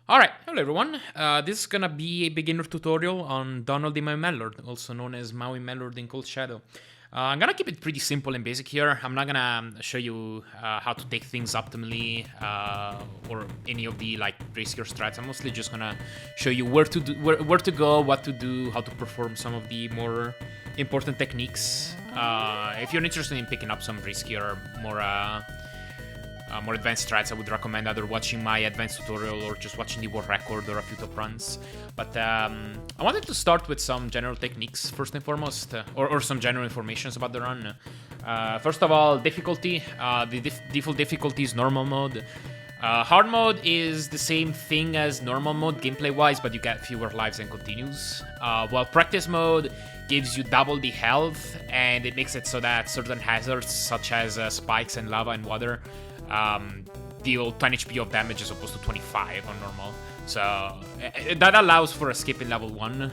Alright, hello everyone. This is gonna be a beginner tutorial on downloading my Mallard, also known as Maui Mallard in Cold Shadow. I'm gonna keep it pretty simple and basic here. I'm not gonna show you how to take things optimally or any of the riskier strats. I'm mostly just gonna show you where to go, what to do, how to perform some of the more important techniques. If you're interested in picking up some riskier, more advanced strats, I would recommend either watching my advanced tutorial or just watching the world record or a few top runs. But I wanted to start with some general techniques first and foremost, or some general informations about the run. First of all, difficulty. The default difficulty is normal mode. Hard mode is the same thing as normal mode gameplay-wise, but you get fewer lives and continues. While practice mode gives you double the health, and it makes it so that certain hazards, such as spikes and lava and water, deal 10 HP of damage as opposed to 25 on normal. So that allows for a skip in level 1,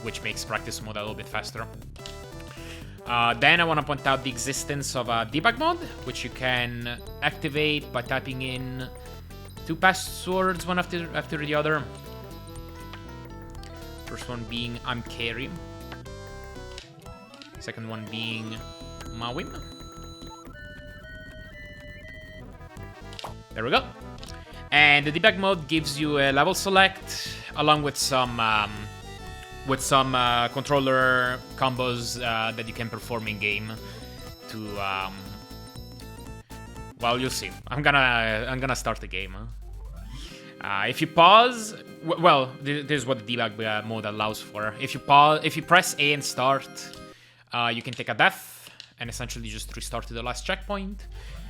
which makes practice mode a little bit faster. Then I want to point out the existence of a debug mode, which you can activate by typing in 2 passwords, one after the other. First one being I'm Carry. Second one being Maui. There we go. And the debug mode gives you a level select along with some controller combos that you can perform in game. To well, you'll see. I'm gonna start the game. If you pause, well, this is what the debug mode allows for. If you press A and start, you can take a death and essentially just restart to the last checkpoint.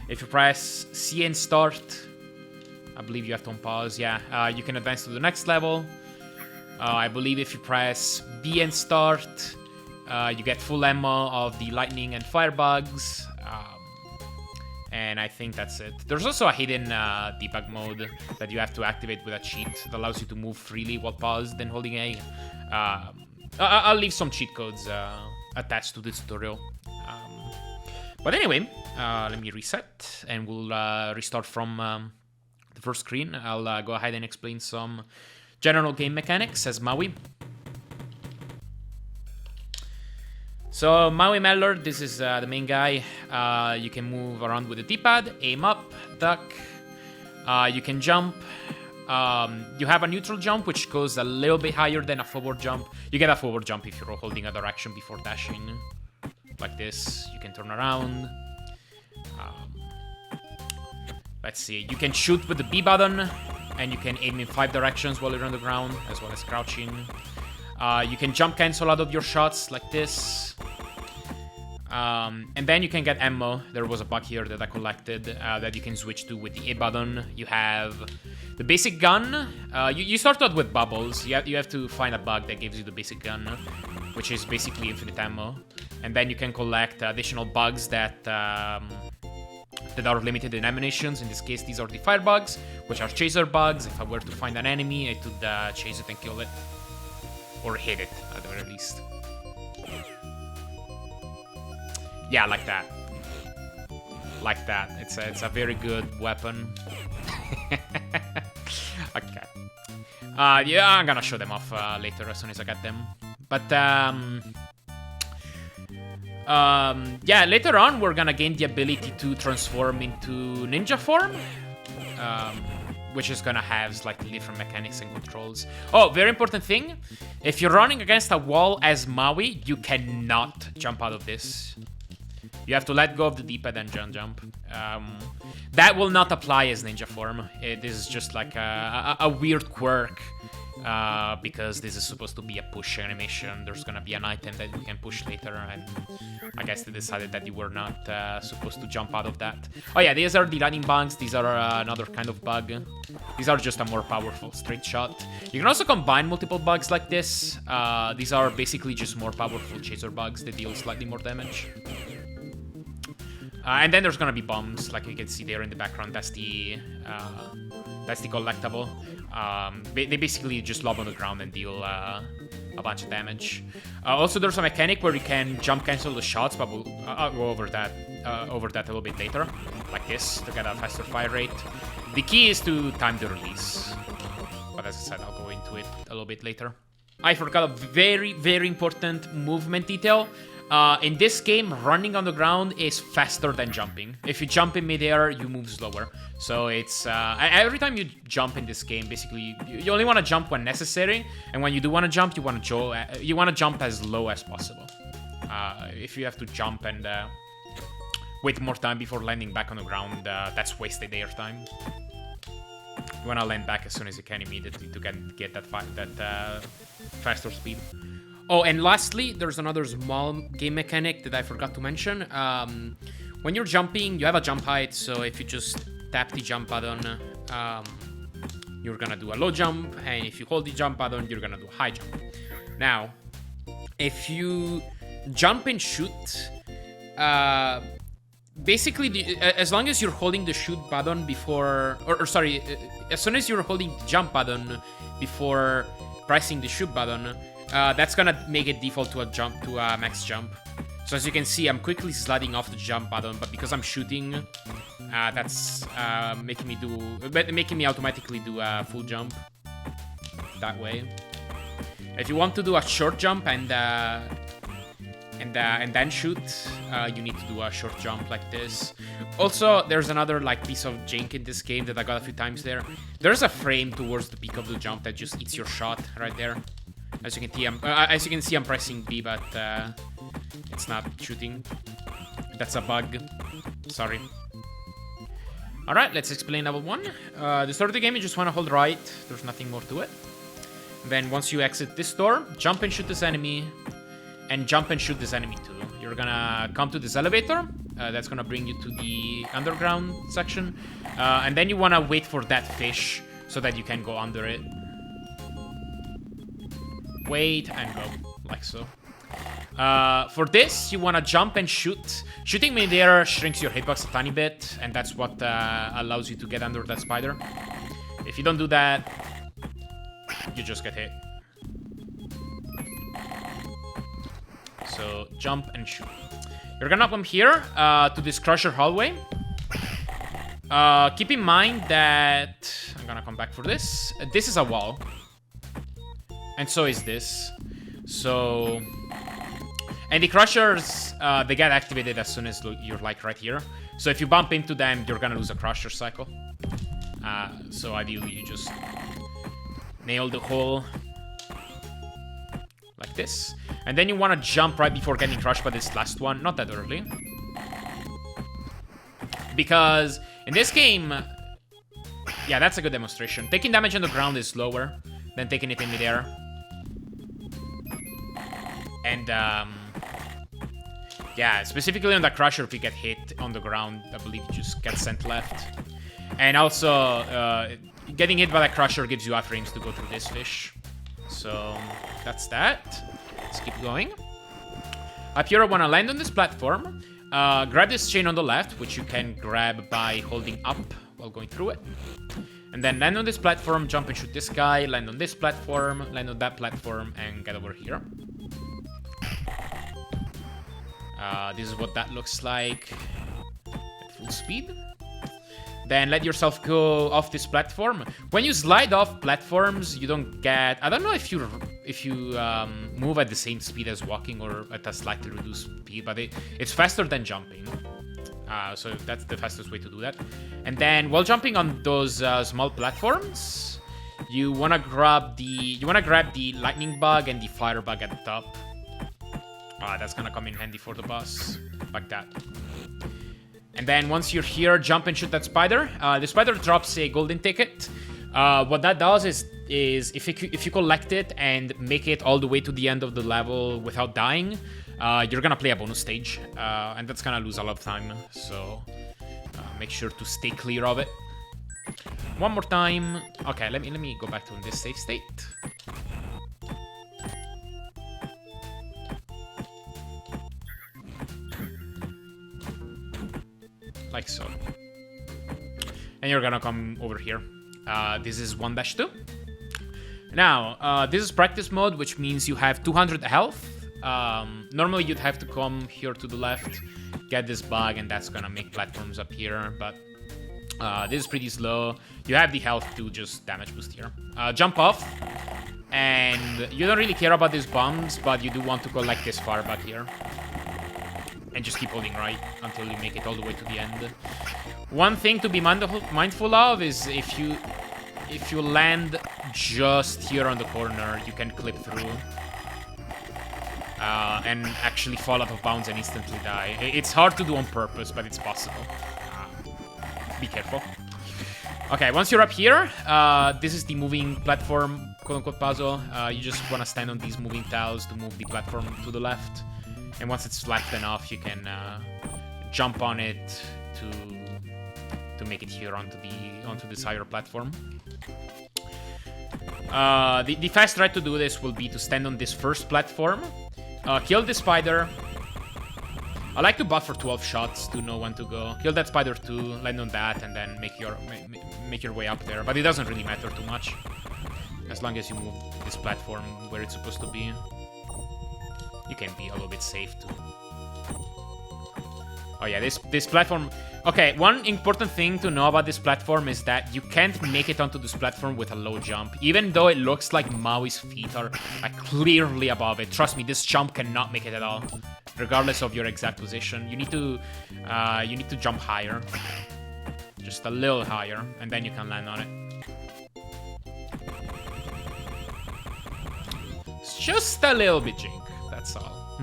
If you press C and start, I believe you have to unpause, yeah, you can advance to the next level. I believe if you press B and start, you get full ammo of the lightning and firebugs. And I think that's it. There's also a hidden debug mode that you have to activate with a cheat that allows you to move freely while paused and holding A. I'll leave some cheat codes attached to this tutorial. But anyway, let me reset and we'll restart from the first screen. I'll go ahead and explain some general game mechanics as Maui. So Maui Mallard, this is the main guy. You can move around with the D-pad, aim up, duck. You can jump. You have a neutral jump, which goes a little bit higher than a forward jump. You get a forward jump if you're holding a direction before dashing. Like this, you can turn around. Let's see, you can shoot with the B button, and you can aim in 5 directions while you're on the ground, as well as crouching. You can jump cancel out of your shots, like this. And then you can get ammo. There was a bug here that I collected that you can switch to with the A button. You have the basic gun. You start out with bubbles. You have to find a bug that gives you the basic gun, which is basically infinite ammo. And then you can collect additional bugs that are limited in emanations. In this case, these are the firebugs, which are chaser bugs. If I were to find an enemy, I could chase it and kill it. Or hit it, at the very least. Yeah, like that. Like that. It's a very good weapon. Okay. Yeah, I'm gonna show them off later as soon as I get them. But yeah, later on we're gonna gain the ability to transform into ninja form, which is gonna have slightly different mechanics and controls. Oh, very important thing, if you're running against a wall as Maui, you cannot jump out of this. You have to let go of the D-pad and jump. That will not apply as ninja form. This is just like a weird quirk. Because this is supposed to be a push animation. There's gonna be an item that you can push later, and I guess they decided that you were not supposed to jump out of that. Oh yeah, these are the lightning bugs. These are another kind of bug. These are just a more powerful straight shot. You can also combine multiple bugs like this. These are basically just more powerful chaser bugs that deal slightly more damage. And then there's gonna be bombs, like you can see there in the background. That's the collectible. They basically just lob on the ground and deal a bunch of damage. Also, there's a mechanic where you can jump cancel the shots, but I'll go over that a little bit later, like this, to get a faster fire rate. The key is to time the release. But as I said, I'll go into it a little bit later. I forgot a very, very important movement detail. In this game, running on the ground is faster than jumping. If you jump in midair, you move slower. So it's every time you jump in this game, basically you only want to jump when necessary, and when you do want to jump, you want to jump as low as possible. If you have to jump and wait more time before landing back on the ground, that's wasted air time. You want to land back as soon as you can immediately to get that faster speed. Oh, and lastly, there's another small game mechanic that I forgot to mention. When you're jumping, you have a jump height, so if you just tap the jump button, you're gonna do a low jump, and if you hold the jump button, you're gonna do a high jump. Now, if you jump and shoot, basically, as long as you're holding the shoot button before, sorry, as soon as you're holding the jump button before pressing the shoot button, that's gonna make it default to a max jump. So as you can see, I'm quickly sliding off the jump button, but because I'm shooting, that's making me automatically do a full jump that way. If you want to do a short jump and then shoot, you need to do a short jump like this. Also, there's another piece of jank in this game that I got a few times there. There's a frame towards the peak of the jump that just eats your shot right there. As you can see, I'm pressing B, but it's not shooting. That's a bug. Sorry. All right, let's explain level 1. The start of the game, you just want to hold right. There's nothing more to it. Then once you exit this door, jump and shoot this enemy. And jump and shoot this enemy too. You're gonna come to this elevator. That's gonna bring you to the underground section. And then you wanna wait for that fish so that you can go under it. Wait and go, like so. For this, you wanna jump and shoot. Shooting midair shrinks your hitbox a tiny bit, and that's what allows you to get under that spider. If you don't do that, you just get hit. So jump and shoot. You're gonna come here to this crusher hallway. Keep in mind that I'm gonna come back for this. This is a wall, and so is this. So, and the crushers they get activated as soon as you're right here. So if you bump into them, you're gonna lose a crusher cycle. So ideally, you just nail the hole like this. And then you want to jump right before getting crushed by this last one. Not that early. Because in this game... Yeah, that's a good demonstration. Taking damage on the ground is slower than taking it in midair. And, yeah, specifically on the crusher, if you get hit on the ground, I believe you just get sent left. And also, getting hit by the crusher gives you frames to go through this fish. So, that's that. Let's keep going. Up here, I want to land on this platform. Grab this chain on the left, which you can grab by holding up while going through it. And then land on this platform, jump and shoot this guy, land on this platform, land on that platform, and get over here. This is what that looks like at full speed. Then let yourself go off this platform. When you slide off platforms, you don't get... I don't know if you move at the same speed as walking or at a slightly reduced speed, but it's faster than jumping. So that's the fastest way to do that. And then while jumping on those small platforms, you wanna grab the lightning bug and the fire bug at the top. That's gonna come in handy for the boss, like that. And then once you're here, jump and shoot that spider. The spider drops a golden ticket. What that does is if you collect it and make it all the way to the end of the level without dying, you're gonna play a bonus stage, and that's gonna lose a lot of time. So make sure to stay clear of it. One more time. Okay, let me go back to this safe state. Like so. And you're gonna come over here. This is 1-2. Now, this is practice mode, which means you have 200 health. Normally you'd have to come here to the left, get this bug, and that's gonna make platforms up here, but this is pretty slow. you have the health to just damage boost here. Jump off, and you don't really care about these bombs, but you do want to collect this firebug here. And just keep holding right until you make it all the way to the end. One thing to be mindful of is if you land just here on the corner, you can clip through. And actually fall out of bounds and instantly die. It's hard to do on purpose, but it's possible. Be careful. Okay, once you're up here, this is the moving platform, quote-unquote puzzle. You just want to stand on these moving tiles to move the platform to the left. And once it's flat enough, you can jump on it to make it here onto this higher platform. The fast ride to do this will be to stand on this first platform, kill the spider. I like to buff for 12 shots to know when to go. Kill that spider too, land on that, and then make your way up there. But it doesn't really matter too much, as long as you move this platform where it's supposed to be. You can be a little bit safe too. Oh yeah, this platform... Okay, one important thing to know about this platform is that you can't make it onto this platform with a low jump. Even though it looks like Maui's feet are like clearly above it. Trust me, this jump cannot make it at all. Regardless of your exact position. You need to jump higher. Just a little higher, and then you can land on it. It's just a little bit jink, that's all.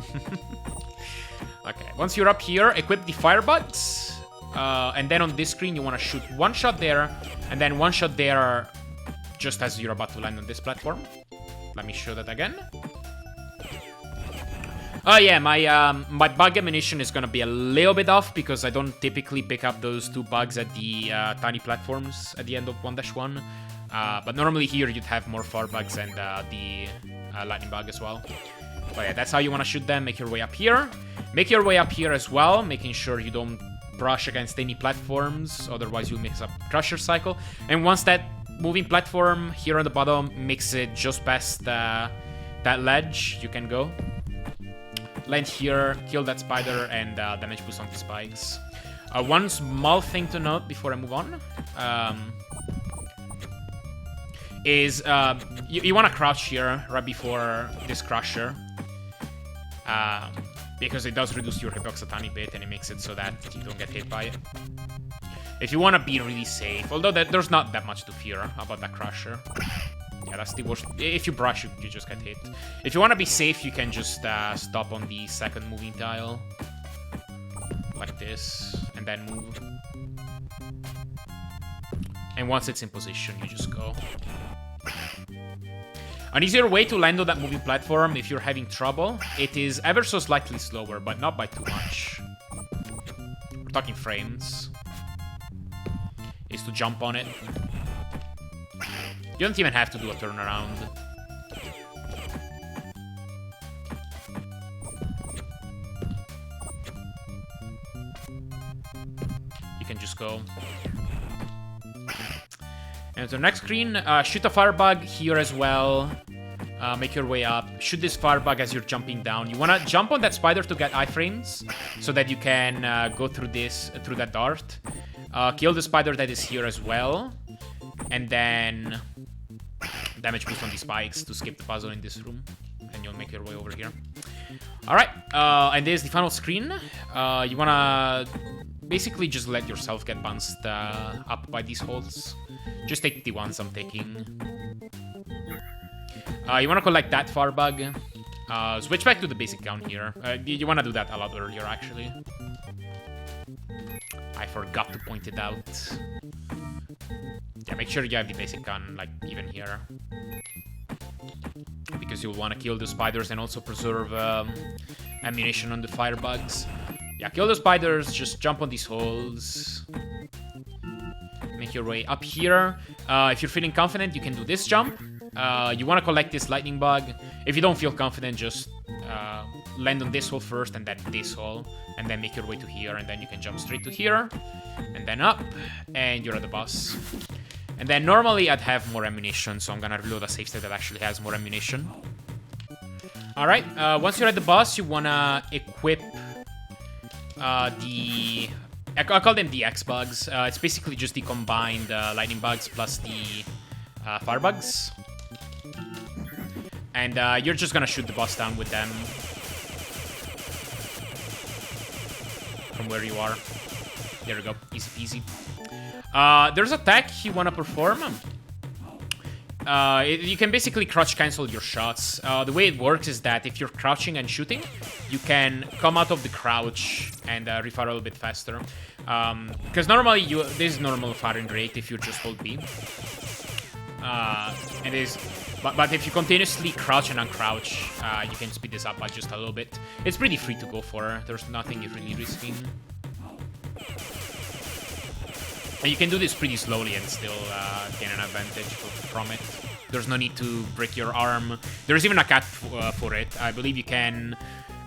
Okay, once you're up here, equip the firebugs. And then on this screen, you want to shoot one shot there, and then one shot there just as you're about to land on this platform. Let me show that again. Oh yeah, my bug ammunition is gonna be a little bit off because I don't typically pick up those two bugs at the tiny platforms at the end of 1-1. But normally here you'd have more firebugs and the lightning bug as well. But yeah, that's how you want to shoot them. Make your way up here. Make your way up here as well, making sure you don't brush against any platforms, otherwise you'll mix up Crusher cycle. And once that moving platform here on the bottom makes it just past that ledge, you can go. Land here, kill that spider, and damage boost on the spikes. One small thing to note before I move on is you want to crouch here right before this Crusher. Because it does reduce your hitbox a tiny bit and it makes it so that you don't get hit by it. If you want to be really safe, although there's not that much to fear about that Crusher. Yeah, that's the worst. If you brush, you just get hit. If you want to be safe, you can just stop on the second moving tile. Like this, and then move. And once it's in position, you just go. An easier way to land on that moving platform if you're having trouble, it is ever so slightly slower, but not by too much. We're talking frames. Is to jump on it. You don't even have to do a turnaround. You can just go. And to the next screen, shoot a firebug here as well. Make your way up. Shoot this firebug as you're jumping down. You want to jump on that spider to get iframes so that you can go through that dart. Kill the spider that is here as well. And then damage boost on the spikes to skip the puzzle in this room. And you'll make your way over here. Alright, and there's the final screen. You want to basically just let yourself get bounced up by these holes. Just take the ones I'm taking. You want to collect that firebug. Switch back to the basic count here. You want to do that a lot earlier, actually. I forgot to point it out. Yeah, make sure you have the basic gun, like, even here. Because you'll want to kill the spiders and also preserve ammunition on the firebugs. Yeah, kill the spiders, just jump on these holes. Make your way up here. If you're feeling confident, you can do this jump. You want to collect this lightning bug. If you don't feel confident, just land on this hole first and then this hole. And then make your way to here, and then you can jump straight to here. And then up, and you're at the boss. And then normally I'd have more ammunition, so I'm gonna reload a save state that actually has more ammunition. Alright, once you're at the boss, you wanna equip the I call them the X bugs. It's basically just the combined lightning bugs plus the fire bugs. And you're just gonna shoot the boss down with them from where you are. There we go, easy peasy. There's a tech you wanna perform. You can basically crouch cancel your shots. The way it works is that if you're crouching and shooting, you can come out of the crouch and refire a little bit faster. Because normally this is normal firing rate if you just hold B. But if you continuously crouch and uncrouch, you can speed this up by just a little bit. It's pretty free to go for. There's nothing you're really risking. And you can do this pretty slowly and still gain an advantage from it. There's no need to break your arm. There's even a cat for it. I believe you can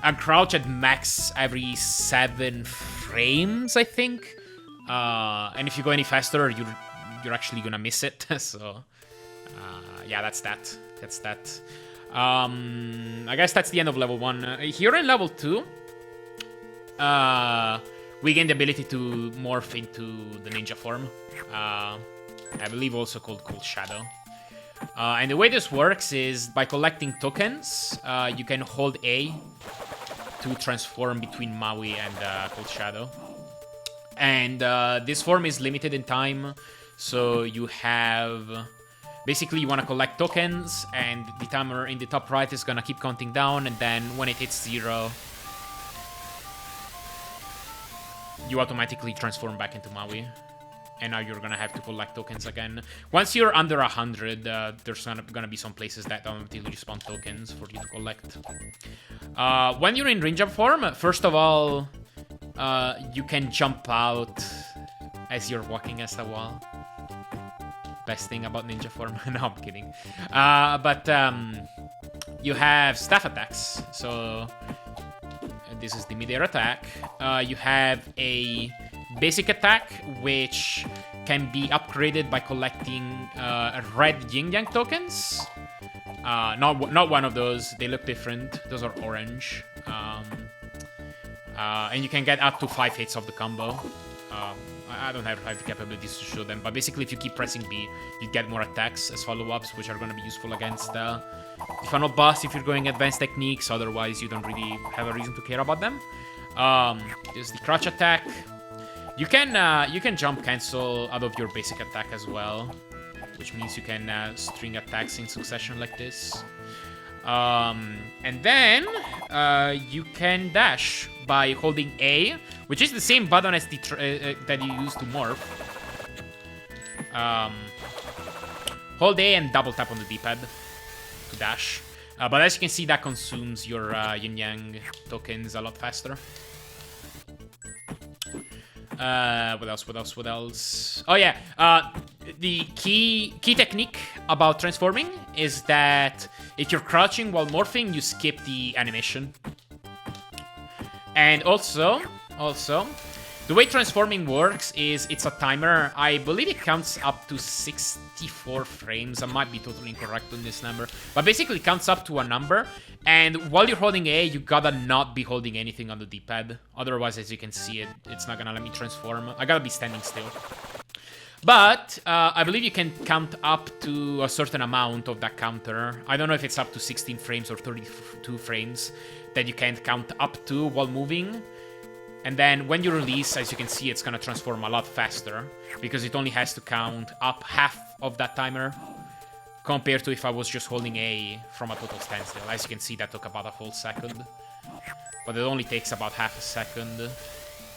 uncrouch at max every 7 frames, I think. And if you go any faster, you're actually gonna miss it. So, yeah, that's that. I guess that's the end of level 1. Here in level 2, we gain the ability to morph into the ninja form. I believe also called Cold Shadow. And the way this works is by collecting tokens, you can hold A to transform between Maui and Cold Shadow. And this form is limited in time, so you have... Basically, you want to collect tokens, and the timer in the top right is going to keep counting down, and then when it hits 0, you automatically transform back into Maui. And now you're going to have to collect tokens again. Once you're under 100, there's going to be some places that automatically spawn tokens for you to collect. When you're in ninja form, first of all, you can jump out as you're walking as a wall. Best thing about ninja form. No, I'm kidding. But you have staff attacks. So this is the mid-air attack. You have a basic attack, which can be upgraded by collecting red yin-yang tokens. Not one of those. They look different. Those are orange. And you can get up to 5 hits of the combo. I don't have the capabilities to show them, but basically if you keep pressing B, you get more attacks as follow-ups, which are going to be useful against the final boss if you're going advanced techniques. Otherwise, you don't really have a reason to care about them. There's the crouch attack. You can jump cancel out of your basic attack as well, which means you can string attacks in succession like this. And then you can dash by holding A, which is the same button as the that you use to morph. Hold A and double tap on the D-pad to dash. But as you can see, that consumes your yin-yang tokens a lot faster. What else? Oh yeah, the key technique about transforming is that if you're crouching while morphing, you skip the animation. And also, the way transforming works is it's a timer. I believe it counts up to 64 frames. I might be totally incorrect on this number. But basically it counts up to a number. And while you're holding A, you gotta not be holding anything on the D-pad. Otherwise, as you can see, it's not gonna let me transform. I gotta be standing still. But I believe you can count up to a certain amount of that counter. I don't know if it's up to 16 frames or 32 frames that you can count up to while moving. And then when you release, as you can see, it's going to transform a lot faster because it only has to count up half of that timer compared to if I was just holding A from a total standstill. As you can see, that took about a full second. But it only takes about half a second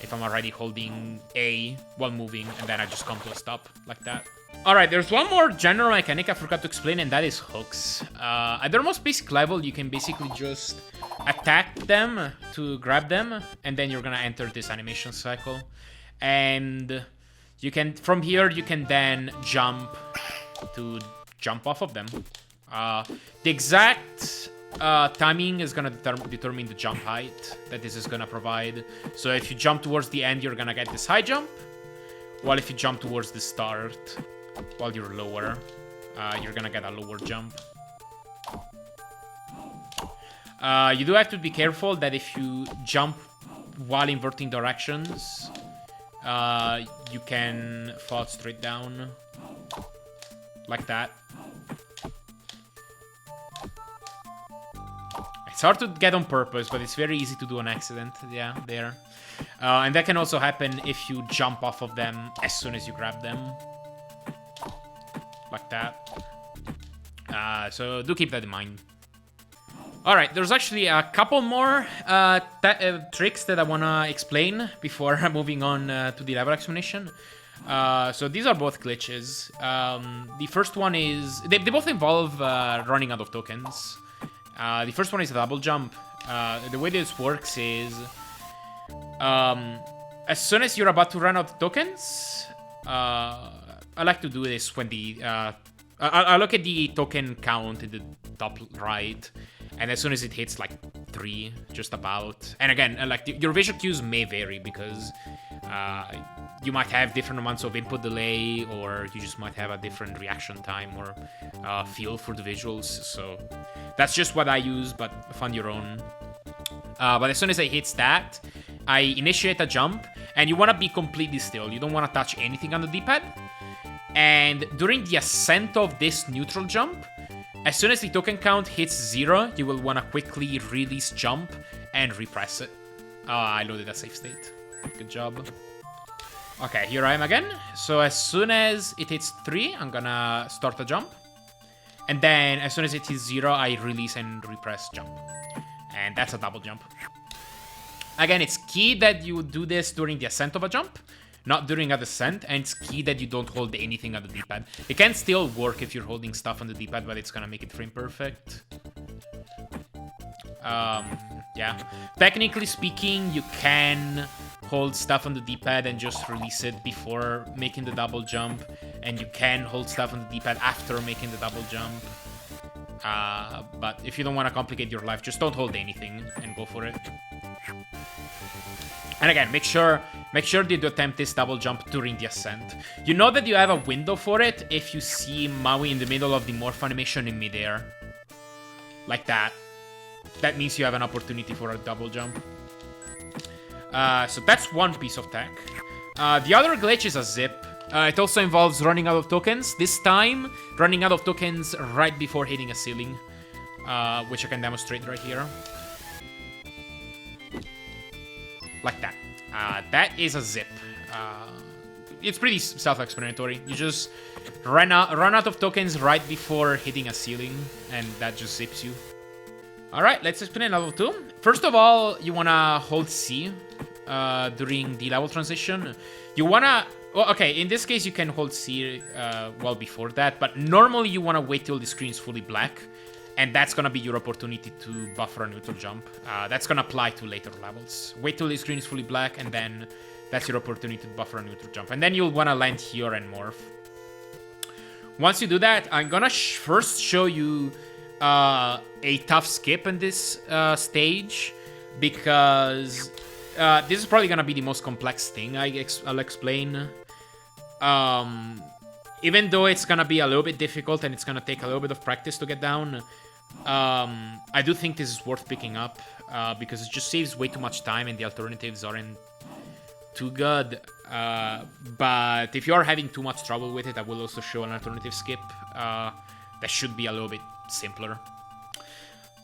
if I'm already holding A while moving, and then I just come to a stop like that. Alright, there's one more general mechanic I forgot to explain, and that is hooks. At their most basic level, you can basically just attack them to grab them, and then you're gonna enter this animation cycle. And you can, from here, you can then jump to jump off of them. The exact timing is gonna determine the jump height that this is gonna provide. So if you jump towards the end, you're gonna get this high jump, while if you jump towards the start, while you're lower, you're gonna get a lower jump. You do have to be careful that if you jump while inverting directions, you can fall straight down. Like that. It's hard to get on purpose, but it's very easy to do on accident. Yeah, there. And that can also happen if you jump off of them as soon as you grab them. Like that. So do keep that in mind. Alright, there's actually a couple more tricks that I want to explain before moving on to the level explanation. So these are both glitches. The first one is... They both involve running out of tokens. The first one is a double jump. The way this works is... as soon as you're about to run out of tokens... I like to do this when the... I look at the token count in the top right, and as soon as it hits like 3, just about. And again, like your visual cues may vary because you might have different amounts of input delay, or you just might have a different reaction time or feel for the visuals. So that's just what I use, but find your own. But as soon as I hit that, I initiate a jump, and you want to be completely still. You don't want to touch anything on the D-pad. And during the ascent of this neutral jump, as soon as the token count hits 0, you will want to quickly release jump and repress it. I loaded a save state. Good job. Okay, here I am again. So as soon as it hits 3, I'm gonna start the jump. And then as soon as it hits 0, I release and repress jump. And that's a double jump. Again, it's key that you do this during the ascent of a jump, not during a descent, and it's key that you don't hold anything on the D-pad. It can still work if you're holding stuff on the D-pad, but it's gonna make it frame perfect. Yeah. Technically speaking, you can hold stuff on the D-pad and just release it before making the double jump, and you can hold stuff on the D-pad after making the double jump. But if you don't want to complicate your life, just don't hold anything and go for it. And again, make sure that you attempt this double jump during the ascent. You know that you have a window for it if you see Maui in the middle of the morph animation in midair. Like that. That means you have an opportunity for a double jump. So that's one piece of tech. The other glitch is a zip. It also involves running out of tokens. This time, running out of tokens right before hitting a ceiling. Which I can demonstrate right here. Like that. That is a zip. It's pretty self-explanatory. You just run out of tokens right before hitting a ceiling, and that just zips you. Alright, let's explain level 2. First of all, you wanna hold C during the level transition. You wanna... Well, okay, in this case you can hold C well before that, but normally you wanna wait till the screen is fully black. And that's gonna be your opportunity to buffer a neutral jump. That's gonna apply to later levels. Wait till the screen is fully black, and then that's your opportunity to buffer a neutral jump. And then you'll wanna land here and morph. Once you do that, I'm gonna first show you a tough skip in this stage, because this is probably gonna be the most complex thing I'll explain. Even though it's gonna be a little bit difficult and it's gonna take a little bit of practice to get down, I do think this is worth picking up because it just saves way too much time and the alternatives aren't too good. But if you are having too much trouble with it, I will also show an alternative skip that should be a little bit simpler.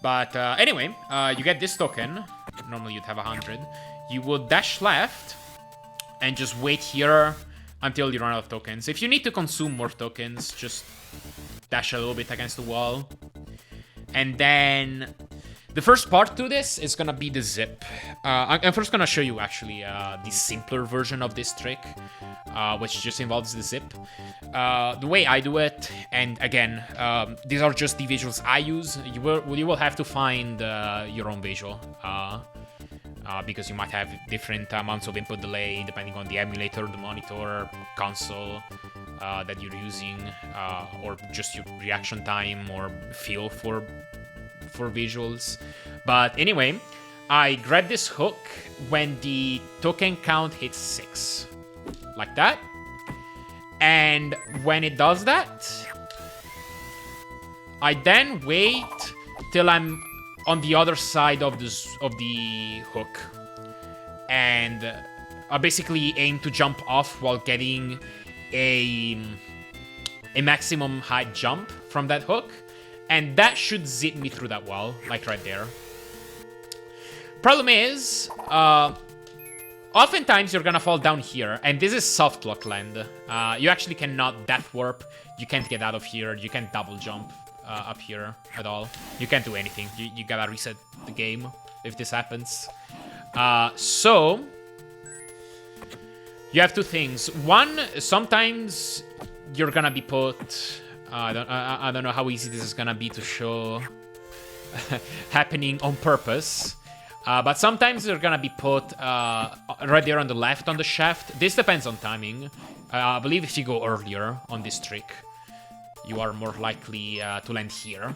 But anyway, you get this token. Normally you'd have 100. You would dash left and just wait here until you run out of tokens. If you need to consume more tokens, just dash a little bit against the wall. And then the first part to this is gonna be the zip. I'm first gonna show you actually the simpler version of this trick, which just involves the zip. The way I do it, and again, these are just the visuals I use. You will have to find your own visual. Because you might have different amounts of input delay depending on the emulator, the monitor, console that you're using, or just your reaction time or feel for visuals. But anyway, I grab this hook when the token count hits 6, like that. And when it does that, I then wait till I'm on the other side of the hook, and basically aim to jump off while getting a maximum height jump from that hook. And that should zip me through that wall, like right there. Problem is, oftentimes you're gonna fall down here, and this is soft lock land. You actually cannot death warp, you can't get out of here, you can't double jump up here at all. You can't do anything, you gotta reset the game if this happens. So, you have two things. One, sometimes you're gonna be put... I don't know how easy this is gonna be to show happening on purpose. But sometimes they're gonna be put right there on the left on the shaft. This depends on timing. I believe if you go earlier on this trick, you are more likely to land here.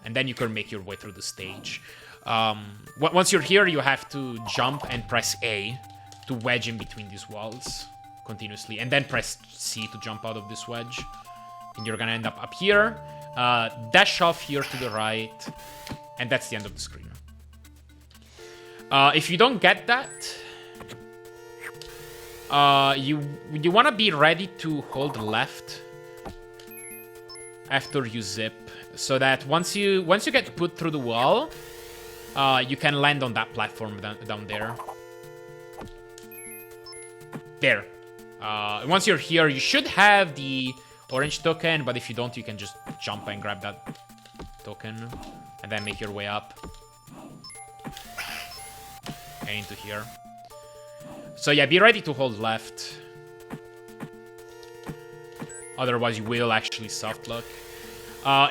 And then you can make your way through the stage. Once you're here, you have to jump and press A to wedge in between these walls continuously. And then press C to jump out of this wedge. And you're gonna end up here. Dash off here to the right. And that's the end of the screen. If you don't get that, you want to be ready to hold left after you zip, so that once you get put through the wall, you can land on that platform down there. There. Once you're here, you should have the orange token, but if you don't, you can just jump and grab that token and then make your way up. Into here. So yeah, be ready to hold left. Otherwise, you will actually softlock.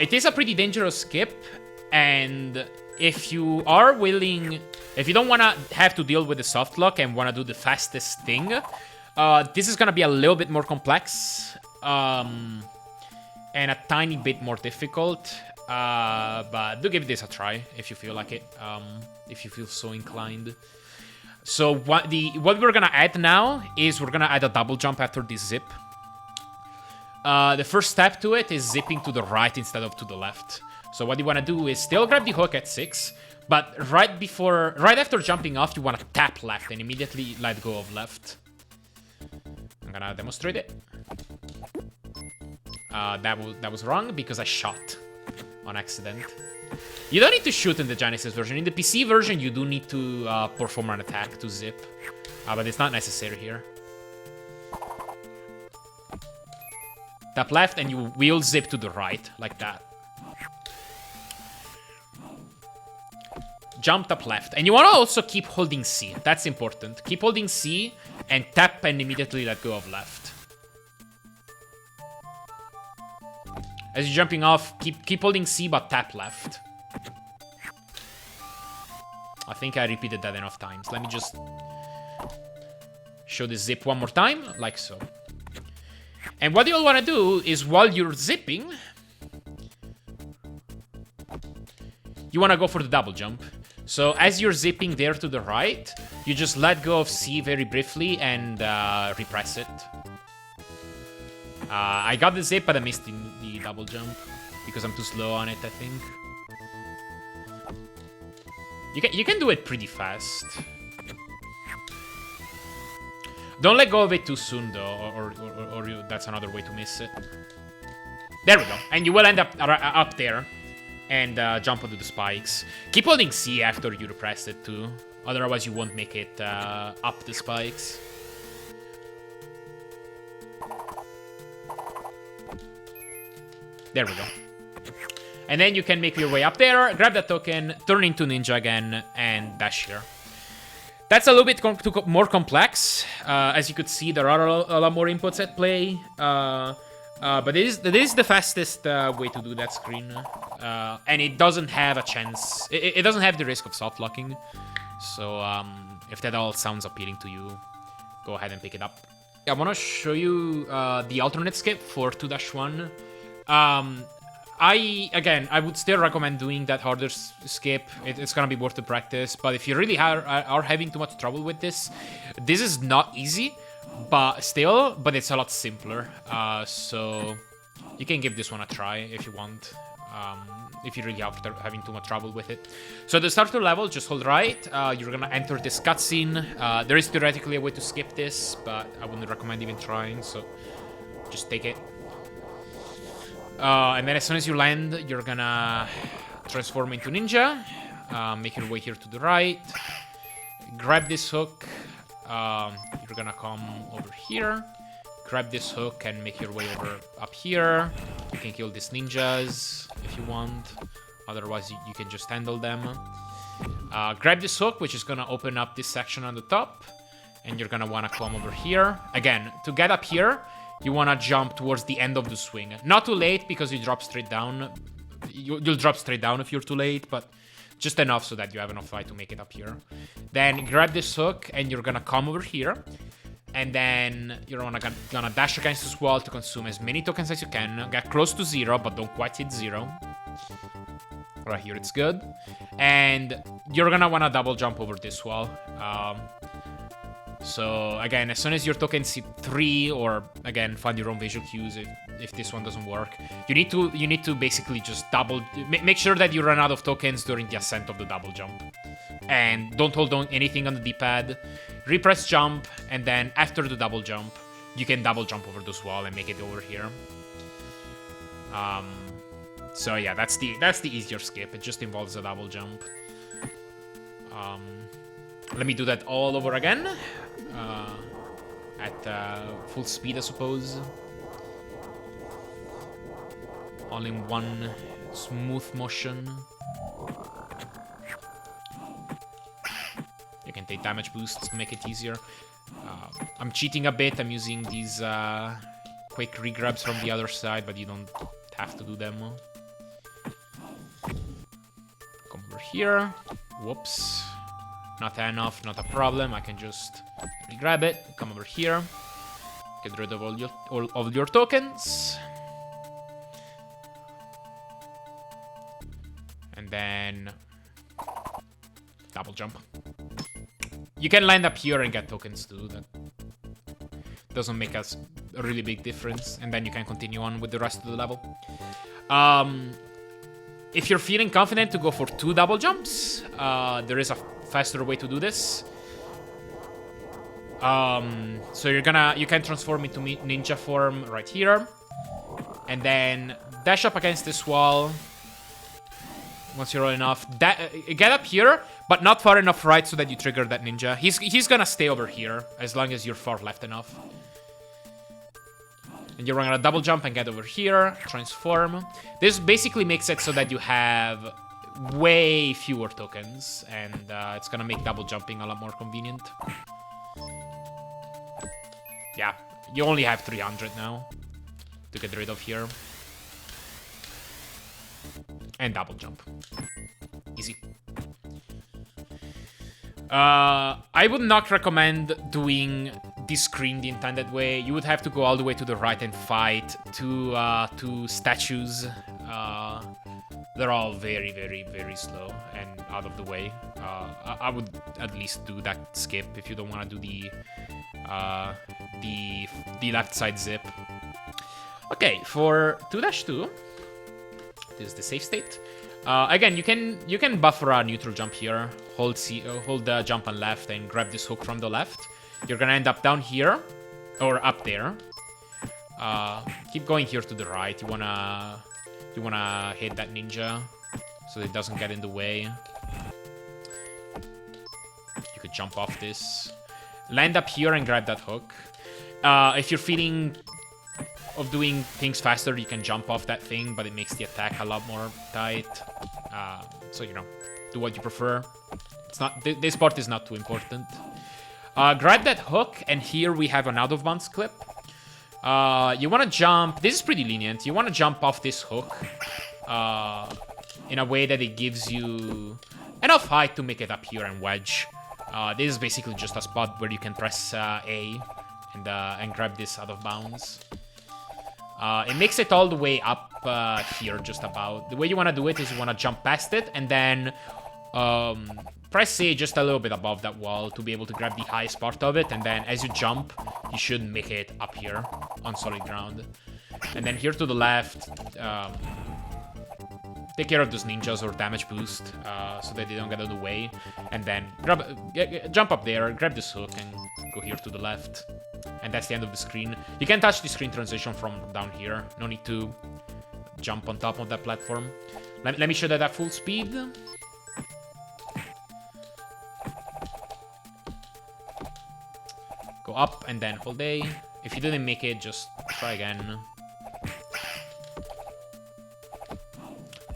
It is a pretty dangerous skip, and if you are willing, if you don't want to have to deal with the softlock and want to do the fastest thing, this is going to be a little bit more complex and a tiny bit more difficult. But do give this a try if you feel like it, if you feel so inclined. So what we're gonna add now is we're gonna add a double jump after this zip. The first step to it is zipping to the right instead of to the left. So what you wanna do is still grab the hook at 6, but right after jumping off, you wanna tap left and immediately let go of left. I'm gonna demonstrate it. That was wrong because I shot on accident. You don't need to shoot in the Genesis version. In the PC version, you do need to perform an attack to zip. But it's not necessary here. Tap left and you will zip to the right, like that. Jump, tap left. And you want to also keep holding C. That's important. Keep holding C and tap and immediately let go of left. As you're jumping off, keep holding C, but tap left. I think I repeated that enough times. Let me just show the zip one more time, like so. And what you'll want to do is while you're zipping, you want to go for the double jump. So as you're zipping there to the right, you just let go of C very briefly and repress it. I got the zip, but I missed the double jump because I'm too slow on it, I think. You can do it pretty fast. Don't let go of it too soon, though, or that's another way to miss it. There we go. And you will end up there and jump onto the spikes. Keep holding C after you repress it, too. Otherwise, you won't make it up the spikes. There we go. And then you can make your way up there, grab that token, turn into Ninja again, and dash here. That's a little bit more complex. As you could see, there are a lot more inputs at play. But it is the fastest way to do that screen. And it doesn't have a chance. It doesn't have the risk of soft locking. So if that all sounds appealing to you, go ahead and pick it up. I want to show you the alternate skip for 2-1. I would still recommend doing that harder skip. It's gonna be worth the practice. But if you really are having too much trouble with this is not easy, but it's a lot simpler. So You can give this one a try if you want. If you really have having too much trouble with it. So the starter level, just hold right. You're gonna enter this cutscene. There is theoretically a way to skip this, but I wouldn't recommend even trying, so just take it. And then as soon as you land, you're gonna transform into ninja. Make your way here to the right. Grab this hook. You're gonna come over here. Grab this hook and make your way over up here. You can kill these ninjas if you want. Otherwise, you can just handle them. Grab this hook, which is gonna open up this section on the top. And you're gonna wanna come over here. Again, to get up here, you wanna jump towards the end of the swing. Not too late, because you drop straight down. You'll drop straight down if you're too late, but just enough so that you have enough fight to make it up here. Then grab this hook, and you're gonna come over here. And then you're gonna dash against this wall to consume as many tokens as you can. Get close to 0, but don't quite hit 0. Right here, it's good. And you're gonna wanna double jump over this wall. So again, as soon as your tokens hit 3, or again, find your own visual cues if this one doesn't work. You need to basically just make sure that you run out of tokens during the ascent of the double jump. And don't hold on anything on the D-pad. Repress jump, and then after the double jump, you can double jump over this wall and make it over here. So yeah, that's the easier skip. It just involves a double jump. Let me do that all over again. At full speed, I suppose. All in one smooth motion. You can take damage boosts to make it easier. I'm cheating a bit. I'm using these quick regrabs from the other side, but you don't have to do them. Come over here. Whoops. Not enough, not a problem. I can just regrab it. Come over here. Get rid of all of your tokens. And then double jump. You can land up here and get tokens too. That doesn't make us a really big difference. And then you can continue on with the rest of the level. If you're feeling confident to go for 2 double jumps, there is a faster way to do this. So you can transform into ninja form right here. And then dash up against this wall. Once you're low enough, get up here, but not far enough right so that you trigger that ninja. He's gonna stay over here as long as you're far left enough. And you're gonna double jump and get over here, transform. This basically makes it so that you have way fewer tokens, and it's gonna make double jumping a lot more convenient. Yeah, you only have 300 now to get rid of here. And double jump. Easy. I would not recommend doing this screen the intended way. You would have to go all the way to the right and fight two statues. They're all very, very, very slow and out of the way. I would at least do that skip if you don't want to do the left side zip. Okay, for 2-2. This is the safe state. Again, you can buffer a neutral jump here. Hold the jump on left and grab this hook from the left. You're gonna end up down here or up there. Keep going here to the right. You wanna hit that ninja so it doesn't get in the way. You could jump off this. Land up here and grab that hook. If you're feeling of doing things faster, you can jump off that thing, but it makes the attack a lot more tight. So, do what you prefer. It's not this part is not too important. Grab that hook, and here we have an out-of-bounds clip. You want to jump. This is pretty lenient. You want to jump off this hook in a way that it gives you enough height to make it up here and wedge. This is basically just a spot where you can press A and grab this out of bounds. It makes it all the way up here, just about. The way you want to do it is you want to jump past it, and then press A just a little bit above that wall to be able to grab the highest part of it, and then as you jump, you should make it up here on solid ground. And then here to the left, take care of those ninjas or damage boost so that they don't get out of the way. And then jump up there, grab this hook, and go here to the left. And that's the end of the screen. You can touch the screen transition from down here. No need to jump on top of that platform. Let me show that at full speed. Go up and then hold A. If you didn't make it, just try again.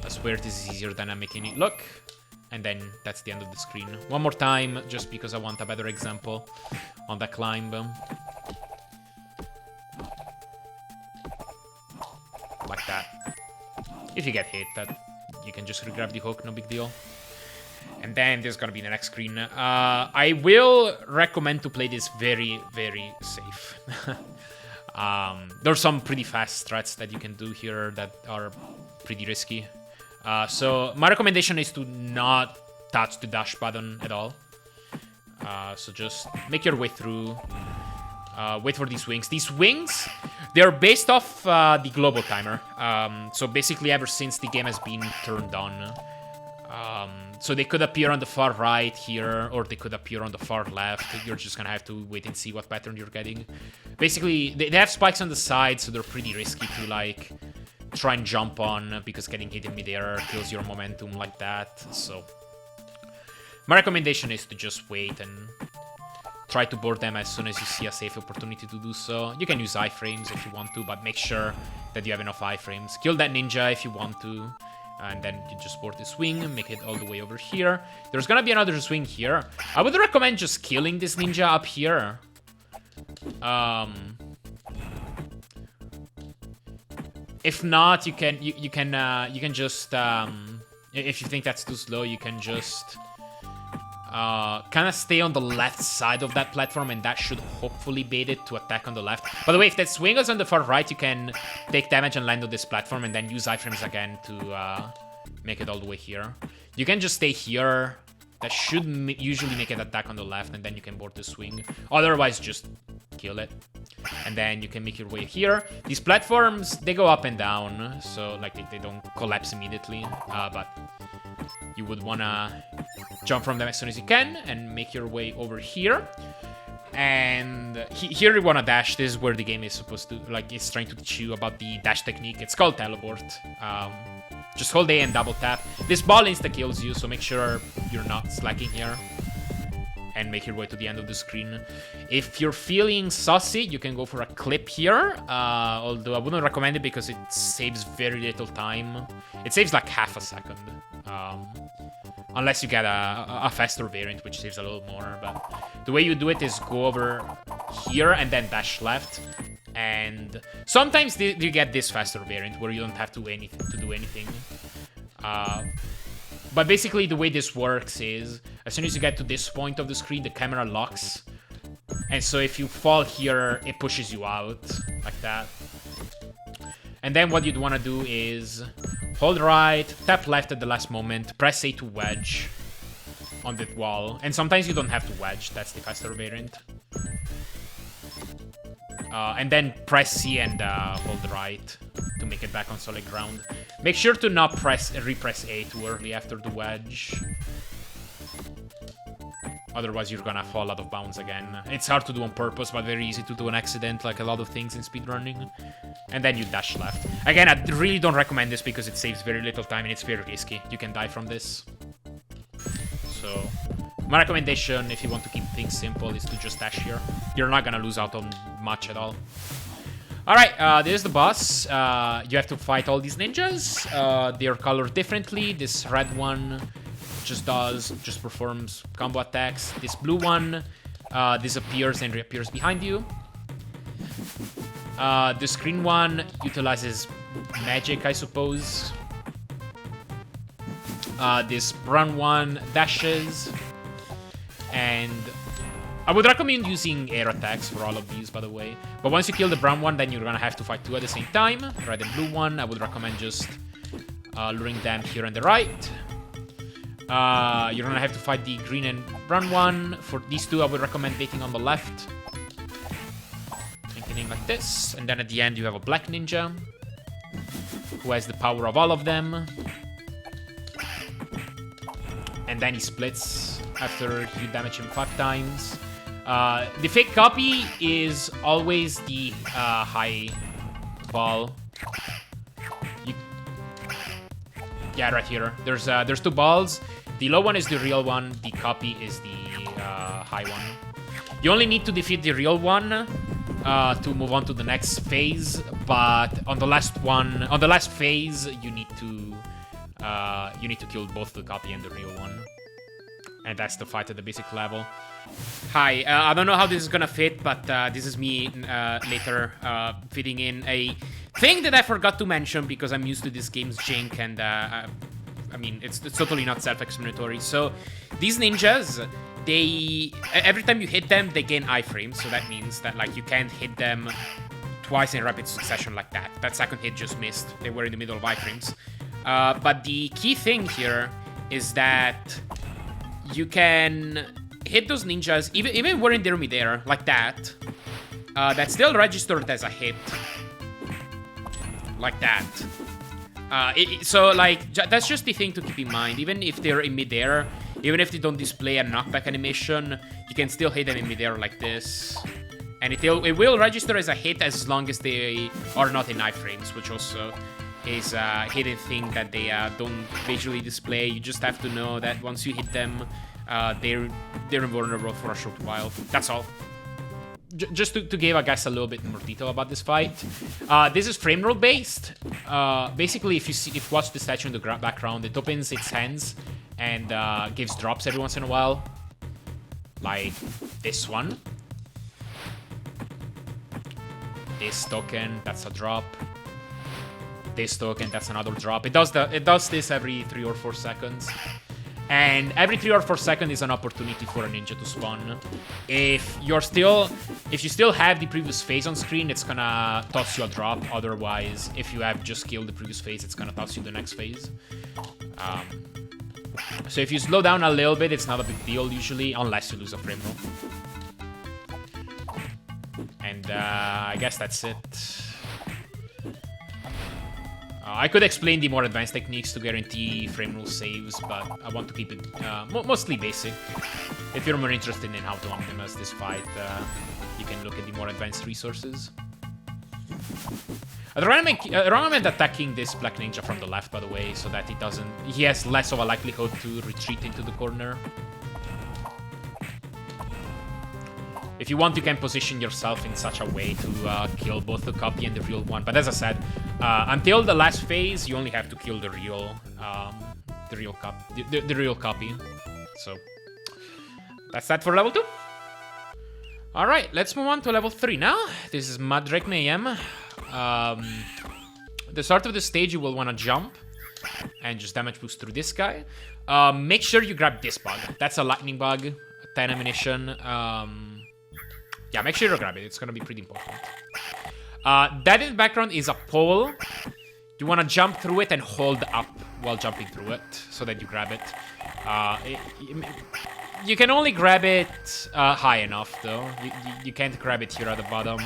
I swear this is easier than I'm making it look. And then that's the end of the screen. One more time, just because I want a better example on that climb. Like that. If you get hit, that you can just grab the hook, no big deal. And then there's gonna be the next screen. I will recommend to play this very, very safe. There's some pretty fast threats that you can do here that are pretty risky. So my recommendation is to not touch the dash button at all. So just make your way through. Wait for these wings. These wings, they're based off the global timer. So basically ever since the game has been turned on. So they could appear on the far right here, or they could appear on the far left. You're just gonna have to wait and see what pattern you're getting. Basically, they have spikes on the side, so they're pretty risky to, like, try and jump on, because getting hit in midair kills your momentum like that. So my recommendation is to just wait and try to board them as soon as you see a safe opportunity to do so. You can use iframes if you want to, but make sure that you have enough iframes. Kill that ninja if you want to. And then you just board the swing, make it all the way over here. There's gonna be another swing here. I would recommend just killing this ninja up here. If not, you can just if you think that's too slow, you can just kind of stay on the left side of that platform, and that should hopefully bait it to attack on the left. By the way, if that swing is on the far right, you can take damage and land on this platform, and then use iframes again to make it all the way here. You can just stay here. That should usually make it attack on the left, and then you can board the swing. Otherwise, just kill it. And then you can make your way here. These platforms, they go up and down, so like they don't collapse immediately. But you would wanna jump from them as soon as you can and make your way over here. And here you wanna dash. This is where the game is supposed to, like, it's trying to teach you about the dash technique. It's called teleport. Just hold A and double tap. This ball insta kills you, so make sure you're not slacking here. And make your way to the end of the screen. If you're feeling saucy, you can go for a clip here. Although I wouldn't recommend it because it saves very little time. It saves like half a second. Unless you get a faster variant, which saves a little more. But the way you do it is go over here and then dash left. And sometimes you get this faster variant where you don't have to do anything. But basically the way this works is, as soon as you get to this point of the screen, the camera locks. And so if you fall here, it pushes you out, like that. And then what you'd want to do is hold right, tap left at the last moment, press A to wedge on that wall. And sometimes you don't have to wedge, that's the faster variant. And then press C and hold right to make it back on solid ground. Make sure to not repress A too early after the wedge. Otherwise, you're gonna fall out of bounds again. It's hard to do on purpose, but very easy to do on accident, like a lot of things in speedrunning. And then you dash left. Again, I really don't recommend this because it saves very little time and it's very risky. You can die from this. So my recommendation, if you want to keep things simple, is to just dash here. You're not gonna lose out on much at all. Alright, this is the boss. You have to fight all these ninjas. They are colored differently. This red one just performs combo attacks. This blue one disappears and reappears behind you. This green one utilizes magic, I suppose. This brown one dashes. And I would recommend using air attacks for all of these, by the way. But once you kill the brown one, then you're gonna have to fight two at the same time. Red and blue one, I would recommend just luring them here on the right. You're gonna have to fight the green and brown one. For these two, I would recommend baiting on the left. And can lightning like this. And then at the end you have a black ninja who has the power of all of them. And then he splits after you damage him 5 times. The fake copy is always the high ball. Yeah, right here. There's 2 balls. The low one is the real one. The copy is the high one. You only need to defeat the real one to move on to the next phase. But on the last phase, you need to kill both the copy and the real one. And that's the fight at the basic level. Hi, I don't know how this is gonna fit, but this is me later fitting in a thing that I forgot to mention because I'm used to this game's jank, and I mean, it's totally not self-explanatory. So these ninjas, every time you hit them, they gain iframes. So that means that like you can't hit them twice in rapid succession like that. That second hit just missed. They were in the middle of iframes. But the key thing here is that you can hit those ninjas, even when they're midair, like that. That's still registered as a hit. Like that. So, like, that's just the thing to keep in mind. Even if they're in midair, even if they don't display a knockback animation, you can still hit them in midair like this. And it will register as a hit as long as they are not in iframes, which also is a hidden thing that they don't visually display. You just have to know that once you hit them, they're invulnerable for a short while. That's all. Just to give, I guess, a little bit more detail about this fight. This is frame roll based. Basically, if you watch the statue in the background, it opens its hands and gives drops every once in a while, like this one. This token, that's a drop. This token, that's another drop. It does this every 3 or 4 seconds. And every 3 or 4 seconds is an opportunity for a ninja to spawn. If you still have the previous phase on screen, it's gonna toss you a drop. Otherwise, if you have just killed the previous phase, it's gonna toss you the next phase. So if you slow down a little bit, it's not a big deal usually, unless you lose a frame roll. And I guess that's it. I could explain the more advanced techniques to guarantee frame rule saves, but I want to keep it mostly basic. If you're more interested in how to optimize this fight, you can look at the more advanced resources. I'd recommend attacking this black ninja from the left, by the way, so that he has less of a likelihood to retreat into the corner. If you want, you can position yourself in such a way to kill both the copy and the real one. But as I said, until the last phase, you only have to kill the real copy. So that's that for level 2. All right, let's move on to level 3 now. This is Mud Drake Mayhem. At the start of the stage, you will want to jump and just damage boost through this guy. Make sure you grab this bug. That's a lightning bug, 10 ammunition. Yeah, make sure you grab it. It's going to be pretty important. That in the background is a pole. You want to jump through it and hold up while jumping through it so that you grab it. You can only grab it high enough, though. You can't grab it here at the bottom.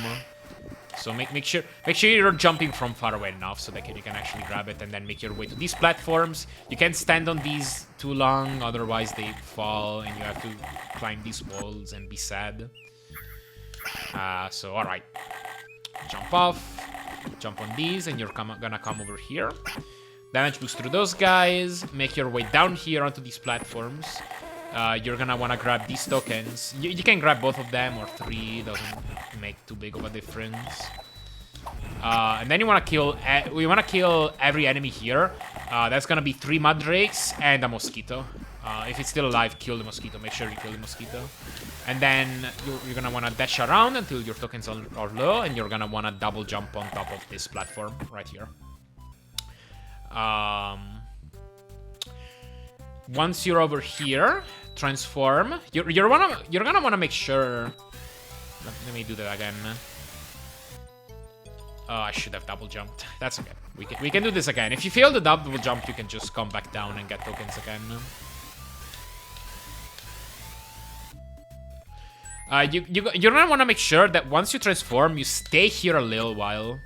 So make sure you're jumping from far away enough so that you can actually grab it and then make your way to these platforms. You can't stand on these too long, otherwise they fall and you have to climb these walls and be sad. So, alright. Jump off. Jump on these, and you're gonna come over here. Damage boost through those guys. Make your way down here onto these platforms. You're gonna wanna grab these tokens. You can grab both of them, or 3. Doesn't make too big of a difference. And then you wanna kill... we wanna kill every enemy here. That's gonna be 3 mud drakes and a mosquito. If it's still alive, kill the mosquito. Make sure you kill the mosquito. And then you're gonna wanna dash around until your tokens are low, and you're gonna wanna double jump on top of this platform right here. Once you're over here, transform. You're gonna wanna make sure. Let me do that again. Oh, I should have double jumped. That's okay. We can do this again. If you fail the double jump, you can just come back down and get tokens again. You're gonna want to make sure that once you transform, you stay here a little while,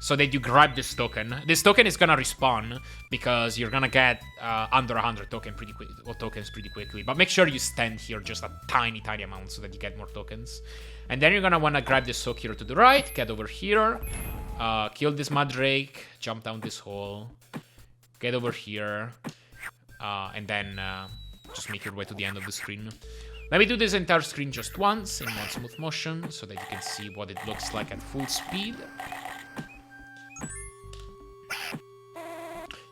so that you grab this token. This token is gonna respawn because you're gonna get under 100 tokens pretty quickly. But make sure you stand here just a tiny amount so that you get more tokens. And then you're gonna wanna grab this hook here to the right, get over here, kill this Mandrake, jump down this hole, get over here, and then just make your way to the end of the screen. Let me do this entire screen just once in one smooth motion so that you can see what it looks like at full speed.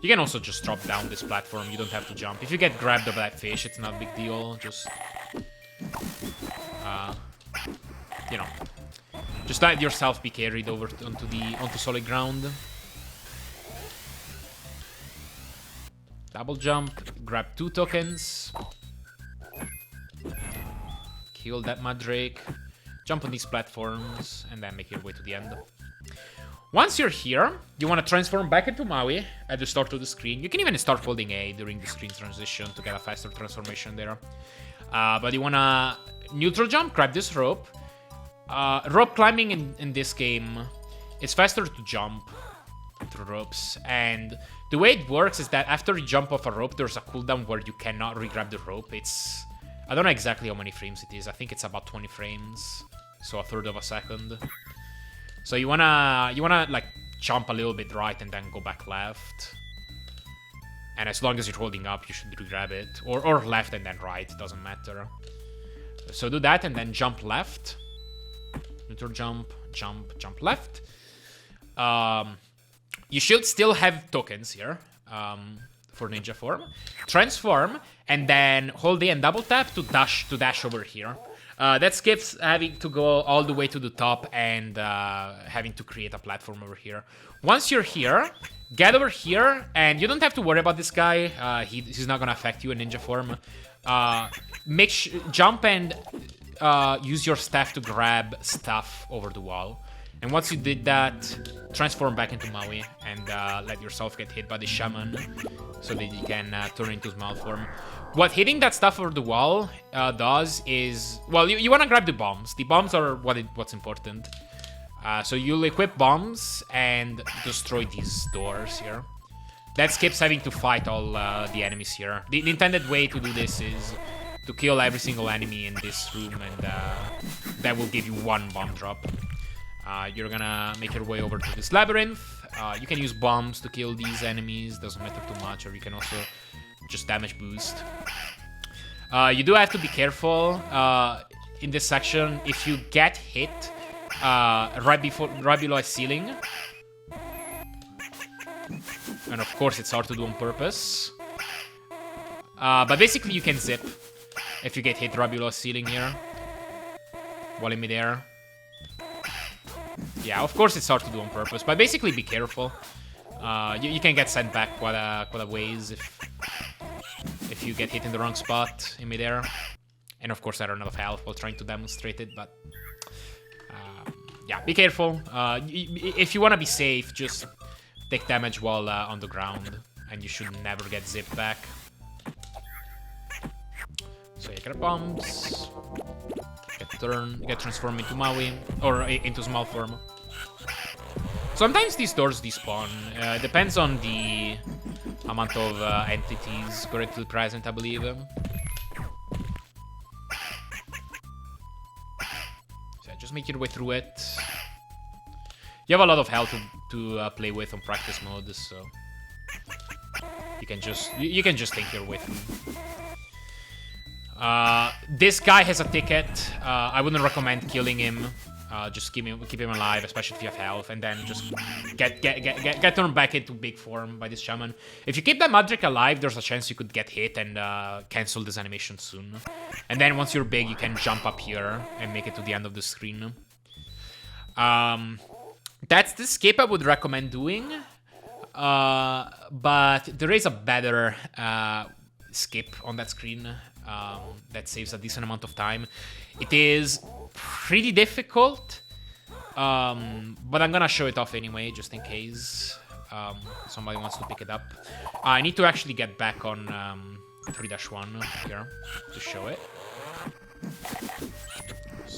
You can also just drop down this platform, you don't have to jump. If you get grabbed by that fish, it's not a big deal, just... you know, just let yourself be carried over onto solid ground. Double jump, grab 2 tokens. Kill that Mandrake, jump on these platforms, and then make your way to the end. Once you're here, you want to transform back into Maui at the start of the screen. You can even start holding A during the screen transition to get a faster transformation there. But you want to neutral jump, grab this rope. Rope climbing in this game, it's faster to jump through ropes. And the way it works is that after you jump off a rope, there's a cooldown where you cannot re-grab the rope. I don't know exactly how many frames it is. I think it's about 20 frames, so a third of a second. So you wanna like jump a little bit right and then go back left. And as long as you're holding up, you should re-grab it. Or left and then right, doesn't matter. So do that and then jump left. Neutral jump, jump left. You should still have tokens here for ninja form. Transform and then hold A and double tap to dash over here. That skips having to go all the way to the top and having to create a platform over here. Once you're here, get over here, and you don't have to worry about this guy. He's not gonna affect you in ninja form. Jump and use your staff to grab stuff over the wall. And once you did that, transform back into Maui and let yourself get hit by the shaman so that you can turn into small form. What hitting that stuff over the wall does is... Well, you want to grab the bombs. The bombs are what's important. So you'll equip bombs and destroy these doors here. That skips having to fight all the enemies here. The intended way to do this is to kill every single enemy in this room, and that will give you 1 bomb drop. You're gonna make your way over to this labyrinth. You can use bombs to kill these enemies, doesn't matter too much, or you can also just damage boost. You do have to be careful in this section. If you get hit right below a ceiling, and of course it's hard to do on purpose, but basically you can zip if you get hit right below a ceiling here while in midair. Yeah, of course it's hard to do on purpose, but basically be careful. You can get sent back quite a ways if you get hit in the wrong spot in midair. And of course I run out of health while trying to demonstrate it, but yeah, be careful. If you want to be safe, just take damage while on the ground, and you should never get zipped back. So you grab bombs, get transformed into Maui, or into small form. Sometimes these doors despawn. Depends on the amount of entities currently present, I believe. So just make your way through it. You have a lot of health to play with on practice mode, so you can just think your way through. This guy has a ticket. I wouldn't recommend killing him. Just keep him alive, especially if you have health, and then just get turned back into big form by this shaman. If you keep that Mandrake alive, there's a chance you could get hit and cancel this animation soon. And then once you're big, you can jump up here and make it to the end of the screen. That's the skip I would recommend doing. But there is a better skip on that screen that saves a decent amount of time. It is pretty difficult, but I'm gonna show it off anyway, just in case somebody wants to pick it up. I need to actually get back on 3-1 here to show it.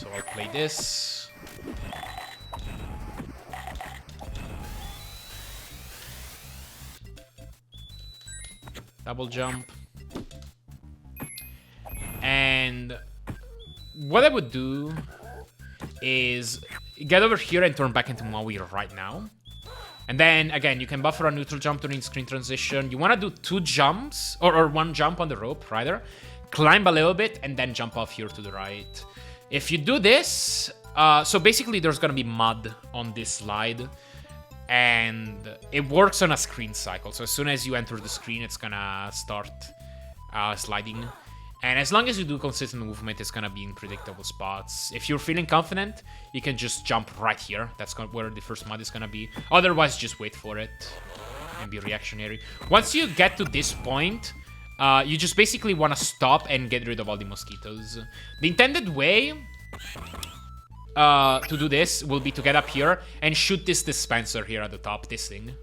So I'll play this. Double jump. And what I would do is get over here and turn back into Maui right now. And then, again, you can buffer a neutral jump during screen transition. You want to do 2 jumps, or 1 jump on the rope, rather. Climb a little bit, and then jump off here to the right. If you do this, so basically there's going to be mud on this slide. And it works on a screen cycle. So as soon as you enter the screen, it's going to start sliding. And as long as you do consistent movement, it's going to be in predictable spots. If you're feeling confident, you can just jump right here. That's where the first mud is going to be. Otherwise, just wait for it and be reactionary. Once you get to this point, you just basically want to stop and get rid of all the mosquitoes. The intended way to do this will be to get up here and shoot this dispenser here at the top. This thing.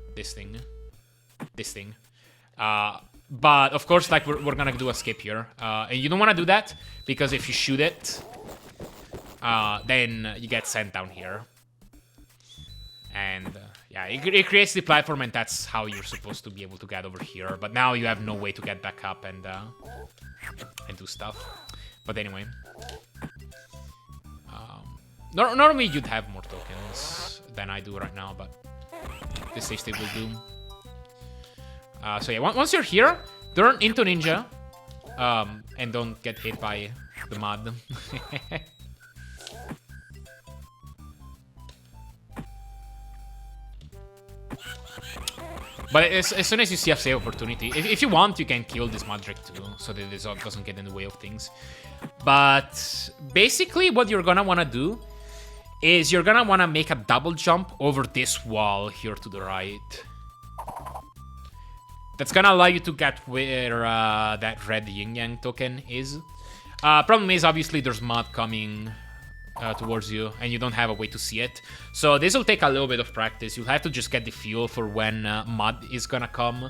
But, of course, like, we're gonna do a skip here. And you don't want to do that, because if you shoot it, then you get sent down here. And, yeah, it creates the platform, and that's how you're supposed to be able to get over here. But now you have no way to get back up and do stuff. But anyway. Normally you'd have more tokens than I do right now, but this stage state will do. So yeah, once you're here, turn into ninja, and don't get hit by the mud. But as soon as you see a save opportunity, if you want, you can kill this Madrick too, so that this doesn't get in the way of things. But basically what you're gonna want to do is you're gonna want to make a double jump over this wall here to the right. That's gonna allow you to get where that red yin-yang token is. Problem is, obviously, there's mud coming towards you, and you don't have a way to see it. So this will take a little bit of practice. You'll have to just get the feel for when mud is gonna come,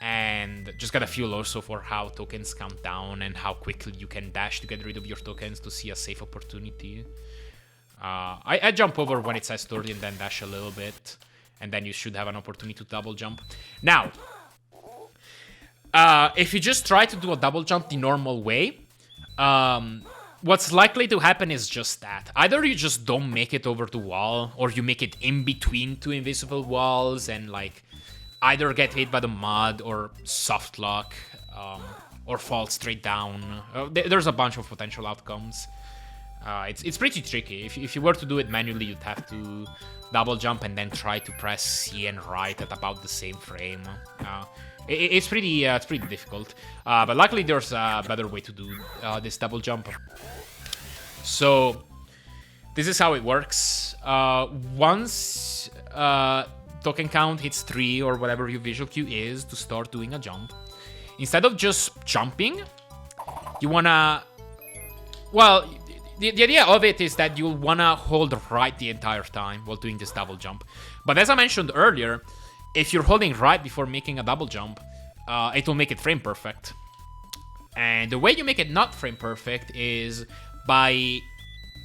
and just get a feel also for how tokens count down and how quickly you can dash to get rid of your tokens to see a safe opportunity. I jump over when it says 30 and then dash a little bit, and then you should have an opportunity to double jump. Now, if you just try to do a double jump the normal way, what's likely to happen is just that. Either you just don't make it over the wall, or you make it in between 2 invisible walls and, like, either get hit by the mud or soft lock, or fall straight down. There's a bunch of potential outcomes. It's pretty tricky. If you were to do it manually, you'd have to double jump and then try to press C and right at about the same frame. It's pretty difficult, but luckily there's a better way to do this double jump. So this is how it works. Once token count hits 3 or whatever your visual cue is to start doing a jump, instead of just jumping, you wanna, well, the idea of it is that you'll wanna hold right the entire time while doing this double jump. But as I mentioned earlier, if you're holding right before making a double jump, it will make it frame perfect. And the way you make it not frame perfect is by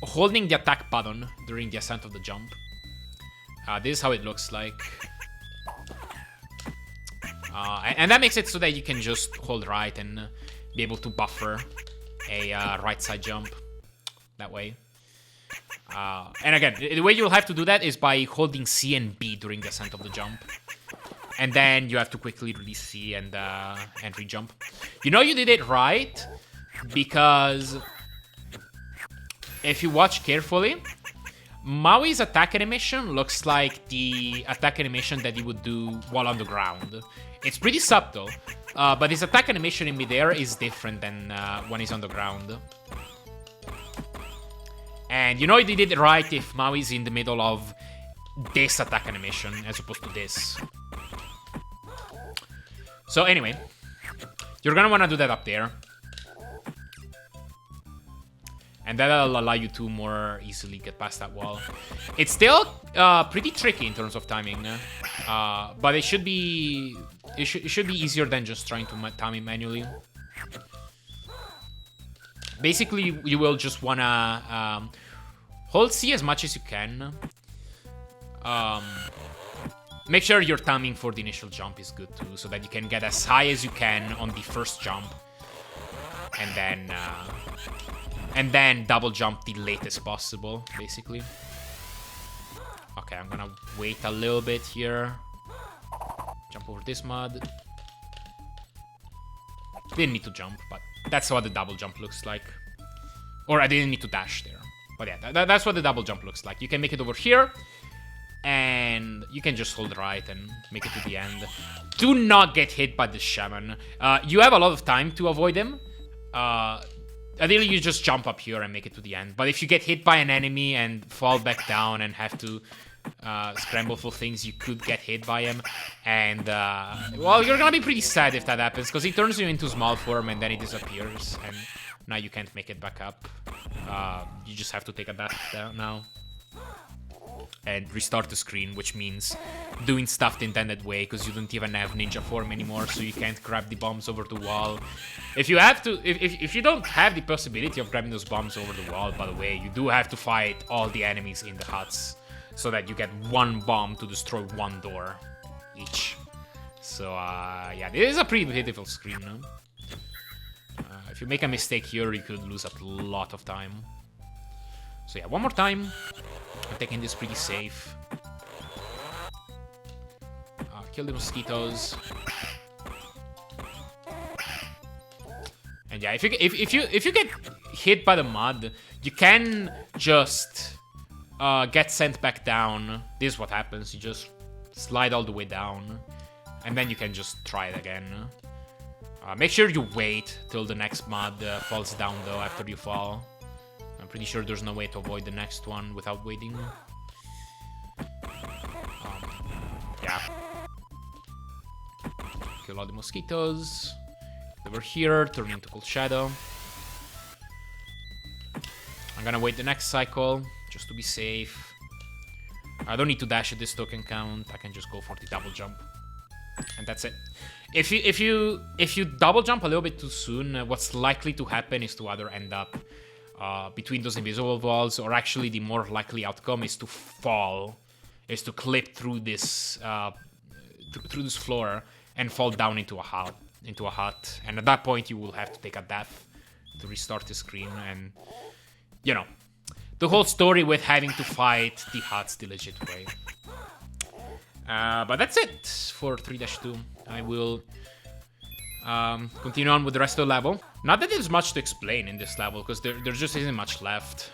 holding the attack button during the ascent of the jump. This is how it looks like. And that makes it so that you can just hold right and be able to buffer a right side jump that way. And again, the way you'll have to do that is by holding C and B during the ascent of the jump. And then you have to quickly release C and re-jump. You know you did it right because if you watch carefully, Maui's attack animation looks like the attack animation that he would do while on the ground. It's pretty subtle, but his attack animation in midair is different than when he's on the ground. And you know he did it right if Maui's in the middle of this attack animation as opposed to this. So anyway, you're gonna wanna do that up there. And that'll allow you to more easily get past that wall. It's still pretty tricky in terms of timing, but it should be easier than just trying to time it manually. Basically, you will just wanna hold C as much as you can. Make sure your timing for the initial jump is good too, so that you can get as high as you can on the first jump, and then double jump the latest possible, basically. Okay, I'm gonna wait a little bit here. Jump over this mud. Didn't need to jump, but that's what the double jump looks like. Or I didn't need to dash there. But yeah, that's what the double jump looks like. You can make it over here, and you can just hold right and make it to the end. Do not get hit by the shaman. You have a lot of time to avoid him. Ideally, you just jump up here and make it to the end. But if you get hit by an enemy and fall back down and have to scramble for things, you could get hit by him. And, well, you're gonna be pretty sad if that happens, because he turns you into small form and then he disappears. And now you can't make it back up. You just have to take a bath now. And restart the screen, which means doing stuff the intended way, because you don't even have ninja form anymore, so you can't grab the bombs over the wall. If you have to, if you don't have the possibility of grabbing those bombs over the wall, by the way, you do have to fight all the enemies in the huts, so that you get one bomb to destroy one door each. So yeah, this is a pretty pitiful screen. If you make a mistake here, you could lose a lot of time. So yeah, one more time. I'm taking this pretty safe. Kill the mosquitoes. And yeah, if you get hit by the mud, you can just get sent back down. This is what happens. You just slide all the way down, and then you can just try it again. Make sure you wait till the next mud falls down though after you fall. I'm pretty sure there's no way to avoid the next one without waiting. Yeah. Kill all the mosquitoes. They were here, turn into Cold Shadow. I'm gonna wait the next cycle, just to be safe. I don't need to dash at this token count. I can just go for the double jump. And that's it. If you double jump a little bit too soon, what's likely to happen is to either end up between those invisible walls, or actually the more likely outcome is to fall, is to clip through this through this floor and fall down into a hut. And at that point, you will have to take a death to restart the screen. And you know, the whole story with having to fight the huts the legit way. But that's it for 3-2. I will continue on with the rest of the level. Not that there's much to explain in this level, because there just isn't much left.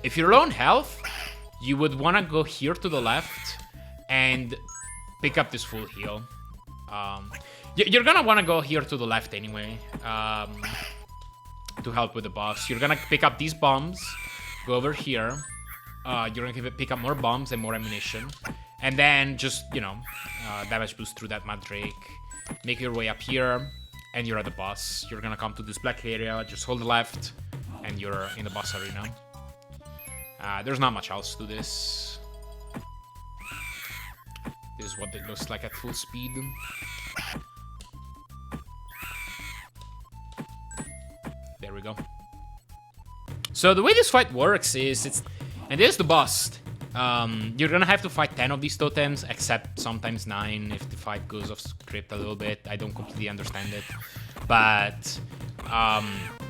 If you're low on health, you would want to go here to the left and pick up this full heal. You're gonna want to go here to the left anyway, to help with the boss. You're gonna pick up these bombs, go over here. You're gonna pick up more bombs and more ammunition. And then just, you know, damage boost through that Mandrake. Make your way up here, and you're at the boss. You're gonna come to this black area, just hold the left, and you're in the boss arena. There's not much else to this. This is what it looks like at full speed. There we go. So the way this fight works is and there's the boss. You're gonna have to fight 10 of these totems, except sometimes 9 if the fight goes off script a little bit. I don't completely understand it. But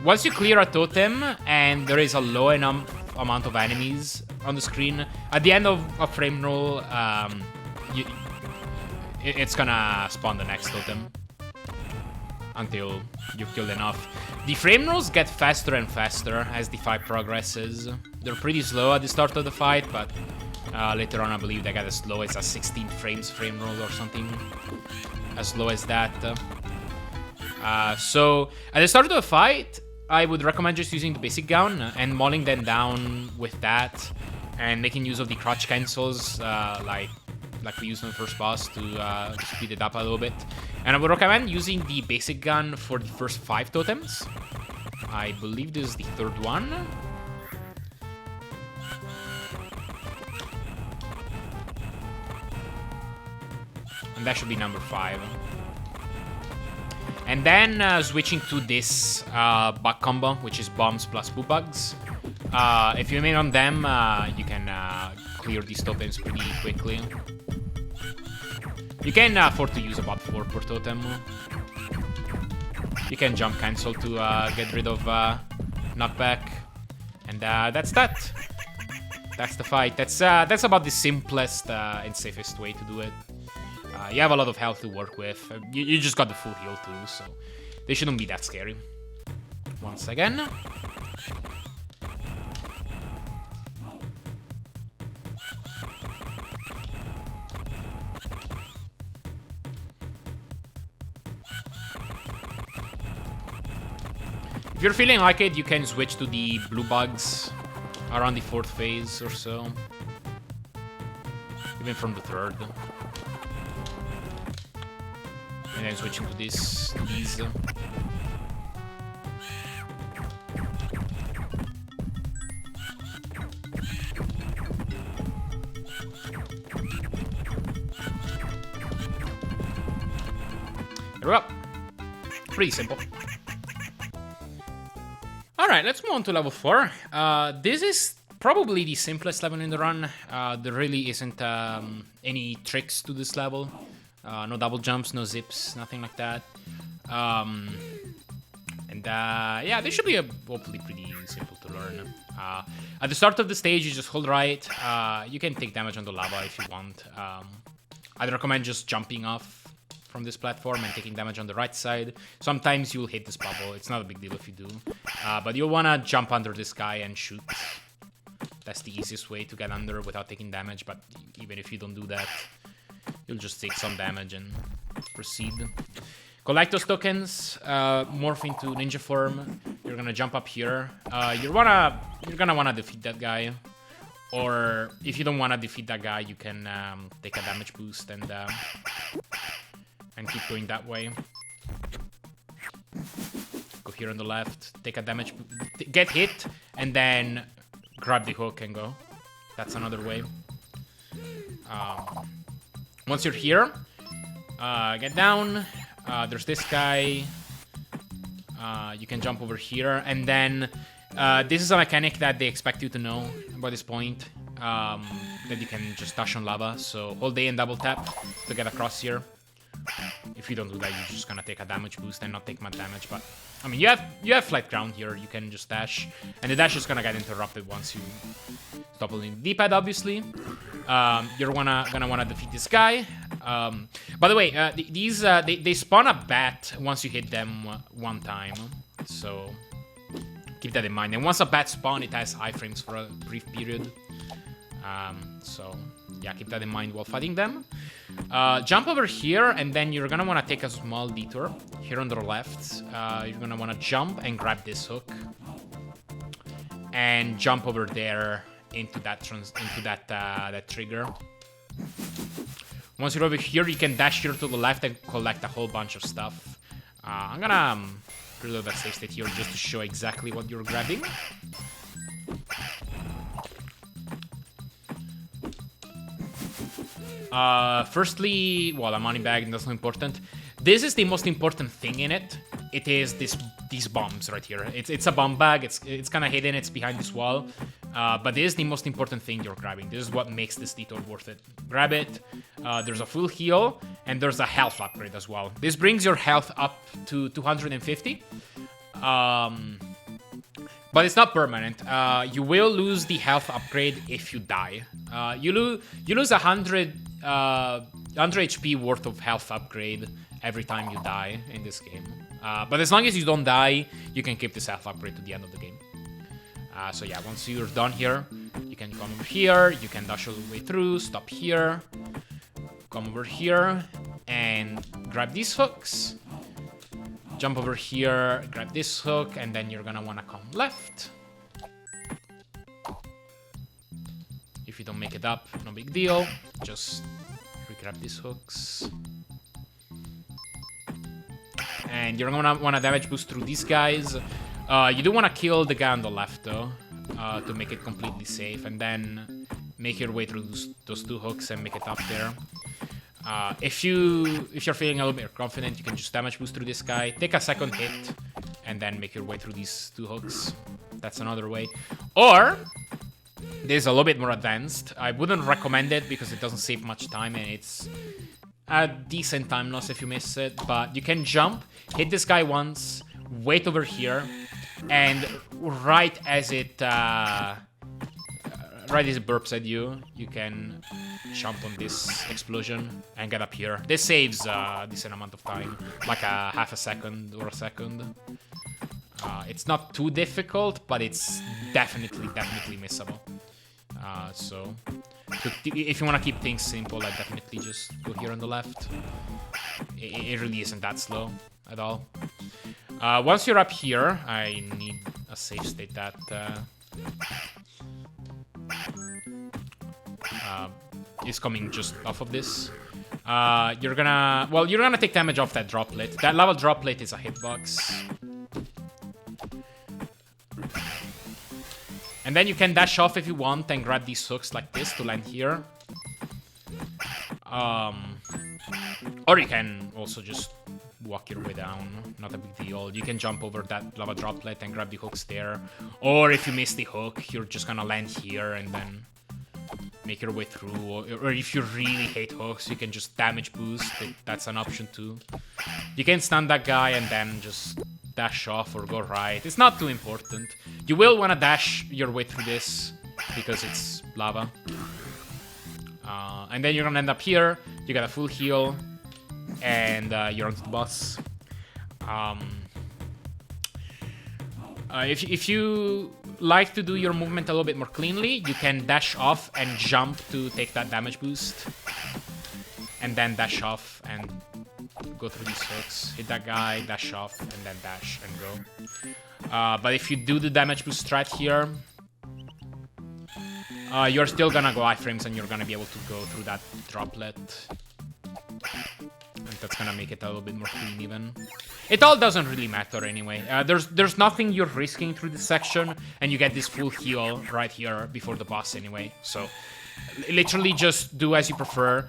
once you clear a totem and there is a low enough amount of enemies on the screen, at the end of a frame roll, it's gonna spawn the next totem until you've killed enough. The frame rolls get faster and faster as the fight progresses. They're pretty slow at the start of the fight, but later on I believe they get as slow as a 16 frames frame roll or something as low as that. So at the start of the fight, I would recommend just using the basic gown and mauling them down with that, and making use of the crouch cancels like we used on the first boss to speed it up a little bit. And I would recommend using the basic gun for the first 5 totems. I believe this is the 3rd one. And that should be number 5. And then switching to this bug combo, which is bombs plus boo bugs. If you remain on them, you can clear these tokens pretty quickly. You can afford to use about 4 per totem. You can jump cancel to get rid of knockback. And that's that. That's the fight. That's about the simplest and safest way to do it. You have a lot of health to work with. You just got the full heal too, so they shouldn't be that scary. Once again. If you're feeling like it, you can switch to the blue bugs around the 4th phase or so. Even from the 3rd. And then switching to these. There we go. Pretty simple. Alright, let's move on to level 4. This is probably the simplest level in the run. There really isn't any tricks to this level. No double jumps, no zips, nothing like that. Yeah, this should be hopefully pretty simple to learn. At the start of the stage, you just hold right. You can take damage on the lava if you want. I'd recommend just jumping off from this platform and taking damage on the right side. Sometimes you'll hit this bubble. It's not a big deal if you do. But you'll want to jump under this guy and shoot. That's the easiest way to get under without taking damage. But even if you don't do that, you'll just take some damage and proceed. Collect those tokens. Morph into ninja form. You're gonna jump up here. You're gonna wanna defeat that guy. Or if you don't wanna defeat that guy, you can take a damage boost and keep going that way. Go here on the left, take a damage, get hit, and then grab the hook and go. That's another way. Once you're here, get down. There's this guy. You can jump over here, and then this is a mechanic that they expect you to know by this point. That you can just dash on lava. So hold A and double tap to get across here. If you don't do that, you're just gonna take a damage boost and not take much damage. But I mean, you have flat ground here. You can just dash, and the dash is gonna get interrupted once you stop holding the D-pad. Obviously, you're gonna wanna defeat this guy. By the way, they spawn a bat once you hit them one time, so keep that in mind. And once a bat spawn, it has iframes for a brief period. So yeah, keep that in mind while fighting them. Jump over here, and then you're gonna want to take a small detour here on the left. You're gonna want to jump and grab this hook, and jump over there into that trigger. Once you're over here, you can dash here to the left and collect a whole bunch of stuff. I'm gonna reload that save state here just to show exactly what you're grabbing. Firstly, well, a money bag, that's not important. This is the most important thing in it. It is these bombs right here. It's a bomb bag. It's kind of hidden. It's behind this wall. But this is the most important thing you're grabbing. This is what makes this detour worth it. Grab it. There's a full heal, and there's a health upgrade as well. This brings your health up to 250. But it's not permanent. You will lose the health upgrade if you die. You lose 100 HP worth of health upgrade every time you die in this game. But as long as you don't die, you can keep this health upgrade to the end of the game. So yeah, once you're done here, you can come over here, you can dash all the way through, stop here, come over here, and grab these hooks. Jump over here, grab this hook, and then you're gonna wanna come left. If you don't make it up, no big deal. Just re-grab these hooks. And you're gonna wanna damage boost through these guys. You do wanna kill the guy on the left though, to make it completely safe, and then make your way through those two hooks and make it up there. If you're feeling a little bit confident, you can just damage boost through this guy, take a second hit, and then make your way through these 2 hooks. That's another way. Or this is a little bit more advanced. I wouldn't recommend it because it doesn't save much time and it's a decent time loss if you miss it. But you can jump, hit this guy once, wait over here, and right as it burps at you, you can jump on this explosion and get up here. This saves a decent amount of time, like a half a second or a second. It's not too difficult, but it's definitely missable. So if you want to keep things simple, I definitely just go here on the left. It really isn't that slow at all. Once you're up here, I need a save state that is coming just off of this. You're gonna take damage off that droplet. That lava droplet is a hitbox. And then you can dash off if you want and grab these hooks like this to land here. Or you can also just walk your way down. Not a big deal. You can jump over that lava droplet and grab the hooks there. Or if you miss the hook, you're just gonna land here and then make your way through. Or if you really hate hooks, you can just damage boost. That's an option too. You can stun that guy and then just dash off or go right. It's not too important. You will want to dash your way through this because it's lava. And then you're gonna end up here. You got a full heal and you're onto the boss. If you like to do your movement a little bit more cleanly, you can dash off and jump to take that damage boost. And then dash off and go through these hooks, hit that guy, dash off, and then dash and go. But if you do the damage boost strat here, you're still gonna go iframes and you're gonna be able to go through that droplet. And that's gonna make it a little bit more clean even. It all doesn't really matter anyway. There's nothing you're risking through this section, and you get this full heal right here before the boss anyway. So literally just do as you prefer.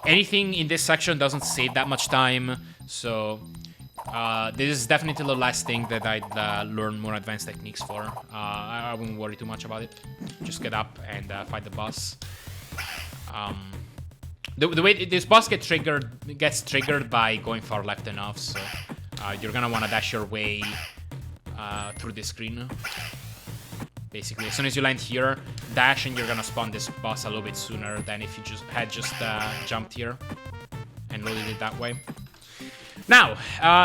Anything in this section doesn't save that much time, so this is definitely the last thing that I'd learn more advanced techniques for. I wouldn't worry too much about it. Just get up and fight the boss. The way this boss gets triggered by going far left enough, so you're gonna want to dash your way through this screen. Basically, as soon as you land here, dash and you're gonna spawn this boss a little bit sooner than if you had just jumped here and loaded it that way. Now,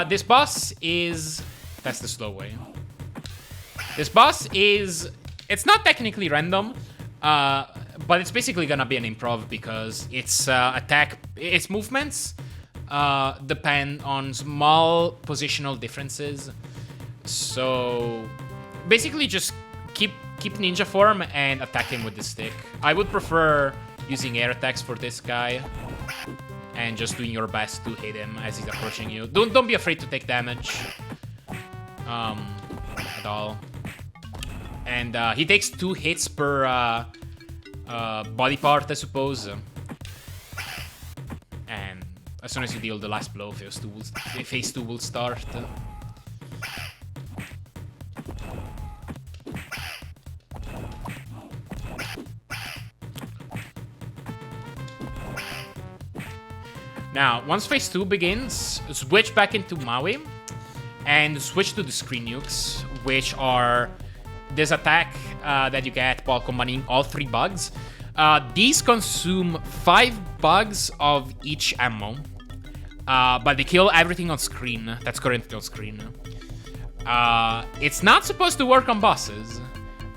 this boss is... That's the slow way. This boss is... It's not technically random, but it's basically gonna be an improv because its its movements depend on small positional differences. So basically just keep ninja form and attack him with the stick. I would prefer using air attacks for this guy and just doing your best to hit him as he's approaching you. Don't be afraid to take damage at all. And he takes 2 hits per body part, I suppose. And as soon as you deal the last blow, phase 2 will start. Now, once phase 2 begins, switch back into Maui and switch to the screen nukes, which are this attack that you get while combining all 3 bugs. These consume 5 bugs of each ammo, but they kill everything on screen that's currently on screen. It's not supposed to work on bosses,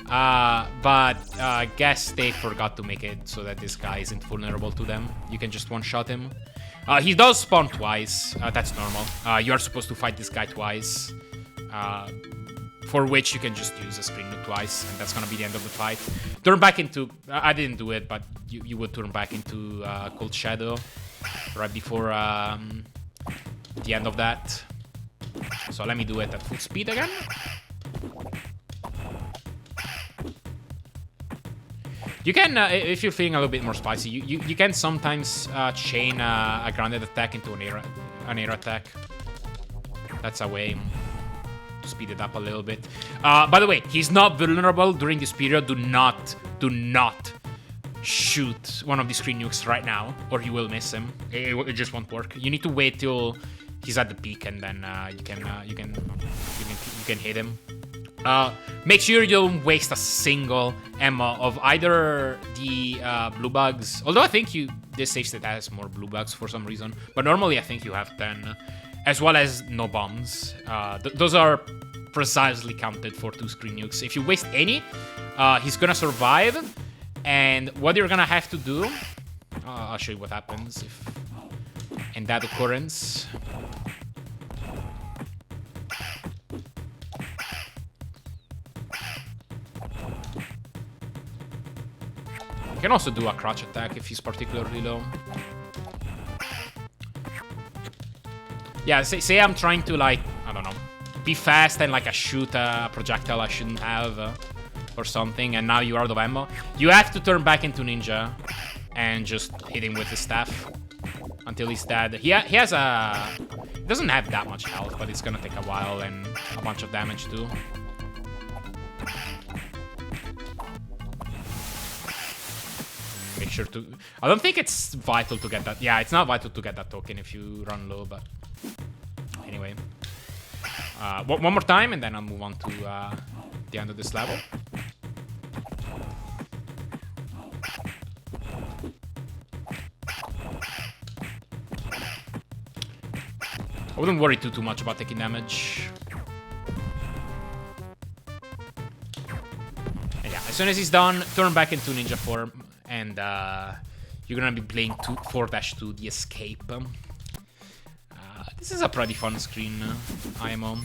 but I guess they forgot to make it so that this guy isn't vulnerable to them. You can just one-shot him. He does spawn twice. That's normal. You are supposed to fight this guy twice, for which you can just use a screen nuke twice, and that's gonna be the end of the fight. Turn back into... I didn't do it, but you would turn back into Cold Shadow right before the end of that. So let me do it at full speed again. You can, if you're feeling a little bit more spicy, you can sometimes chain a grounded attack into an air attack. That's a way to speed it up a little bit. By the way, he's not vulnerable during this period. Do not shoot one of the screen nukes right now, or you will miss him. It just won't work. You need to wait till he's at the peak, and then you can hit him. Make sure you don't waste a single ammo of either the blue bugs. Although I think this safe state has more blue bugs for some reason, but normally I think you have 10, as well as no bombs. Those are precisely counted for 2 screen nukes. If you waste any, he's gonna survive, and what you're gonna have to do, I'll show you what happens if in that occurrence. You can also do a crouch attack if he's particularly low. Yeah, say I'm trying to, like, I don't know, be fast and like I shoot a projectile I shouldn't have or something, and now you're out of ammo. You have to turn back into ninja and just hit him with the staff until he's dead. He has a... He doesn't have that much health, but it's gonna take a while and a bunch of damage too. Make sure to... I don't think it's vital to get that... Yeah, it's not vital to get that token if you run low, but... Anyway. One more time, and then I'll move on to the end of this level. I wouldn't worry too much about taking damage. And yeah, as soon as he's done, turn back into ninja form, and you're gonna be playing 4-2, the escape. This is a pretty fun screen, IMO.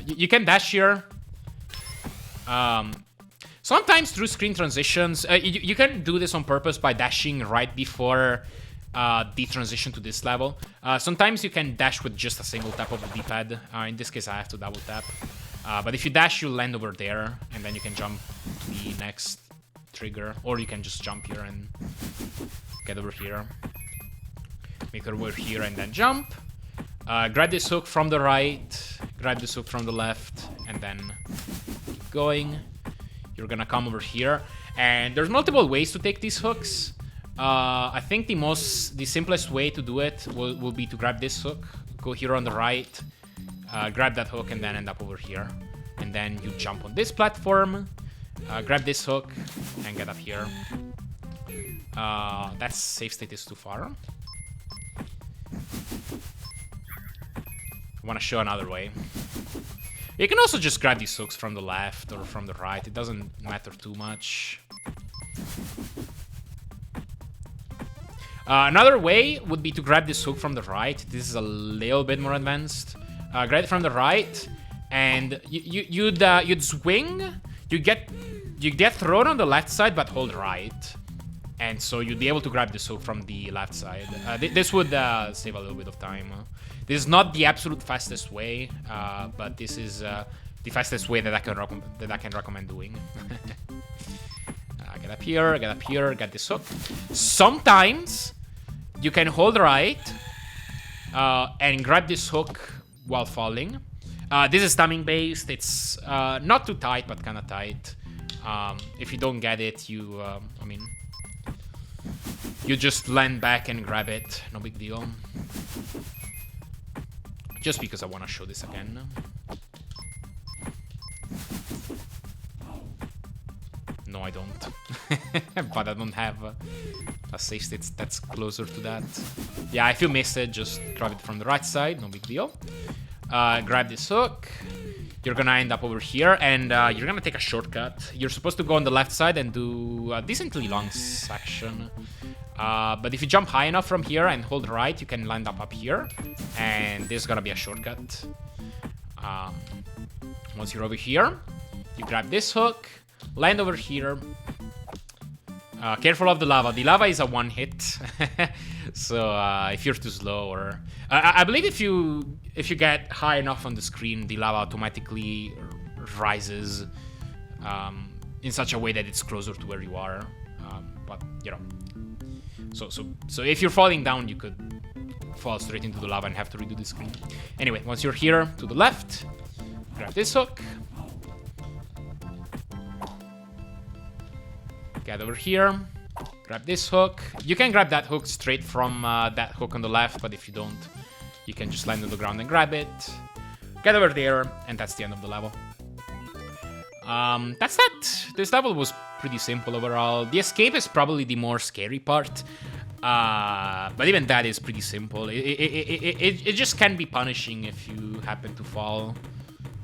You can dash here. Sometimes through screen transitions, you can do this on purpose by dashing right before the transition to this level. Sometimes you can dash with just a single tap of the D-pad. In this case, I have to double tap. But if you dash, you land over there, and then you can jump to the next trigger. Or you can just jump here and get over here. Make it over here and then jump. Grab this hook from the right, grab this hook from the left, and then keep going. You're gonna come over here, and there's multiple ways to take these hooks. I think the simplest way to do it will be to grab this hook, go here on the right, grab that hook, and then end up over here. And then you jump on this platform, grab this hook, and get up here. That safe state is too far. I want to show another way. You can also just grab these hooks from the left or from the right. It doesn't matter too much. Another way would be to grab this hook from the right. This is a little bit more advanced. Grab it from the right, and you'd swing. You get thrown on the left side, but hold right, and so you'd be able to grab this hook from the left side. This would save a little bit of time. This is not the absolute fastest way, but this is the fastest way that I can recommend doing. Get up here, get this hook. Sometimes you can hold right and grab this hook while falling. This is timing based. It's not too tight, but kind of tight. If you don't get it, you just land back and grab it. No big deal. Just because I want to show this again. No, I don't. But I don't have a safe state that's closer to that. Yeah, if you miss it, just grab it from the right side. No big deal. Grab this hook. You're gonna end up over here, and you're gonna take a shortcut. You're supposed to go on the left side and do a decently long section. But if you jump high enough from here and hold right, you can land up here. And this is gonna be a shortcut. Once you're over here, you grab this hook, land over here. Careful of the lava. The lava is a one hit. So if you're too slow, or I believe if you get high enough on the screen, the lava automatically rises in such a way that it's closer to where you are. but you know. So if you're falling down, you could fall straight into the lava and have to redo the screen. Anyway, once you're here, to the left, grab this hook. Get over here, grab this hook. You can grab that hook straight from that hook on the left, but if you don't, you can just land on the ground and grab it. Get over there, and that's the end of the level. That's that. This level was pretty simple overall. The escape is probably the more scary part. But even that is pretty simple. It just can be punishing if you happen to fall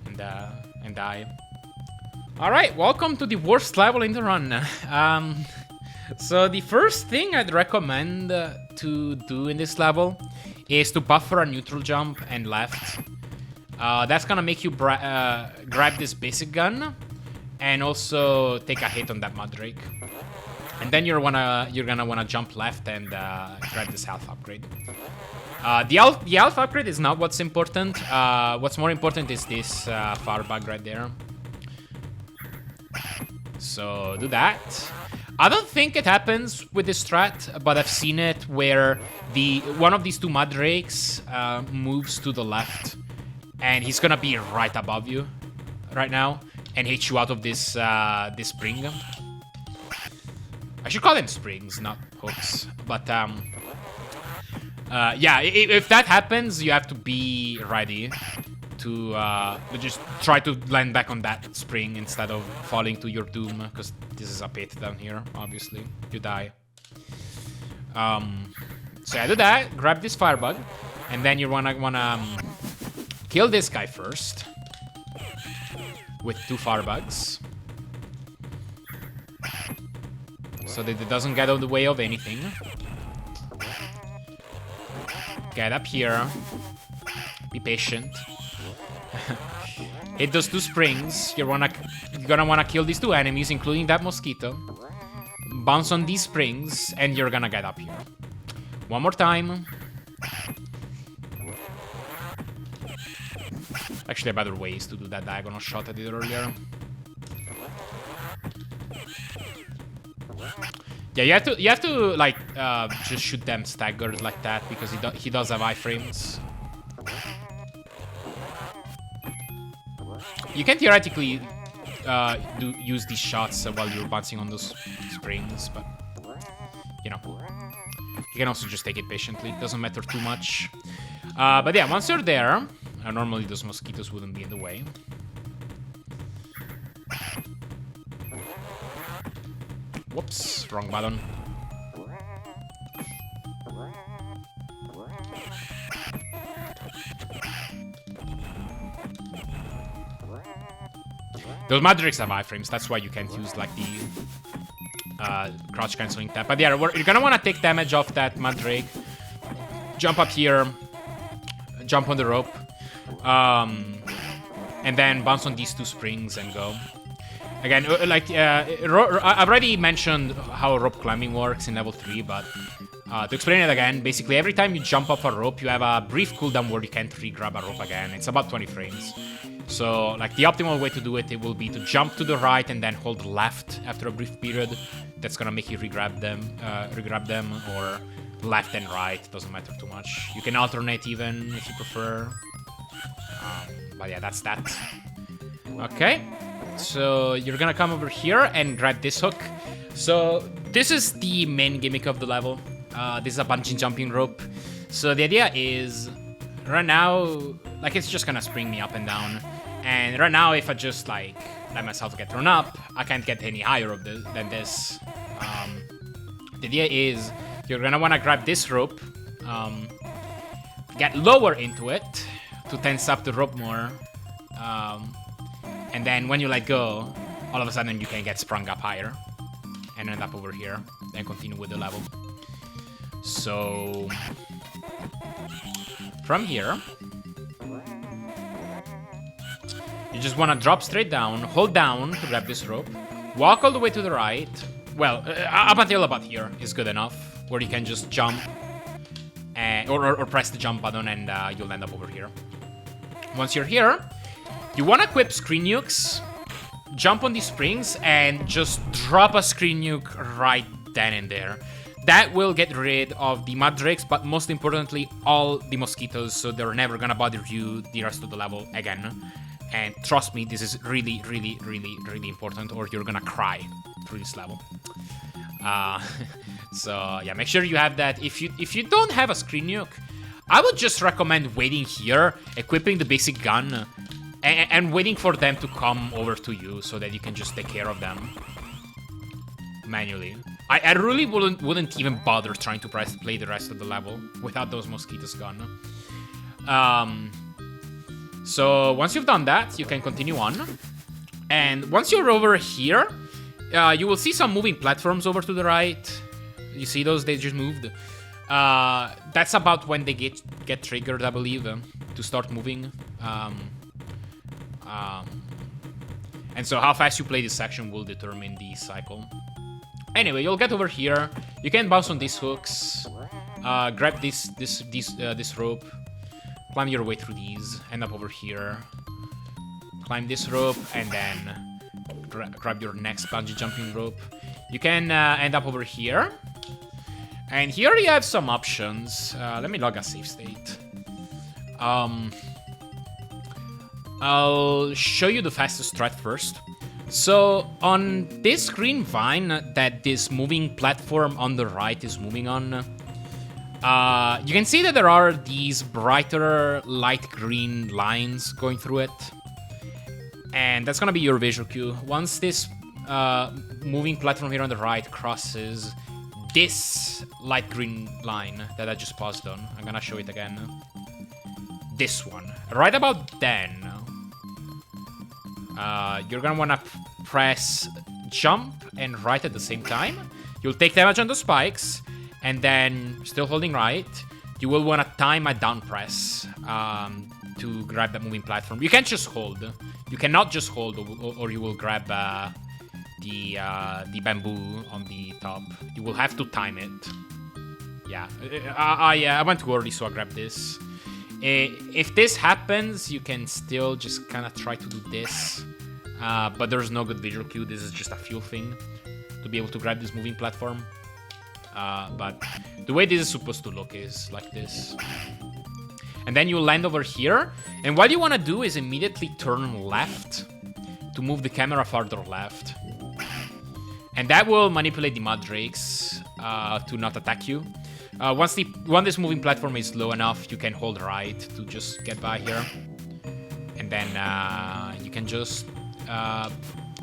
and die. Alright, welcome to the worst level in the run. So the first thing I'd recommend to do in this level is to buffer a neutral jump and left. That's gonna make you grab this basic gun and also take a hit on that mud drake. And then you're gonna wanna jump left and grab this health upgrade. The health upgrade is not what's important. What's more important is this firebug right there. So do that. I don't think it happens with this strat, but I've seen it where one of these two mud drakes moves to the left, and he's gonna be right above you right now and hit you out of this this spring. I should call them springs, not hooks. But yeah, if that happens, you have to be ready to just try to land back on that spring instead of falling to your doom, because this is a pit down here, obviously. You die. So yeah, do that, grab this firebug, and then you wanna kill this guy first with 2 firebugs, so that it doesn't get out of the way of anything. Get up here, be patient. Hit those 2 springs. You're gonna wanna kill these 2 enemies, including that mosquito. Bounce on these springs, and you're gonna get up here. One more time. Actually, a better way is to do that diagonal shot I did earlier. Yeah, you have to like just shoot them staggered like that, because he does have iframes. You can theoretically use these shots while you're bouncing on those springs, but you know, you can also just take it patiently. It doesn't matter too much. But yeah, once you're there, normally those mosquitoes wouldn't be in the way. Whoops, wrong button. Those mud drakes have iframes, that's why you can't use like the crouch canceling tap. But yeah, you're gonna wanna take damage off that mud drake. Jump up here, jump on the rope, and then bounce on these 2 springs and go. Again, like, I've already mentioned how rope climbing works in level 3, but to explain it again, basically every time you jump off a rope, you have a brief cooldown where you can't re-grab a rope again. It's about 20 frames. So, like, the optimal way to do it, will be to jump to the right and then hold left after a brief period. That's gonna make you re-grab them, or left and right, doesn't matter too much. You can alternate even, if you prefer. But yeah, that's that. Okay. So you're gonna come over here and grab this hook. So this is the main gimmick of the level. This is a bungee jumping rope. So the idea is, right now, like, it's just gonna spring me up and down. And right now, if I just like let myself get thrown up, I can't get any higher than this. The idea is, you're gonna wanna grab this rope, get lower into it to tense up the rope more. And then when you let go, all of a sudden you can get sprung up higher and end up over here and continue with the level. So from here, you just want to drop straight down, hold down to grab this rope, walk all the way to the right. Well, up until about here is good enough, where you can just jump or press the jump button and you'll end up over here. Once you're here, you want to equip screen nukes, jump on these springs, and just drop a screen nuke right then and there. That will get rid of the mud drakes, but most importantly, all the mosquitoes, so they're never gonna bother you the rest of the level again. And trust me, this is really, really, really, really important, or you're gonna cry through this level. So yeah, make sure you have that. If you don't have a screen nuke, I would just recommend waiting here, equipping the basic gun, and waiting for them to come over to you so that you can just take care of them manually. I really wouldn't even bother trying to play the rest of the level without those mosquitoes gone. So once you've done that, you can continue on. And once you're over here, you will see some moving platforms over to the right. You see those? They just moved. That's about when they get triggered, I believe, to start moving. And so how fast you play this section will determine the cycle. Anyway, you'll get over here. You can bounce on these hooks. Grab this rope. Climb your way through these. End up over here. Climb this rope and then grab your next bungee jumping rope. You can end up over here. And here you have some options. Let me log a save state. I'll show you the fastest strat first. So on this green vine that this moving platform on the right is moving on, you can see that there are these brighter light green lines going through it. And that's gonna be your visual cue. Once this moving platform here on the right crosses this light green line that I just paused on, I'm gonna show it again. This one. Right about then, you're gonna wanna press jump and right at the same time. You'll take damage on the spikes, and then, still holding right, you will wanna time a down press to grab that moving platform. You can't just hold. You cannot just hold, or you will grab the bamboo on the top. You will have to time it. Yeah, I went too early, so I grabbed this. If this happens, you can still just kind of try to do this. But there's no good visual cue. This is just a fuel thing to be able to grab this moving platform. But the way this is supposed to look is like this. And then you land over here. And what you want to do is immediately turn left to move the camera farther left. And that will manipulate the mud drakes to not attack you. Once this moving platform is low enough, you can hold right to just get by here. And then you can just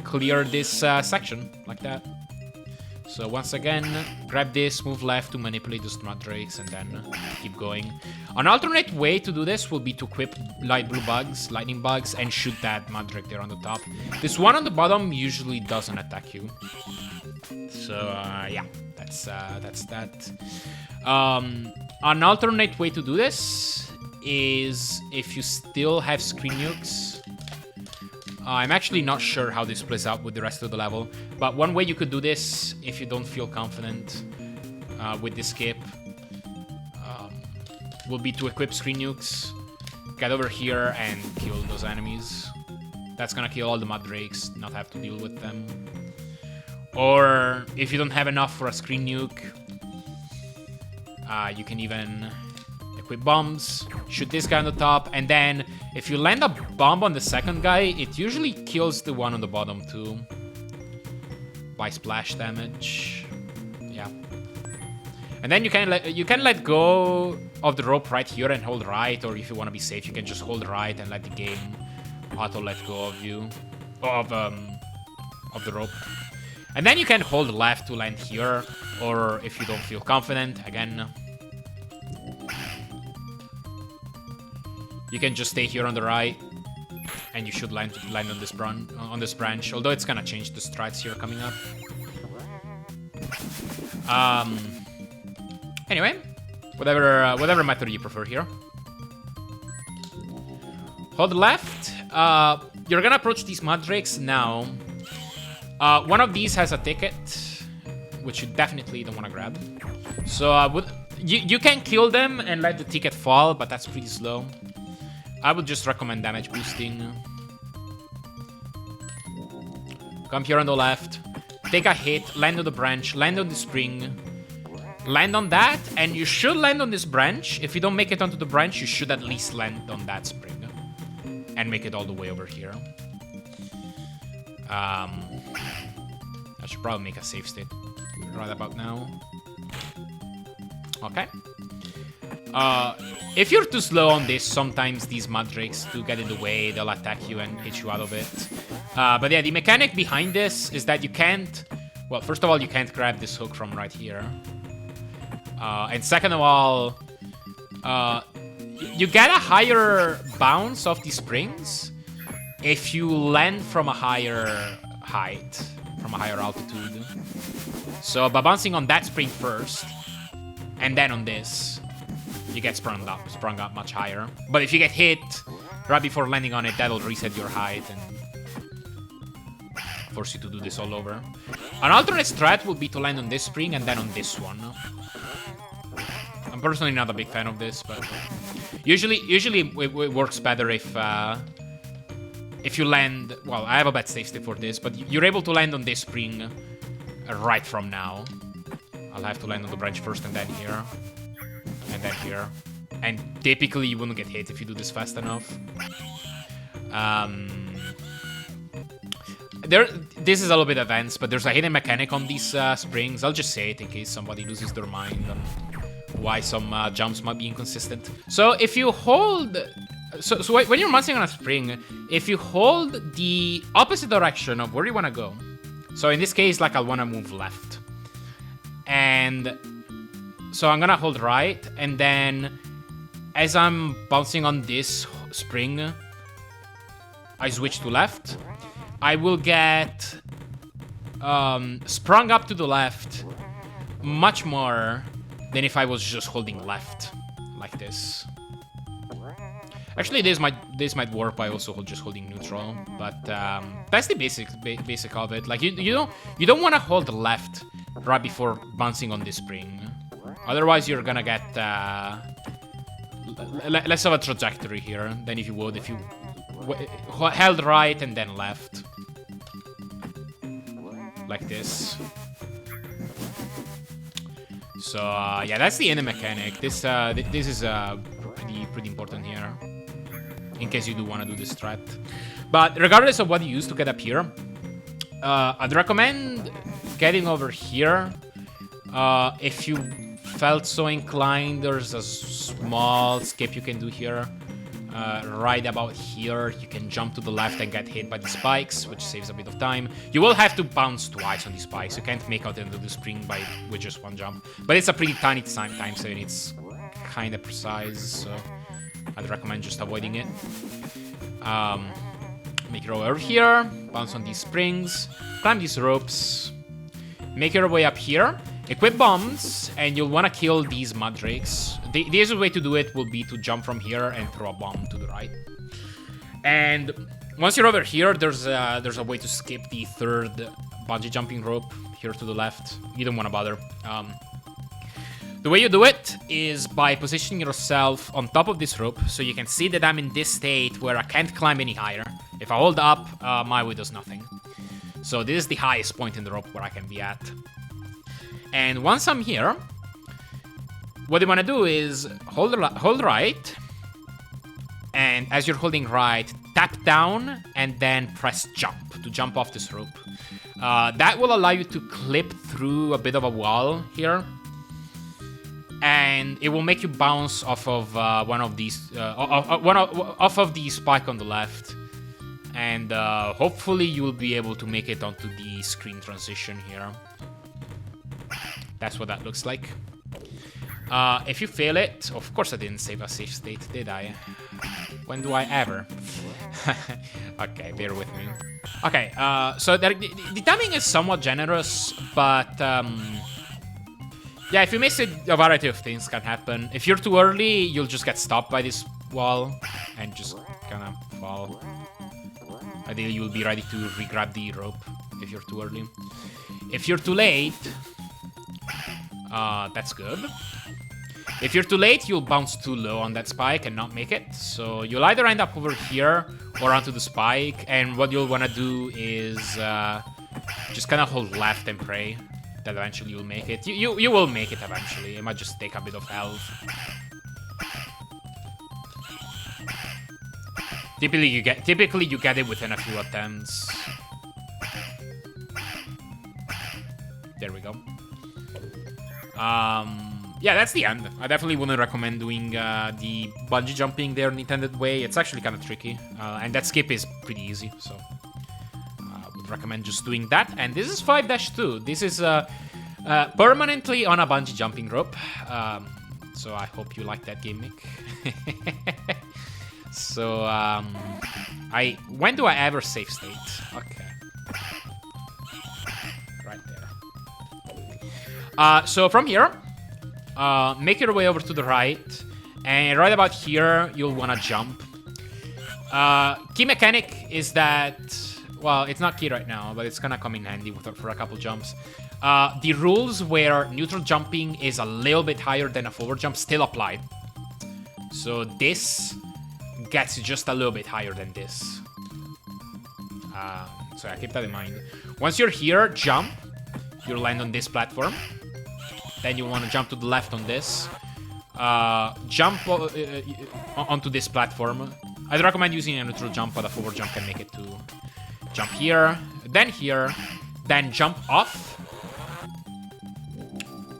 clear this section like that. So once again, grab this, move left to manipulate those mud drakes, and then keep going. An alternate way to do this will be to equip light blue bugs, lightning bugs, and shoot that mud drake there on the top. This one on the bottom usually doesn't attack you. So yeah, that's that. An alternate way to do this is if you still have screen nukes. I'm actually not sure how this plays out with the rest of the level, but one way you could do this if you don't feel confident with this skip will be to equip screen nukes, get over here and kill those enemies. That's gonna kill all the mud drakes, not have to deal with them. Or if you don't have enough for a screen nuke, you can even equip bombs, shoot this guy on the top, and then if you land a bomb on the second guy, it usually kills the one on the bottom too by splash damage. Yeah. And then you can let go of the rope right here and hold right, or if you want to be safe, you can just hold right and let the game auto let go of you of the rope. And then you can hold left to land here, or if you don't feel confident, again, you can just stay here on the right, and you should land on this branch. Although it's gonna change the strats here coming up. Anyway, whatever method you prefer here. Hold left. You're gonna approach these mud drakes now. One of these has a ticket, which you definitely don't want to grab. So you can kill them and let the ticket fall, but that's pretty slow. I would just recommend damage boosting. Come here on the left, take a hit, land on the branch, land on the spring, land on that, and you should land on this branch. If you don't make it onto the branch, you should at least land on that spring and make it all the way over here. I should probably make a save state right about now. Okay. If you're too slow on this, sometimes these mud drakes do get in the way. They'll attack you and hit you out of it. But yeah, the mechanic behind this is that you can't... Well, first of all, you can't grab this hook from right here. And second of all, you get a higher bounce of the springs if you land from a higher height, from a higher altitude. So by bouncing on that spring first, and then on this, you get sprung up much higher. But if you get hit right before landing on it, that'll reset your height and force you to do this all over. An alternate strat would be to land on this spring and then on this one. I'm personally not a big fan of this, but usually it works better if you land... Well, I have a bad save state for this, but you're able to land on this spring right from now. I'll have to land on the branch first and then here. And then here. And typically you wouldn't get hit if you do this fast enough. This is a little bit advanced, but there's a hidden mechanic on these springs. I'll just say it in case somebody loses their mind on why some jumps might be inconsistent. So if you hold... So when you're bouncing on a spring, if you hold the opposite direction of where you want to go, so in this case, like, I'll want to move left. And so I'm going to hold right, and then as I'm bouncing on this spring, I switch to left. I will get sprung up to the left much more than if I was just holding left, like this. Actually, this might work by also just holding neutral, but that's the basic of it. Like, you don't want to hold left right before bouncing on this spring. Otherwise, you're gonna get less of a trajectory here than if you would if you held right and then left, like this. So yeah, that's the end mechanic. This is pretty important here, in case you do want to do this strat. But regardless of what you use to get up here, I'd recommend getting over here. If you felt so inclined, there's a small skip you can do here. Right about here, you can jump to the left and get hit by the spikes, which saves a bit of time. You will have to bounce twice on the spikes. You can't make out into the spring with just one jump. But it's a pretty tiny time save, and it's kind of precise, so I'd recommend just avoiding it. Make your way over here, bounce on these springs, climb these ropes, make your way up here, equip bombs, and you'll want to kill these mud drakes. The easiest way to do it will be to jump from here and throw a bomb to the right. And once you're over here, there's a way to skip the third bungee jumping rope here to the left. You don't want to bother. The way you do it is by positioning yourself on top of this rope, so you can see that I'm in this state where I can't climb any higher. If I hold up, Maui does nothing. So this is the highest point in the rope where I can be at. And once I'm here, what you want to do is hold right, and as you're holding right, tap down and then press jump to jump off this rope. That will allow you to clip through a bit of a wall here, and it will make you bounce off of one of these, off of the spike on the left, and hopefully you will be able to make it onto the screen transition here. That's what that looks like. If you fail it, of course I didn't save a safe state, did I? When do I ever? Okay, bear with me. Okay, so the timing is somewhat generous, but yeah, if you miss it, a variety of things can happen. If you're too early, you'll just get stopped by this wall and just kind of fall. Ideally, you'll be ready to re-grab the rope if you're too early. If you're too late, that's good. If you're too late, you'll bounce too low on that spike and not make it. So you'll either end up over here or onto the spike. And what you'll want to do is Just kind of hold left and pray that eventually you'll make it. You will make it eventually. It might just take a bit of health. Typically you get it within a few attempts. There we go. Yeah, that's the end. I definitely wouldn't recommend doing the bungee jumping the intended way. It's actually kind of tricky, and that skip is pretty easy, so I would recommend just doing that. And this is 5-2. This is permanently on a bungee jumping rope, so I hope you like that gimmick. So, when do I ever save state? Okay. Right there. So from here, make your way over to the right, and right about here, you'll want to jump. Key mechanic is that, well, it's not key right now, but it's gonna come in handy for a couple jumps. The rules where neutral jumping is a little bit higher than a forward jump still apply. So this gets just a little bit higher than this. So yeah, keep that in mind. Once you're here, jump. You'll land on this platform. Then you want to jump to the left on this. Jump onto this platform. I'd recommend using a neutral jump, but a forward jump can make it to jump here, then jump off,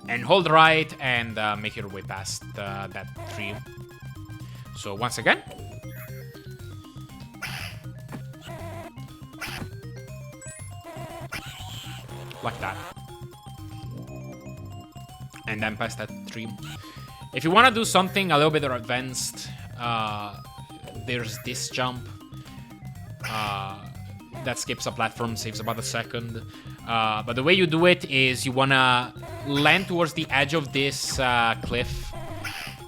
and hold right, and make your way past that tree. So once again. Like that. And then past that tree. If you want to do something a little bit more advanced, there's this jump. That skips a platform, saves about a second. But the way you do it is you want to land towards the edge of this cliff.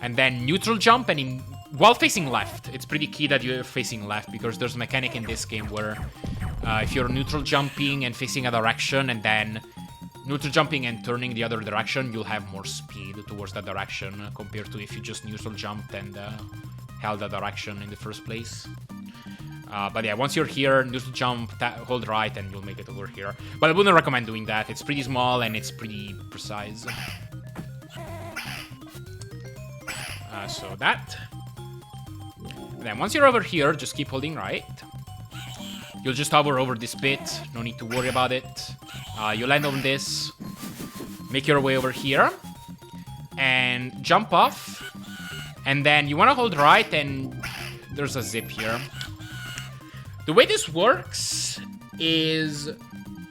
And then neutral jump, and while facing left. It's pretty key that you're facing left, because there's a mechanic in this game where if you're neutral jumping and facing a direction, and then neutral jumping and turning the other direction, you'll have more speed towards that direction compared to if you just neutral jumped and held that direction in the first place. But yeah, once you're here, neutral jump, hold right, and you'll make it over here. But I wouldn't recommend doing that. It's pretty small and it's pretty precise. So that. And then once you're over here, just keep holding right. You'll just hover over this bit. No need to worry about it. You land on this. Make your way over here. And jump off. And then you want to hold right, and there's a zip here. The way this works is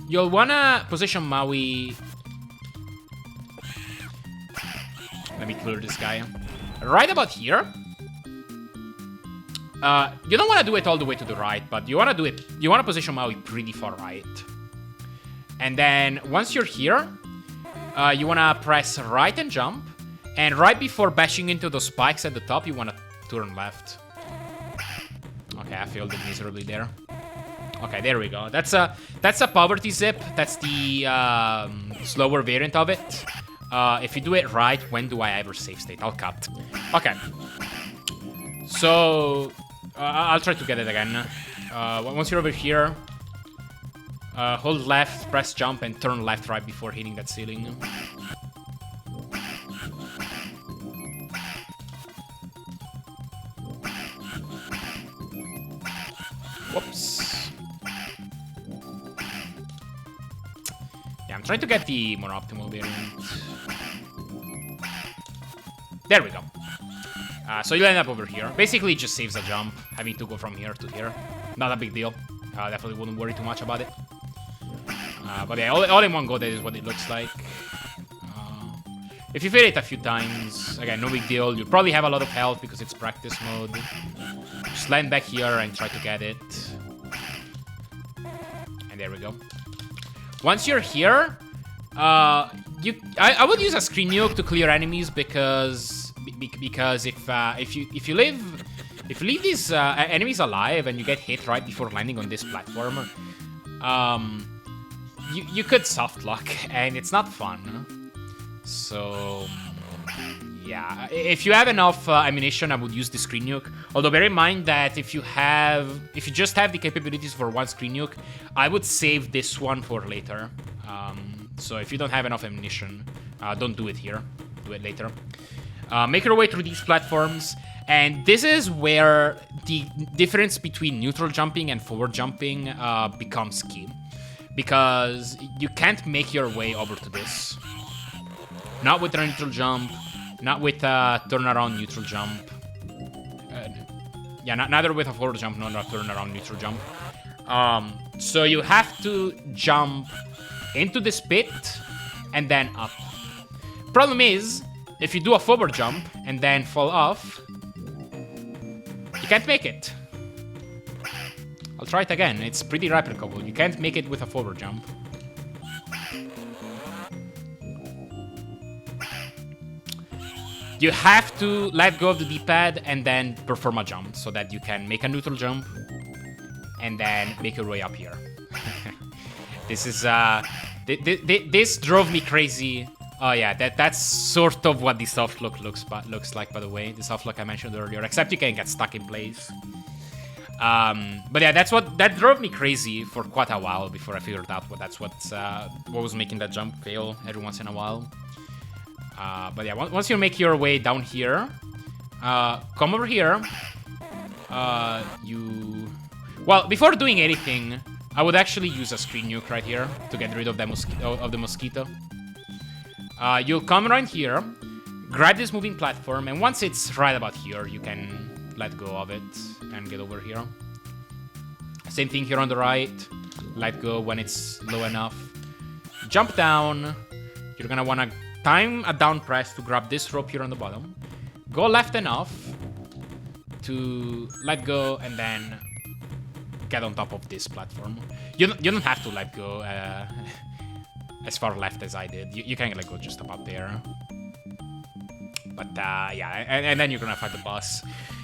you'll want to position Maui. Let me clear this guy. Right about here. You don't want to do it all the way to the right, but you want to do it. You want to position Maui pretty far right. And then once you're here, you want to press right and jump. And right before bashing into those spikes at the top, you want to turn left. Okay, I failed it miserably there. Okay, there we go. That's a poverty zip. That's the slower variant of it. If you do it right, when do I ever save state? I'll cut. Okay. So I'll try to get it again. Once you're over here, hold left, press jump, and turn left right before hitting that ceiling. Whoops. Yeah, I'm trying to get the more optimal variant. There we go. So you end up over here. Basically, it just saves a jump, having to go from here to here. Not a big deal. Definitely wouldn't worry too much about it. But yeah, all in one go, that is what it looks like. If you fail it a few times, again, no big deal. You'll probably have a lot of health because it's practice mode. Just land back here and try to get it. And there we go. Once you're here, I would use a screen nuke to clear enemies because if you leave these enemies alive and you get hit right before landing on this platform, you could soft lock and it's not fun. So Yeah, if you have enough ammunition, I would use the screen nuke. Although bear in mind that if you just have the capabilities for one screen nuke, I would save this one for later. So if you don't have enough ammunition, don't do it here. Do it later. Make your way through these platforms, and this is where the difference between neutral jumping and forward jumping becomes key. Because you can't make your way over to this. Not with a neutral jump. Not with a turnaround neutral jump. Yeah, neither with a forward jump, nor a turnaround neutral jump. So you have to jump into this pit and then up. Problem is, if you do a forward jump and then fall off, you can't make it. I'll try it again. It's pretty replicable. You can't make it with a forward jump. You have to let go of the D-pad and then perform a jump so that you can make a neutral jump and then make your way up here. This is this drove me crazy. Oh yeah, that's sort of what the soft look looks like, by the way. The soft look I mentioned earlier, except you can get stuck in place. But yeah, that drove me crazy for quite a while before I figured out what was making that jump fail every once in a while. But yeah, once you make your way down here, come over here. Well, before doing anything, I would actually use a screen nuke right here to get rid of the mosquito. You'll come around here, grab this moving platform, and once it's right about here, you can let go of it and get over here. Same thing here on the right. Let go when it's low enough. Jump down. You're gonna wanna time a down press to grab this rope here on the bottom. Go left enough to let go and then get on top of this platform. You don't have to let go as far left as I did. You can let go just about there. But yeah, and then you're gonna fight the boss.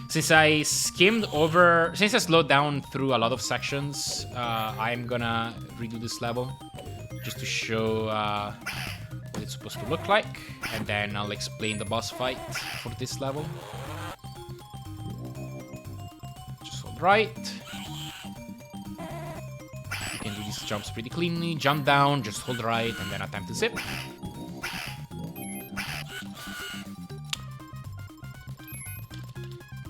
Since I slowed down through a lot of sections, I'm gonna redo this level just to show what it's supposed to look like, and then I'll explain the boss fight for this level. Just hold right. You can do these jumps pretty cleanly. Jump down, just hold right, and then attempt to zip.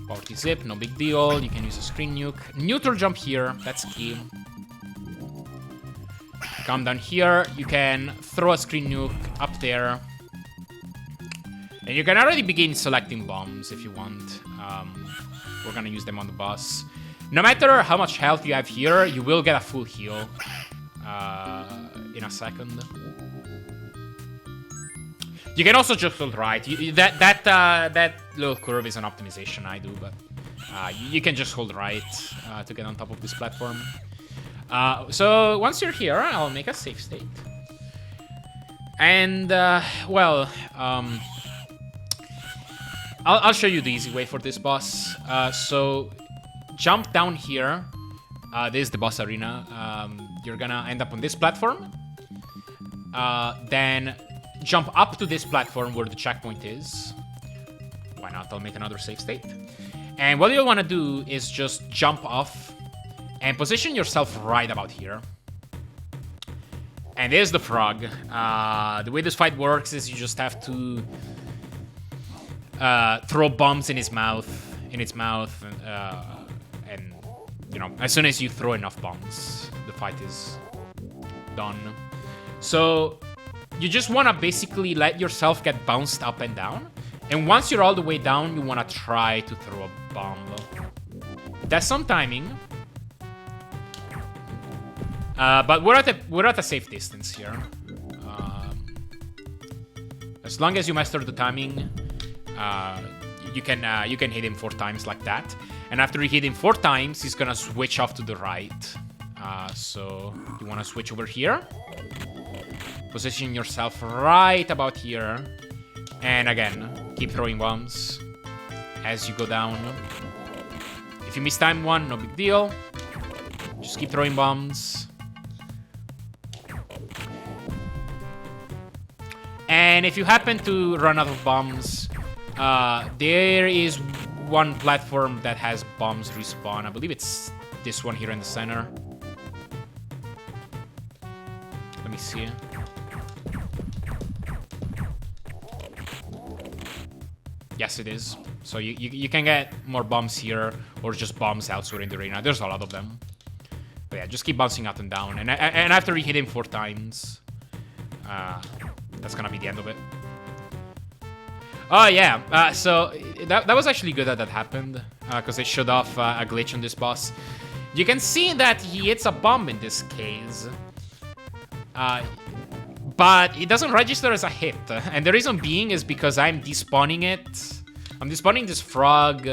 Party zip, no big deal. You can use a screen nuke. Neutral jump here, that's key. Come down here, you can throw a screen nuke up there. And you can already begin selecting bombs if you want. We're gonna use them on the boss. No matter how much health you have here, you will get a full heal in a second. You can also just hold right. That little curve is an optimization I do, but you can just hold right to get on top of this platform. So once you're here, I'll make a save state. And well, I'll show you the easy way for this boss. So jump down here. This is the boss arena. You're gonna end up on this platform. Then jump up to this platform where the checkpoint is. Why not? I'll make another save state. And what you'll want to do is just jump off and position yourself right about here. And there's the frog. The way this fight works is you just have to throw bombs in its mouth, and you know, as soon as you throw enough bombs, the fight is done. So you just want to basically let yourself get bounced up and down. And once you're all the way down, you want to try to throw a bomb. That's some timing. But we're at a safe distance here. As long as you master the timing, you can hit him 4 times like that. And after you hit him 4 times, he's gonna switch off to the right. So you want to switch over here. Position yourself right about here. And again, keep throwing bombs as you go down. If you miss time one, no big deal. Just keep throwing bombs. And if you happen to run out of bombs, There is one platform that has bombs respawn. I believe it's this one here in the center. Let me see. Yes, it is. So you can get more bombs here, or just bombs elsewhere in the arena. There's a lot of them. But yeah, just keep bouncing up and down. And after you hit him 4 times, that's gonna be the end of it. Oh yeah, so that was actually good that happened, because it showed off a glitch on this boss. You can see that he hits a bomb in this case, but it doesn't register as a hit. And the reason being is because I'm despawning it. I'm despawning this frog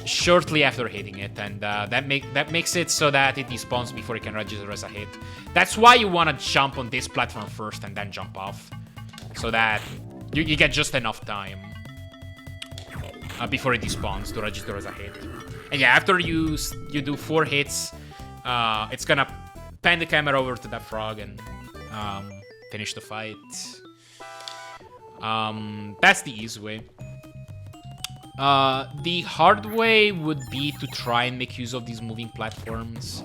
shortly after hitting it, and that makes it so that it despawns before it can register as a hit. That's why you want to jump on this platform first and then jump off, so that you get just enough time before it despawns to register as a hit. And yeah, after you do 4 hits, it's gonna pan the camera over to that frog and finish the fight. That's the easy way. The hard way would be to try and make use of these moving platforms,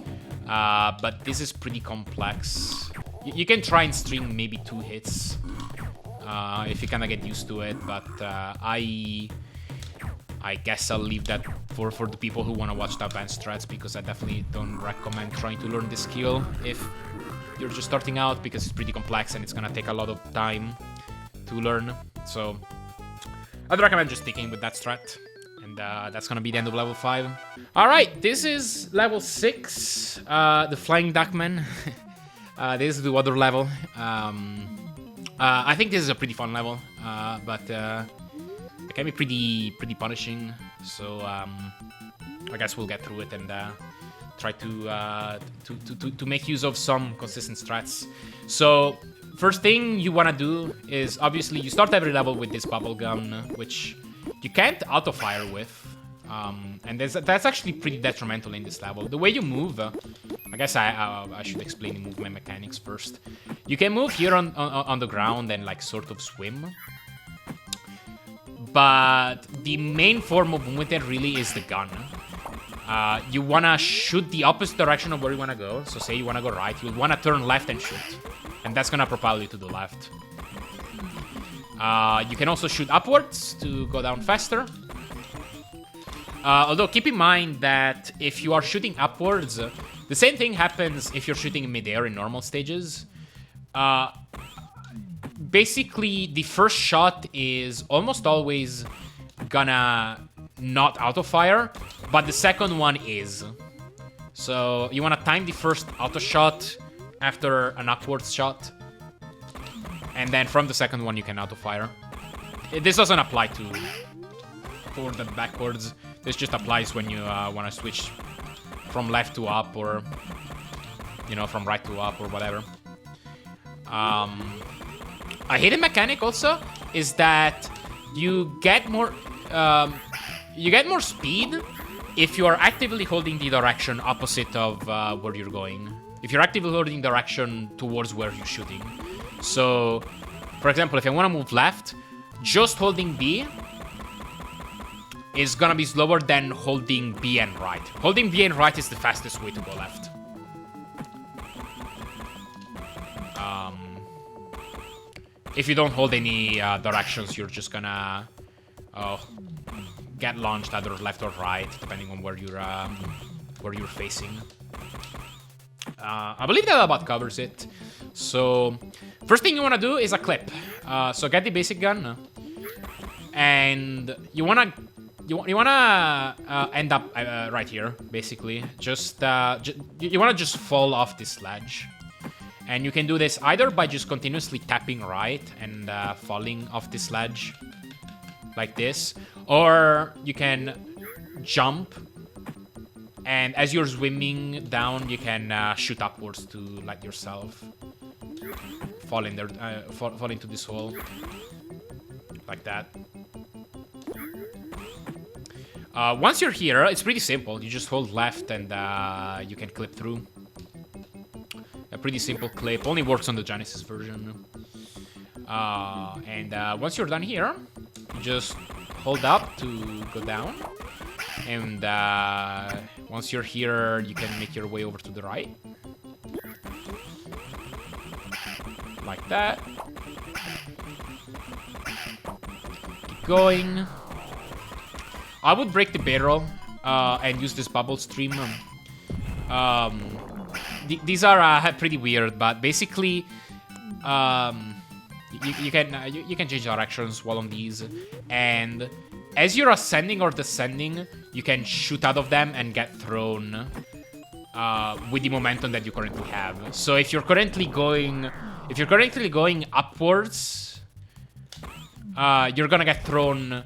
but this is pretty complex. You can try and string maybe 2 hits if you kind of get used to it, but I guess I'll leave that for the people who want to watch the advanced strats, because I definitely don't recommend trying to learn this skill if you're just starting out, because it's pretty complex and it's gonna take a lot of time to learn. So I'd recommend just sticking with that strat, and that's gonna be the end of level 5. Alright, this is level 6, the Flying Duckman. This is the other level. I think this is a pretty fun level, but it can be pretty punishing, so I guess we'll get through it and try to make use of some consistent strats. So first thing you want to do is, obviously, you start every level with this bubble gun, which you can't auto-fire with, and that's actually pretty detrimental in this level. The way you move, I guess I should explain the movement mechanics first. You can move here on the ground and like sort of swim, but the main form of movement really is the gun. You want to shoot the opposite direction of where you want to go. So say you want to go right, you'll want to turn left and shoot, and that's going to propel you to the left. You can also shoot upwards to go down faster. Although keep in mind that if you are shooting upwards, the same thing happens if you're shooting in midair in normal stages. Basically, the first shot is almost always gonna not auto-fire, but the second one is. So you want to time the first auto shot after an upwards shot, and then from the second one you can auto-fire. This doesn't apply to forward and backwards. This just applies when you want to switch from left to up, or from right to up, or whatever. A hidden mechanic also is that you get more speed if you are actively holding the direction opposite of where you're going. If you're actively holding direction towards where you're shooting. So, for example, if I want to move left, just holding B is gonna be slower than holding B and right. Holding B and right is the fastest way to go left. If you don't hold any directions, you're just gonna get launched either left or right, depending on where you're facing. I believe that about covers it. So first thing you want to do is a clip. So get the basic gun, and you wanna end up right here, basically. Just you wanna just fall off this ledge. And you can do this either by just continuously tapping right and falling off this ledge like this, or you can jump, and as you're swimming down, you can shoot upwards to let yourself fall in there, fall into this hole like that. Once you're here, it's pretty simple. You just hold left and you can clip through. A pretty simple clip, only works on the Genesis version. And once you're done here, you just hold up to go down. And once you're here, you can make your way over to the right. Like that. Keep going. I would break the barrel and use this bubble stream. These are pretty weird, but basically, you can change directions while on these, and as you're ascending or descending, you can shoot out of them and get thrown with the momentum that you currently have. So if you're currently going upwards, you're gonna get thrown.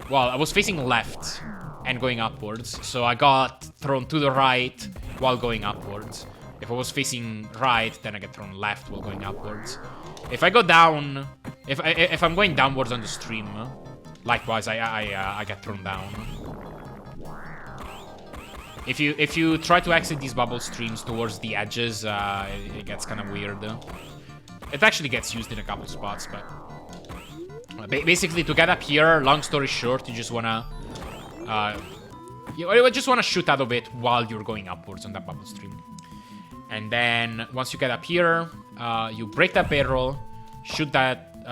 Well, I was facing left and going upwards, so I got thrown to the right while going upwards. If I was facing right, then I get thrown left while going upwards. If I go down, if I'm going downwards on the stream, likewise I get thrown down. If you try to exit these bubble streams towards the edges, it gets kind of weird. It actually gets used in a couple spots, but basically to get up here, long story short, you just wanna shoot out of it while you're going upwards on that bubble stream. And then once you get up here, you break that barrel, shoot that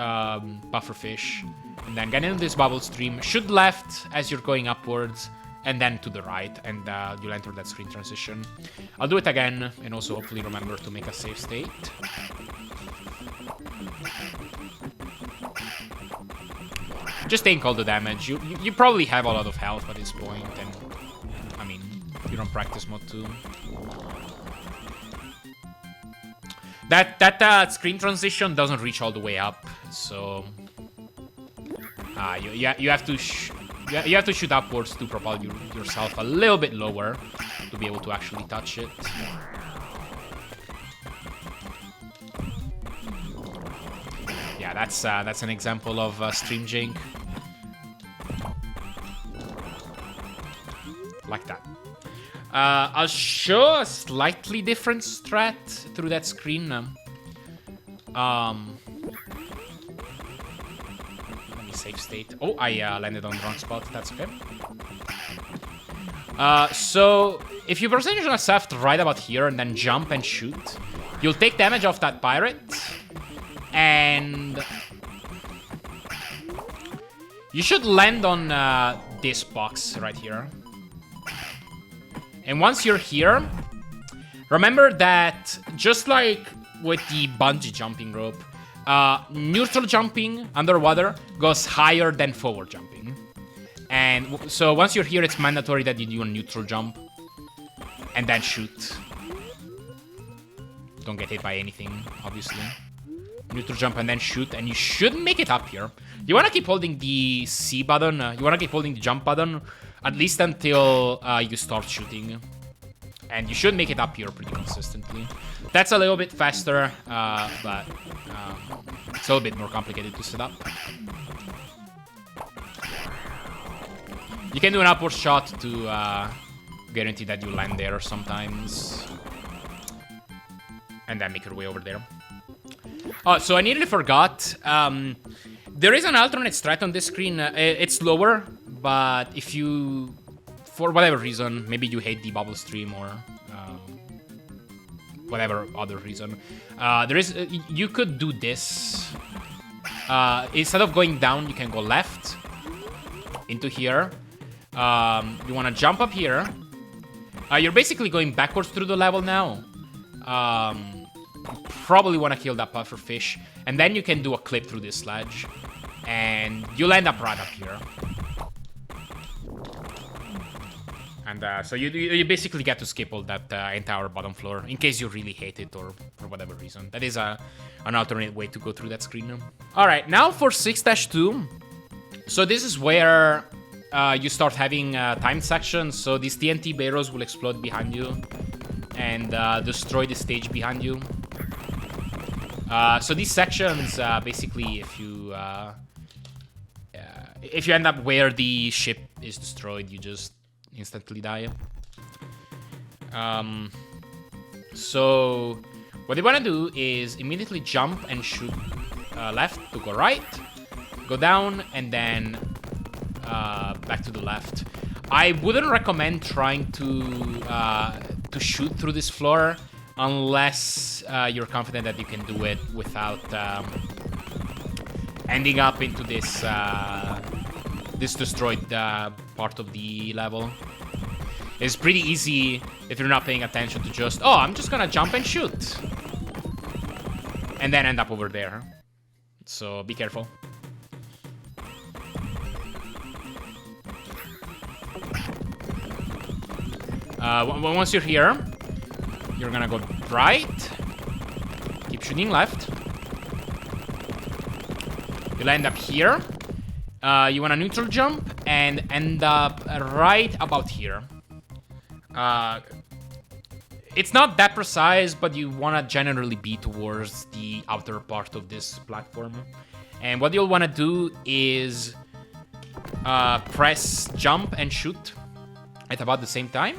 buffer fish, and then get into this bubble stream, shoot left as you're going upwards, and then to the right, and you'll enter that screen transition. I'll do it again, and also hopefully remember to make a save state. Just take all the damage. You probably have a lot of health at this point, and I mean, you're on practice mode too. That screen transition doesn't reach all the way up, so you have to shoot upwards to propel yourself a little bit lower to be able to actually touch it. Yeah, that's an example of stream jank. Like that. I'll show a slightly different strat through that screen. Let me save state. Oh, I landed on the wrong spot. That's okay. So if you position yourself right about here and then jump and shoot, you'll take damage off that pirate, and you should land on this box right here. And once you're here, remember that just like with the bungee jumping rope, neutral jumping underwater goes higher than forward jumping. And so once you're here, it's mandatory that you do a neutral jump and then shoot. Don't get hit by anything, obviously. Neutral jump and then shoot, and you should make it up here. You want to keep holding the C button, you want to keep holding the jump button, at least until you start shooting. And you should make it up here pretty consistently. That's a little bit faster, but it's a little bit more complicated to set up. You can do an upward shot to guarantee that you land there sometimes. And then make your way over there. Oh, so I nearly forgot. There is an alternate strat on this screen. It's slower, but if you, for whatever reason, maybe you hate the bubble stream or whatever other reason, you could do this. Instead of going down, you can go left into here. You want to jump up here. You're basically going backwards through the level now. Probably want to kill that puffer fish, and then you can do a clip through this sledge, and you'll end up right up here. And so you basically get to skip all that entire bottom floor in case you really hate it or for whatever reason. That is an alternate way to go through that screen. All right, now for 6-2. So this is where you start having timed sections. So these TNT barrels will explode behind you and destroy the stage behind you. So these sections, basically, if you end up where the ship is destroyed, you just instantly die. So what you want to do is immediately jump and shoot left to go right, go down, and then back to the left. I wouldn't recommend trying to shoot through this floor unless you're confident that you can do it without ending up into this this destroyed part of the level. It's pretty easy if you're not paying attention to just, oh, I'm just gonna jump and shoot, and then end up over there. So be careful. Once you're here, you're gonna go right, keep shooting left. You'll end up here. You want a neutral jump and end up right about here. It's not that precise, but you want to generally be towards the outer part of this platform. And what you'll want to do is press jump and shoot at about the same time.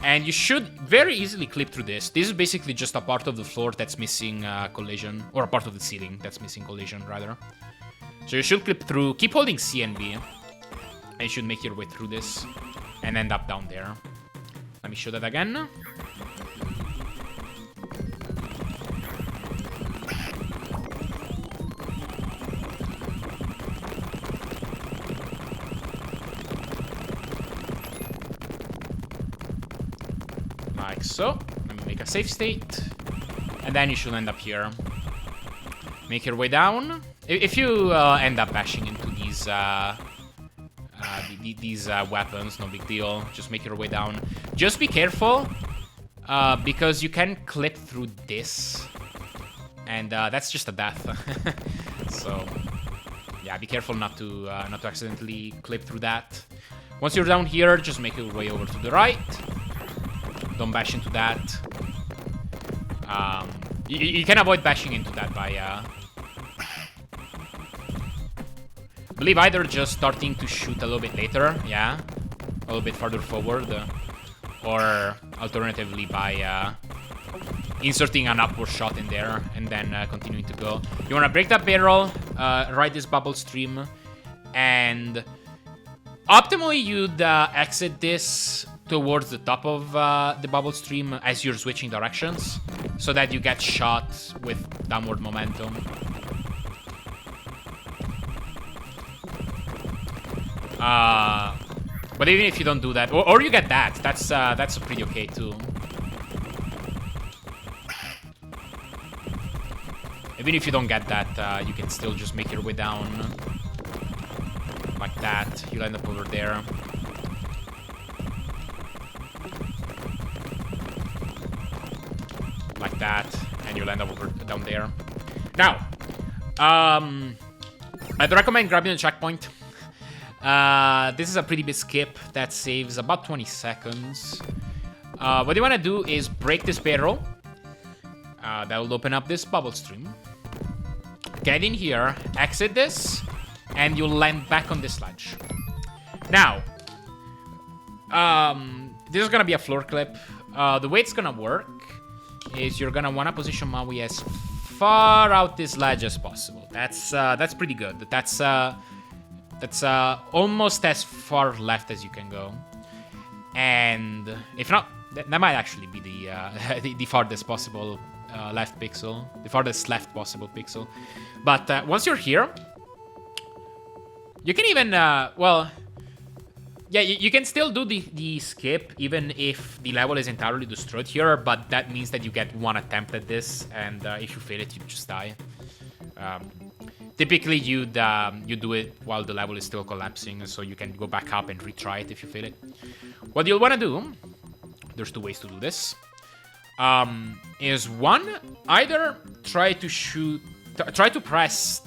And you should very easily clip through this. This is basically just a part of the floor that's missing collision, or a part of the ceiling that's missing collision, rather. So you should clip through, keep holding C and B, and you should make your way through this and end up down there. Let me show that again. Like so. Let me make a save state. And then you should end up here. Make your way down. If you end up bashing into these weapons, no big deal. Just make your way down. Just be careful, because you can clip through this, and that's just a death. So yeah, be careful not to accidentally clip through that. Once you're down here, just make your way over to the right. Don't bash into that. You can avoid bashing into that by I believe either just starting to shoot a little bit later, yeah, a little bit further forward, or alternatively by inserting an upward shot in there and then continuing to go. You want to break that barrel, ride this bubble stream, and optimally you'd exit this towards the top of the bubble stream as you're switching directions, so that you get shot with downward momentum. But even if you don't do that, or you get that, that's pretty okay too. Even if you don't get that, you can still just make your way down like that. You'll end up over there. Like that, and you'll end up over down there. Now, I'd recommend grabbing a checkpoint. This is a pretty big skip that saves about 20 seconds. What you want to do is break this barrel. That will open up this bubble stream. Get in here, exit this, and you'll land back on this ledge. Now, this is gonna be a floor clip. The way it's gonna work is you're gonna want to position Maui as far out this ledge as possible. That's pretty good. That's almost as far left as you can go. And if not, that might actually be the farthest possible left pixel. The farthest left possible pixel. But once you're here, you can even, well, yeah, you can still do the skip even if the level is entirely destroyed here, but that means that you get one attempt at this, and if you fail it, you just die. Typically, you do it while the level is still collapsing, so you can go back up and retry it if you fail it. What you'll want to do, there's two ways to do this, is one, either try to press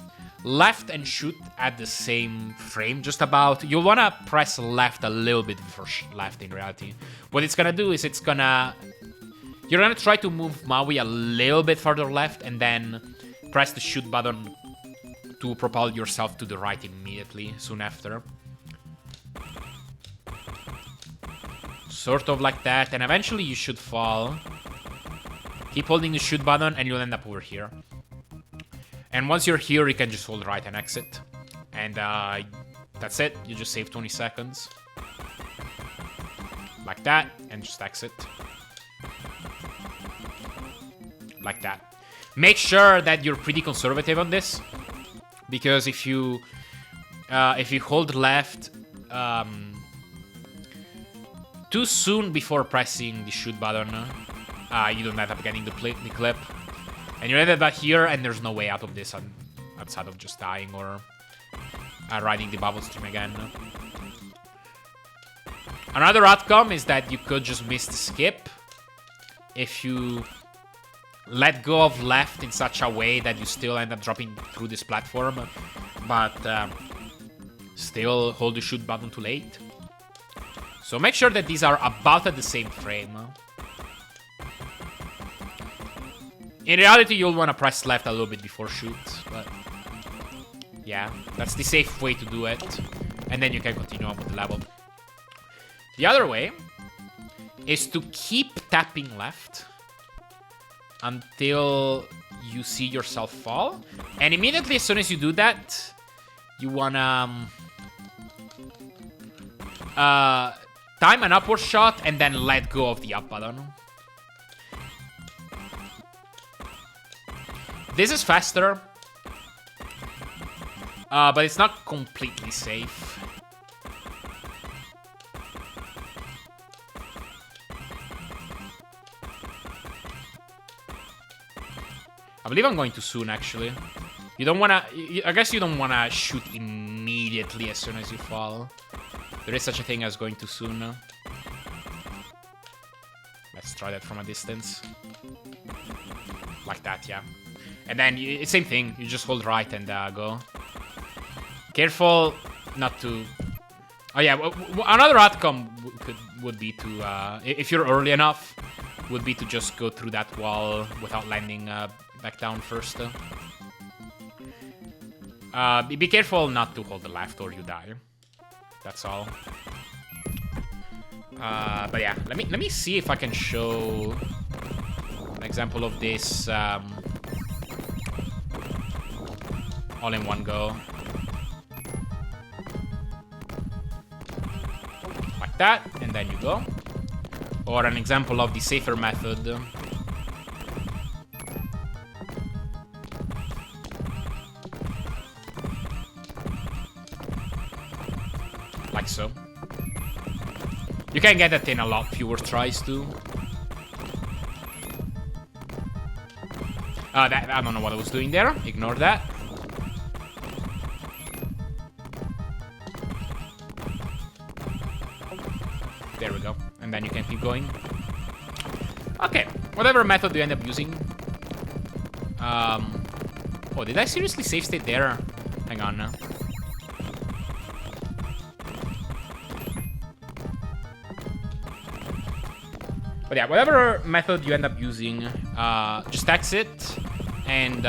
left and shoot at the same frame, just about. You'll want to press left a little bit before left in reality. What it's going to do is you're going to try to move Maui a little bit further left and then press the shoot button to propel yourself to the right immediately, soon after. Sort of like that, and eventually you should fall. Keep holding the shoot button and you'll end up over here. And once you're here, you can just hold right and exit. And That's it. You just save 20 seconds. Like that, and just exit. Like that. Make sure that you're pretty conservative on this, because if you hold left too soon before pressing the shoot button, you don't end up getting the clip, and you ended up here, and there's no way out of this outside of just dying or riding the bubble stream again. Another outcome is that you could just miss the skip if you let go of left in such a way that you still end up dropping through this platform, but still hold the shoot button too late. So make sure that these are about at the same frame. In reality, you'll want to press left a little bit before shoot, but yeah, that's the safe way to do it. And then you can continue on with the level. The other way is to keep tapping left until you see yourself fall. And immediately as soon as you do that, you wanna time an upward shot and then let go of the up button. This is faster, but it's not completely safe. I believe I'm going too soon, actually. You don't wanna... I guess you don't wanna shoot immediately as soon as you fall. There is such a thing as going too soon. Let's try that from a distance. Like that, yeah. And then, same thing. You just hold right and go. Careful not to... Oh yeah, another outcome would be to... if you're early enough, would be to just go through that wall without landing back down first. Be careful not to hold the left or you die. That's all. But yeah, let me see if I can show an example of this all in one go. Like that, and then you go. Or an example of the safer method. Like so. You can get that in a lot fewer tries too. I don't know what I was doing there. Ignore that. There we go. And then you can keep going. Okay. Whatever method you end up using. Oh, did I seriously save state there? Hang on now. But yeah, whatever method you end up using, just exit and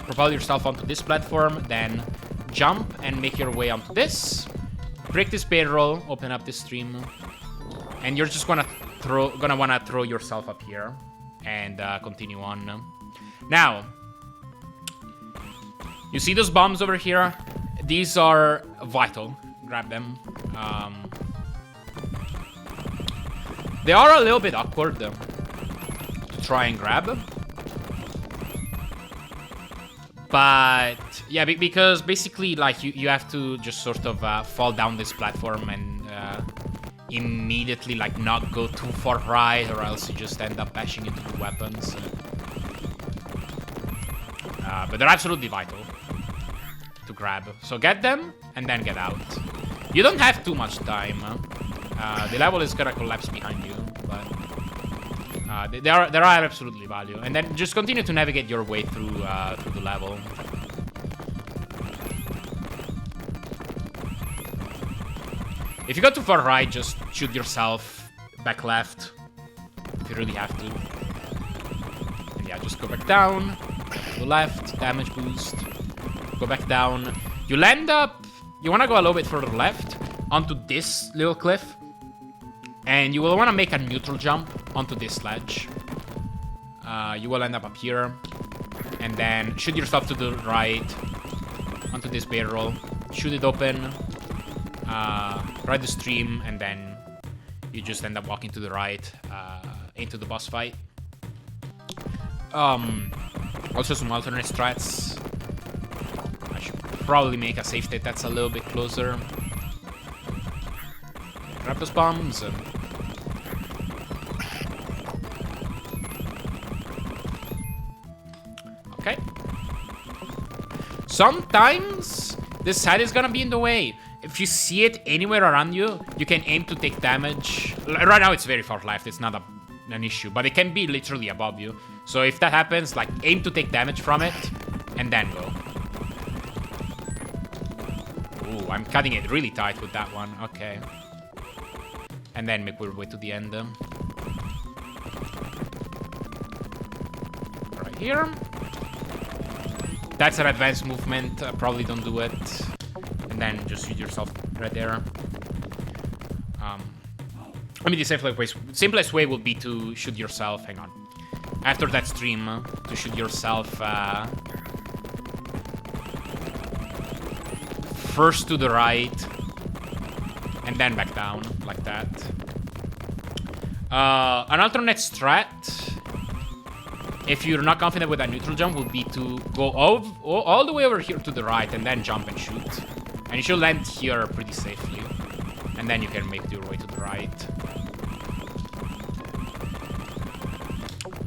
propel yourself onto this platform, then jump and make your way onto this. Break this barrel, open up this stream, and you're just gonna wanna throw yourself up here and continue on. Now, you see those bombs over here? These are vital. Grab them. They are a little bit awkward to try and grab. But yeah, because basically like you have to just sort of fall down this platform and immediately like not go too far right, or else you just end up bashing into the weapons. But they're absolutely vital to grab. So get them and then get out. You don't have too much time. The level is gonna collapse behind you, but they are absolutely value. And then just continue to navigate your way through the level. If you go too far right, just shoot yourself back left if you really have to. And yeah, just go back down, go left, damage boost, go back down. You'll end up, you want to go a little bit further left onto this little cliff. And you will want to make a neutral jump onto this ledge. You will end up here. And then shoot yourself to the right onto this barrel. Shoot it open. ride the stream, and then you just end up walking to the right into the boss fight. Also some alternate strats. I should probably make a safe state that's a little bit closer. Grab those bombs. Okay. Sometimes this side is gonna be in the way. If you see it anywhere around you, you can aim to take damage. Right now it's very far left, it's not an issue, but it can be literally above you. So if that happens, like, aim to take damage from it, and then go. Ooh, I'm cutting it really tight with that one, okay. And then make our way to the end. Right here. That's an advanced movement, probably don't do it. And then just shoot yourself right there. I mean, the simplest way would be to shoot yourself, hang on. After that stream, to shoot yourself first to the right, and then back down, like that. An alternate strat, if you're not confident with that neutral jump, would be to go all the way over here to the right, and then jump and shoot. And you should land here pretty safely. And then you can make your way to the right.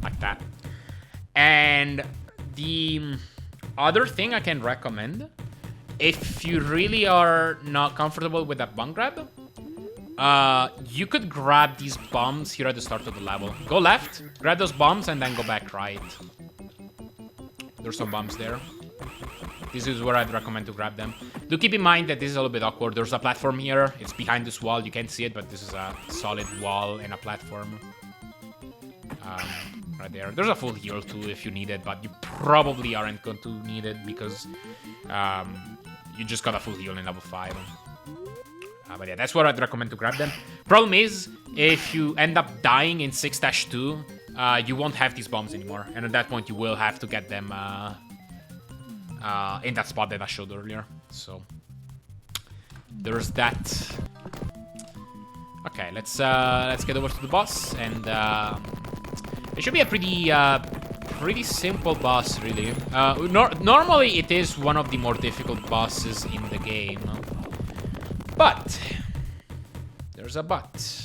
Like that. And the other thing I can recommend, if you really are not comfortable with that bomb grab, you could grab these bombs here at the start of the level. Go left, grab those bombs, and then go back right. There's some bombs there. This is where I'd recommend to grab them. Do keep in mind that this is a little bit awkward. There's a platform here. It's behind this wall. You can't see it, but this is a solid wall and a platform. Right there. There's a full heal too if you need it, but you probably aren't going to need it because you just got a full heal in level 5. But yeah, that's where I'd recommend to grab them. Problem is, if you end up dying in 6-2, you won't have these bombs anymore. And at that point, you will have to get them in that spot that I showed earlier. So there's that. Okay, let's get over to the boss, and it should be a pretty simple boss, really. Normally, it is one of the more difficult bosses in the game, but there's a but.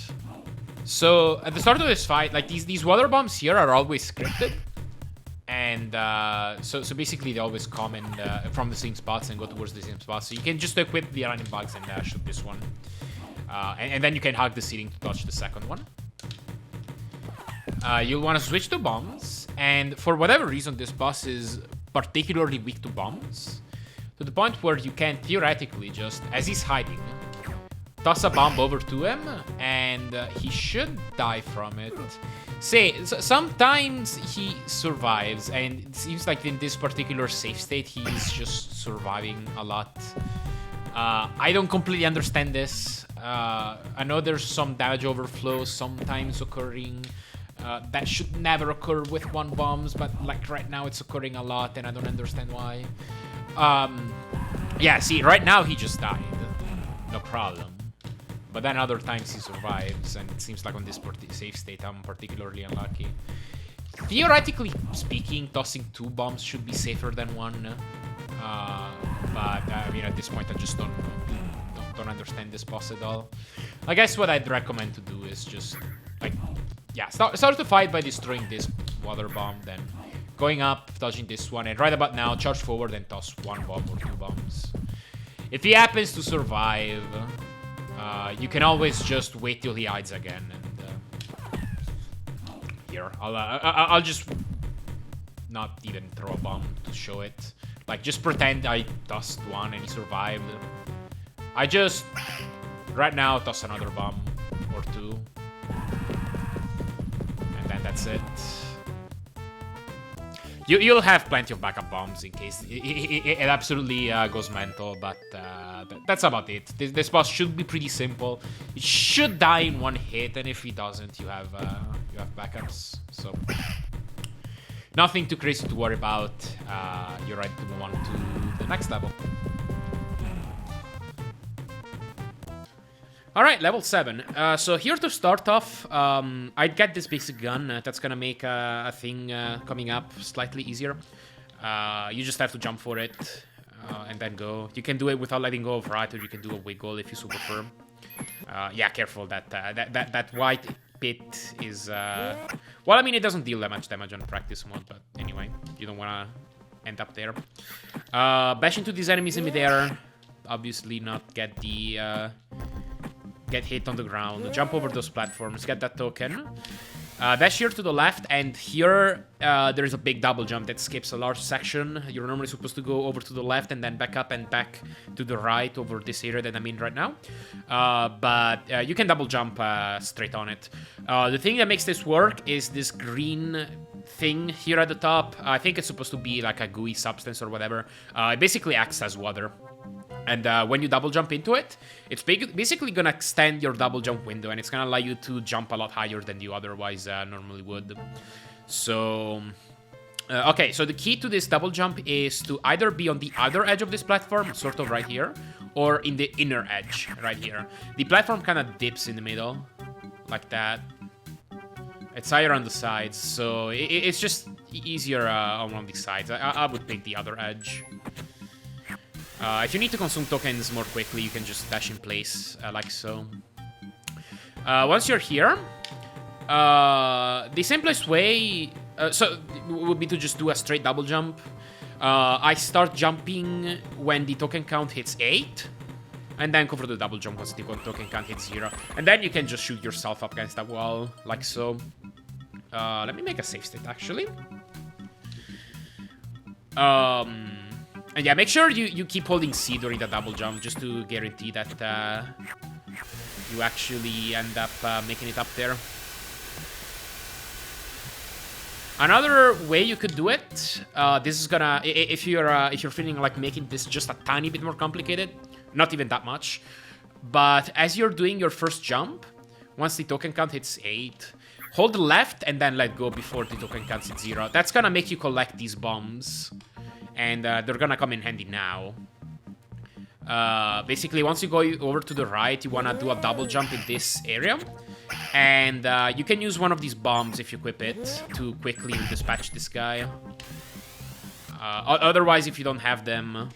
So at the start of this fight, like these water bombs here are always scripted. And so basically they always come in from the same spots and go towards the same spots. So you can just equip the running bugs and shoot this one. And then you can hug the ceiling to touch the second one. You'll want to switch to bombs. And for whatever reason, this boss is particularly weak to bombs. To the point where you can theoretically just, as he's hiding, toss a bomb over to him. And he should die from it. Sometimes he survives, and it seems like in this particular safe state, he's just surviving a lot. I don't completely understand this. I know there's some damage overflow sometimes occurring. That should never occur with one bombs, but like right now it's occurring a lot, and I don't understand why. Yeah, see, right now he just died. No problem. But then other times he survives, and it seems like on this safe state I'm particularly unlucky. Theoretically speaking, tossing 2 bombs should be safer than 1. But I mean, at this point I just don't understand this boss at all. I guess what I'd recommend to do is just, like, yeah, start the fight by destroying this water bomb, then going up, dodging this one, and right about now, charge forward and toss 1 bomb or 2 bombs. If he happens to survive, you can always just wait till he hides again, and here I'll just not even throw a bomb to show it. Like, just pretend I tossed 1 and he survived. I just right now toss another bomb or 2, and then that's it. You'll have plenty of backup bombs in case it absolutely goes mental, but that's about it. This boss should be pretty simple. It should die in 1 hit, and if he doesn't, you have backups. So nothing too crazy to worry about. You're ready to move on to the next level. Alright, level 7. So here to start off, I'd get this basic gun. That's gonna make a thing coming up slightly easier. You just have to jump for it and then go. You can do it without letting go of right, or you can do a wiggle if you super firm. Yeah, careful. That white pit is... well, I mean, it doesn't deal that much damage on practice mode, but anyway, you don't want to end up there. Bash into these enemies in midair. Obviously not get the... get hit on the ground, jump over those platforms, get that token. Dash here to the left, and here there is a big double jump that skips a large section. You're normally supposed to go over to the left and then back up and back to the right over this area that I'm in right now. But you can double jump straight on it. The thing that makes this work is this green thing here at the top. I think it's supposed to be like a gooey substance or whatever. It basically acts as water. And when you double jump into it, it's basically going to extend your double jump window, and it's going to allow you to jump a lot higher than you otherwise normally would. So, okay, so the key to this double jump is to either be on the other edge of this platform, sort of right here, or in the inner edge, right here. The platform kind of dips in the middle, like that. It's higher on the sides, so it's just easier on one of these sides. I would pick the other edge. If you need to consume tokens more quickly, you can just dash in place, like so. Once you're here, the simplest way would be to just do a straight double jump. I start jumping when the token count hits 8, and then go for the double jump once the token count hits 0. And then you can just shoot yourself up against that wall, like so. Let me make a save state, actually. And yeah, make sure you keep holding C during the double jump, just to guarantee that you actually end up making it up there. Another way you could do it, this is gonna, if you're feeling like making this just a tiny bit more complicated, not even that much, but as you're doing your first jump, once the token count hits 8, hold left and then let go before the token count hits 0. That's gonna make you collect these bombs. And they're gonna come in handy now. Basically, once you go over to the right, you wanna do a double jump in this area. And you can use one of these bombs if you equip it to quickly dispatch this guy. Otherwise, if you don't have them,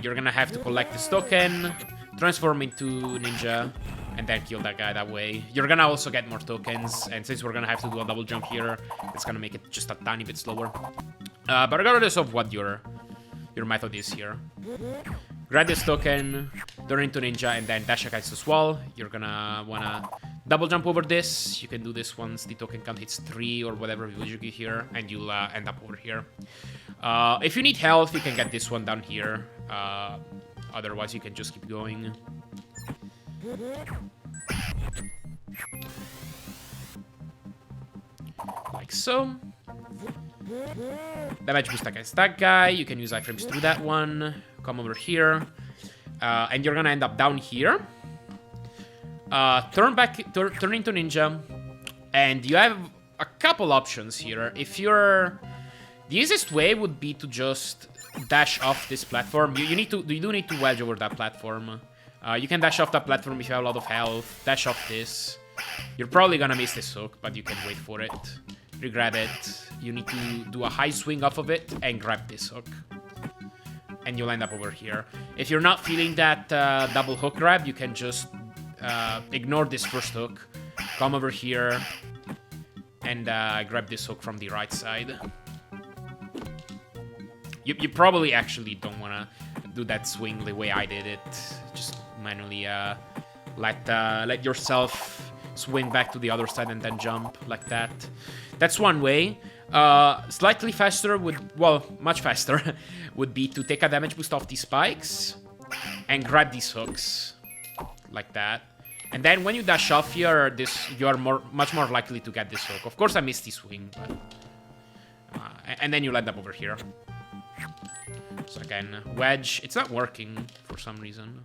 you're gonna have to collect this token, transform into ninja, and then kill that guy that way. You're gonna also get more tokens, and since we're gonna have to do a double jump here, it's gonna make it just a tiny bit slower. But regardless of what your method is here, grab this token, turn into ninja, and then dash against this wall. You're gonna wanna double jump over this. You can do this once the token count hits 3 or whatever you get here, and you'll end up over here. If you need health, you can get this one down here. Otherwise, you can just keep going. Like so. Damage boost against that guy. You can use iframes through that one. Come over here. And you're gonna end up down here. Turn into ninja. And you have a couple options here. If you're... The easiest way would be to just dash off this platform. You do need to wedge over that platform. You can dash off that platform if you have a lot of health. Dash off this. You're probably gonna miss this hook, but you can wait for it. Regrab it. You need to do a high swing off of it and grab this hook. And you'll end up over here. If you're not feeling that double hook grab, you can just ignore this first hook. Come over here and grab this hook from the right side. You probably actually don't want to do that swing the way I did it. Just manually let yourself swing back to the other side and then jump like that. That's one way. Slightly faster much faster would be to take a damage boost off these spikes and grab these hooks like that. And then when you dash off here, you are much more likely to get this hook. Of course, I missed the swing, but and then you'll end up over here. So again, wedge. It's not working for some reason.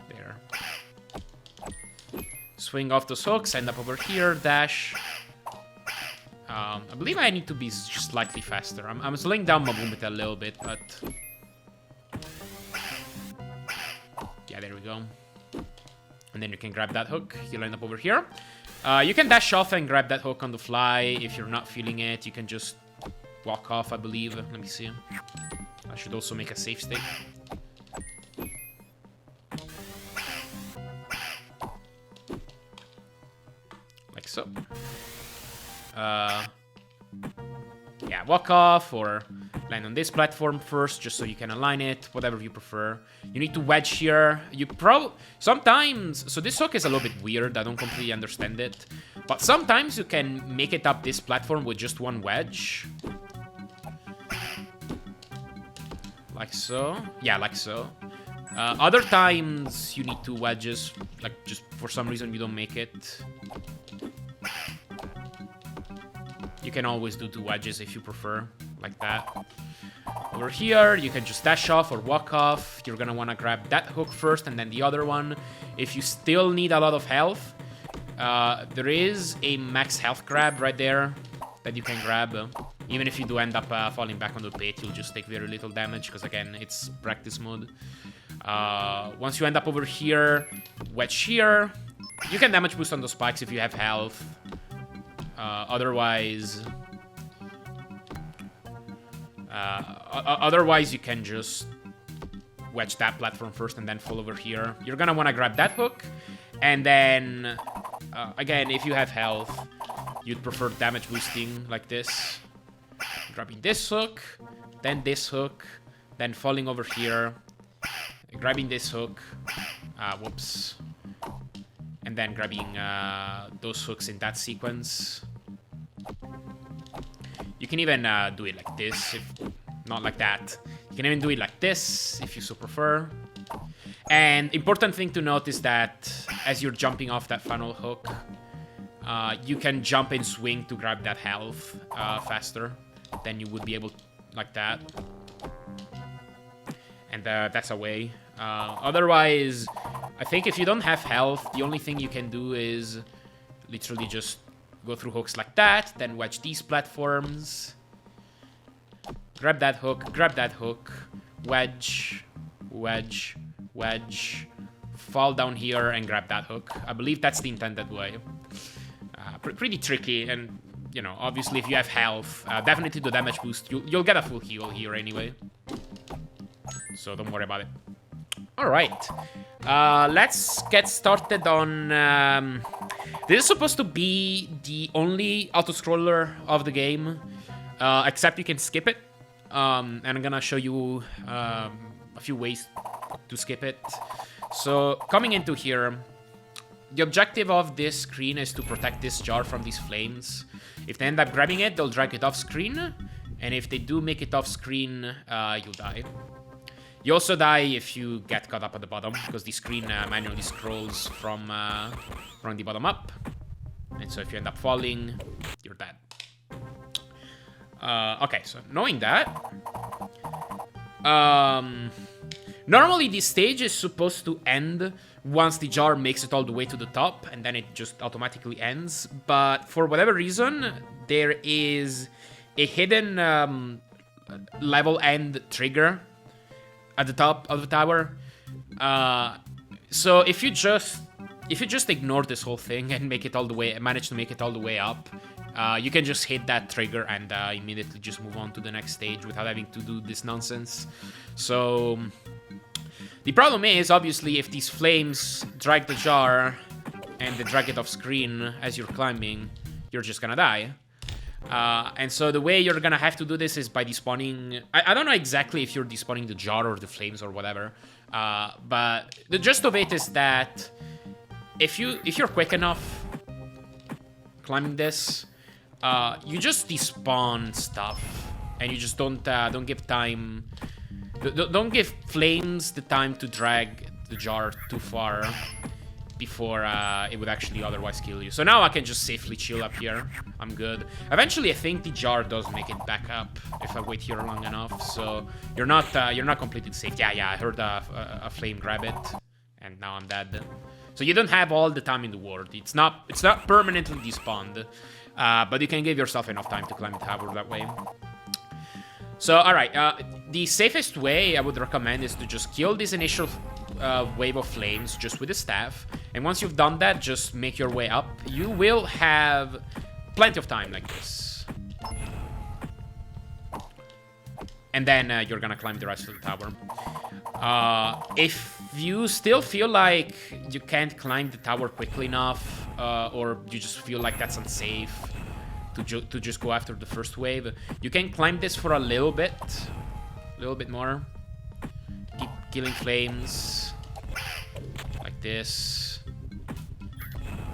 There. Swing off those hooks, end up over here, dash. I believe I need to be just slightly faster. I'm slowing down my movement a little bit, but... Yeah, go. And then you can grab that hook. You'll end up over here. You can dash off and grab that hook on the fly. If you're not feeling it, you can just walk off, I believe. Let me see. I should also make a safe state. Like so. Yeah, walk off or land on this platform first, just so you can align it, whatever you prefer. You need to wedge here. Sometimes, so this hook is a little bit weird, I don't completely understand it. But sometimes you can make it up this platform with just one wedge. Like so. Yeah, like so. Other times you need two wedges, like just for some reason you don't make it. You can always do two wedges if you prefer, like that. Over here, you can just dash off or walk off. You're gonna wanna grab that hook first and then the other one. If you still need a lot of health, there is a max health grab right there that you can grab. Even if you do end up falling back on the pit, you'll just take very little damage, because again, it's practice mode. Once you end up over here, wedge here. You can damage boost on the spikes if you have health. Otherwise, you can just wedge that platform first and then fall over here. You're gonna want to grab that hook, and then again, if you have health, you'd prefer damage boosting like this. Grabbing this hook, then falling over here, grabbing this hook, whoops, and then grabbing those hooks in that sequence. You can even do it like this, if not like that. You can even do it like this, if you so prefer. And important thing to note is that as you're jumping off that funnel hook, you can jump and swing to grab that health faster than you would be able like that. And that's a way. Otherwise, I think if you don't have health, the only thing you can do is literally just go through hooks like that, then wedge these platforms, grab that hook, wedge, wedge, wedge, fall down here and grab that hook. I believe that's the intended way. Pretty tricky, and you know, obviously if you have health, definitely do damage boost. You'll get a full heal here anyway, so don't worry about it. Alright, let's get started on... this is supposed to be the only auto-scroller of the game, except you can skip it. And I'm gonna show you a few ways to skip it. So, coming into here, the objective of this screen is to protect this jar from these flames. If they end up grabbing it, they'll drag it off screen. And if they do make it off screen, you'll die. You also die if you get caught up at the bottom, because the screen manually scrolls from the bottom up. And so if you end up falling, you're dead. Okay, so knowing that... normally this stage is supposed to end once the jar makes it all the way to the top, and then it just automatically ends. But for whatever reason, there is a hidden level end trigger at the top of the tower. So if you just ignore this whole thing and manage to make it all the way up, you can just hit that trigger and immediately just move on to the next stage without having to do this nonsense. So the problem is, obviously, if these flames drag the jar and they drag it off screen as you're climbing, you're just gonna die. And so the way you're gonna have to do this is by despawning... I don't know exactly if you're despawning the jar or the flames or whatever, but the gist of it is that if you're quick enough climbing this, you just despawn stuff, and you just don't give time... Don't give flames the time to drag the jar too far before it would actually otherwise kill you. So now I can just safely chill up here. I'm good. Eventually, I think the jar does make it back up if I wait here long enough. So you're not completely safe. Yeah, I heard a flame grab it, and now I'm dead. So you don't have all the time in the world. It's not permanently despawned, but you can give yourself enough time to climb the tower that way. So, alright, the safest way I would recommend is to just kill these initial wave of flames just with the staff. And once you've done that, just make your way up. You will have plenty of time like this. And then you're gonna climb the rest of the tower. If you still feel like you can't climb the tower quickly enough, or you just feel like that's unsafe to just go after the first wave, you can climb this for a little bit more. Keep killing flames like this.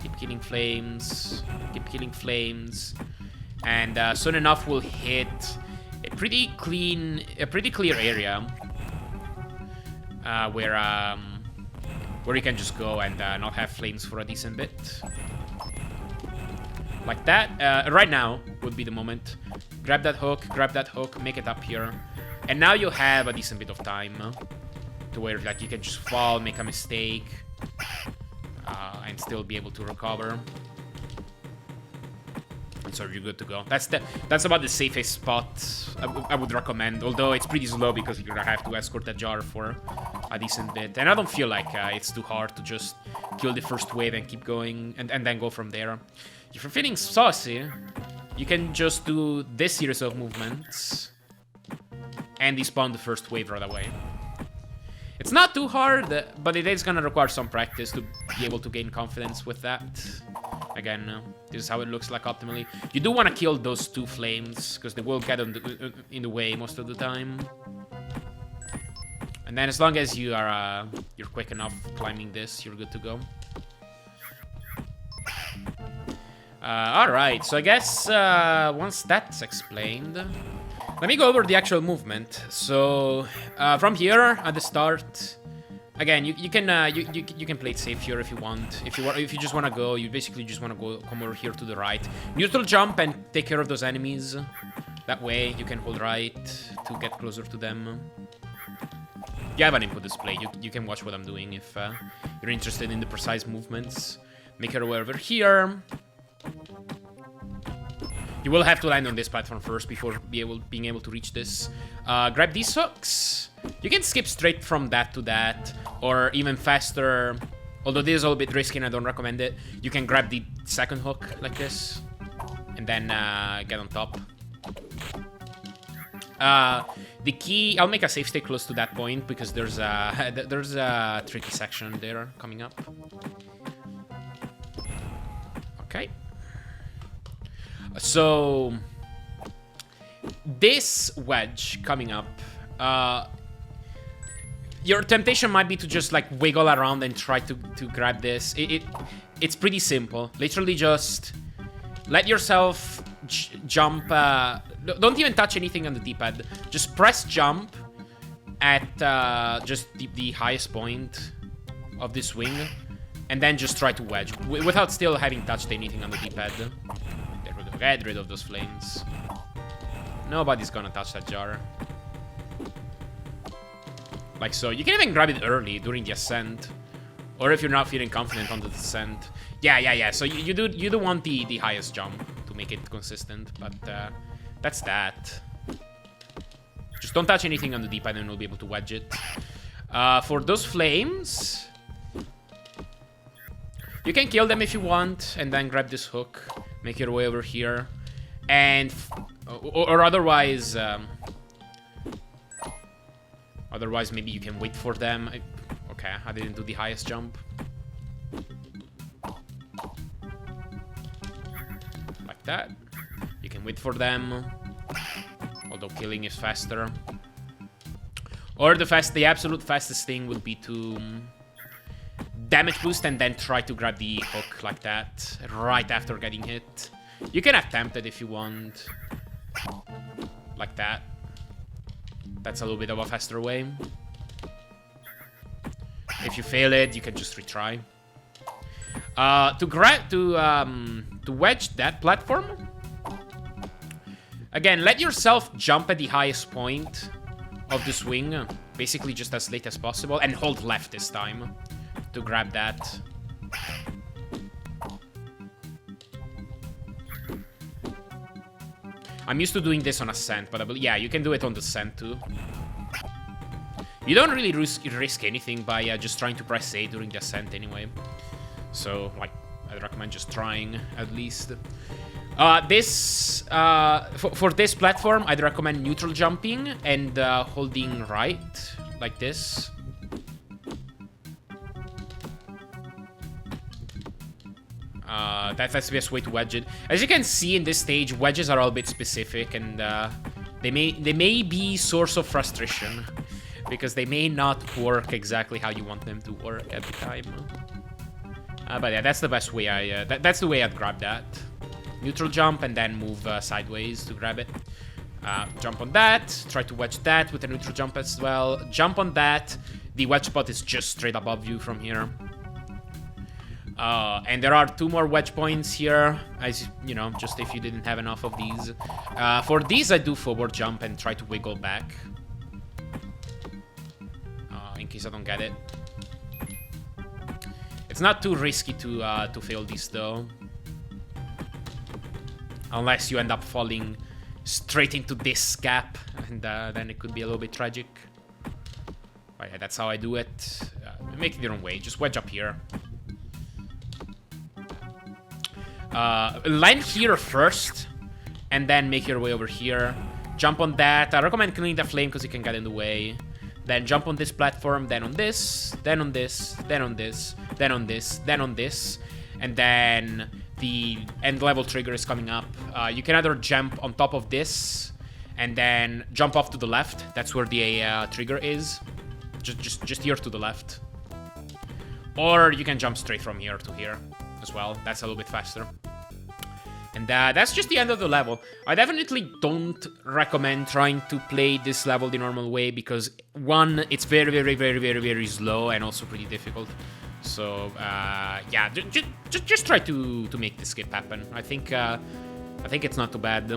Keep killing flames. Keep killing flames, and soon enough we'll hit a pretty clear area where you can just go and not have flames for a decent bit. Like that. Right now would be the moment. Grab that hook, make it up here. And now you have a decent bit of time to where like you can just fall, make a mistake, and still be able to recover. So you're good to go. That's about the safest spot I would recommend. Although it's pretty slow because you're gonna have to escort the jar for a decent bit. And I don't feel like it's too hard to just kill the first wave and keep going and then go from there. If you're feeling saucy, you can just do this series of movements and despawn the first wave right away. It's not too hard, but it is gonna require some practice to be able to gain confidence with that. Again, this is how it looks like optimally. You do want to kill those two flames, because they will get in the way most of the time. And then as long as you are you're quick enough climbing this, you're good to go. Alright, so I guess once that's explained, let me go over the actual movement. So from here at the start, again, you can play it safe here if you want. If you just want to go, you basically just want to come over here to the right. Neutral jump and take care of those enemies. That way you can hold right to get closer to them. You have an input display. You can watch what I'm doing if you're interested in the precise movements. Make your way over here. You will have to land on this platform first before being able to reach this. Grab these hooks. You can skip straight from that to that, or even faster. Although this is a little bit risky and I don't recommend it. You can grab the second hook like this, and then get on top. The key, I'll make a safe stay close to that point because there's a tricky section there coming up. Okay. So this wedge coming up, your temptation might be to just like wiggle around and try to grab this. It's pretty simple. Literally just let yourself jump. Don't even touch anything on the D-pad. Just press jump at just the highest point of the swing, and then just try to wedge without still having touched anything on the D-pad. There we go. Get rid of those flames. Nobody's gonna touch that jar. Like so. You can even grab it early during the ascent, or if you're not feeling confident on the descent. Yeah. So you do want the highest jump to make it consistent, but that's that. Just don't touch anything on the D-pad and we'll be able to wedge it. For those flames, you can kill them if you want, and then grab this hook, make your way over here, and or otherwise, otherwise maybe you can wait for them. Okay, I didn't do the highest jump. Like that. You can wait for them, although killing is faster. Or the absolute fastest thing would be to damage boost and then try to grab the hook like that right after getting hit. You can attempt it if you want, like that. That's a little bit of a faster way. If you fail it, you can just retry. To wedge that platform, again, let yourself jump at the highest point of the swing, basically just as late as possible, and hold left this time to grab that. I'm used to doing this on ascent, but yeah, you can do it on descent too. You don't really risk anything by just trying to press A during the ascent anyway. So, like, I'd recommend just trying, at least. For this platform, I'd recommend neutral jumping and holding right, like this. That's the best way to wedge it. As you can see in this stage, wedges are all a bit specific, and they may be source of frustration because they may not work exactly how you want them to work at the time. But yeah, that's the best way. That's the way I'd grab that. Neutral jump and then move sideways to grab it. Jump on that. Try to wedge that with a neutral jump as well. Jump on that. The wedge spot is just straight above you from here. And there are 2 more wedge points here, as you know, just if you didn't have enough of these. For these, I do forward jump and try to wiggle back. In case I don't get it. It's not too risky to fail these, though. Unless you end up falling straight into this gap, and then it could be a little bit tragic. But yeah, that's how I do it. Make it your own way. Just wedge up here. Land here first, and then make your way over here. Jump on that. I recommend killing the flame because you can get in the way. Then jump on this platform, then on this, then on this, then on this, then on this, then on this, and then the end level trigger is coming up. You can either jump on top of this and then jump off to the left. That's where the trigger is. Just here to the left. Or you can jump straight from here to here as well. That's a little bit faster. And that's just the end of the level. I definitely don't recommend trying to play this level the normal way because, one, it's very, very, very, very, very slow and also pretty difficult. So, yeah, just try to make the skip happen. I think it's not too bad.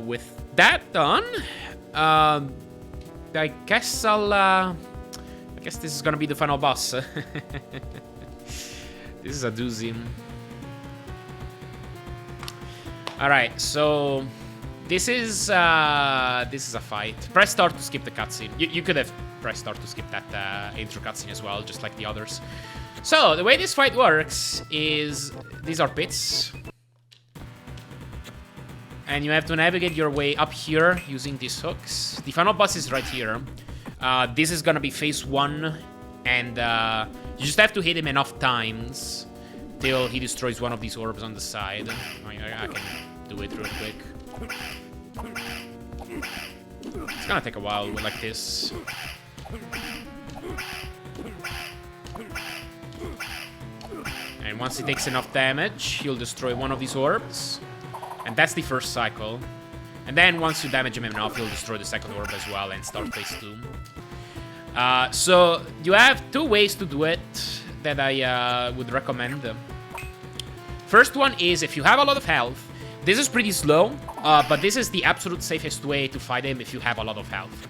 With that done, I guess I guess this is gonna be the final boss. This is a doozy. All right, so this is a fight. Press start to skip the cutscene. You could have pressed start to skip that intro cutscene as well, just like the others. So the way this fight works is these are pits, and you have to navigate your way up here using these hooks. The final boss is right here. This is gonna be phase 1, and you just have to hit him enough times till he destroys one of these orbs on the side. I can do it real quick. It's gonna take a while like this. And once he takes enough damage, he'll destroy one of these orbs. And that's the first cycle. And then once you damage him enough, he'll destroy the second orb as well and start phase 2. So you have 2 ways to do it that I would recommend. First one is if you have a lot of health. This is pretty slow, but this is the absolute safest way to fight him if you have a lot of health.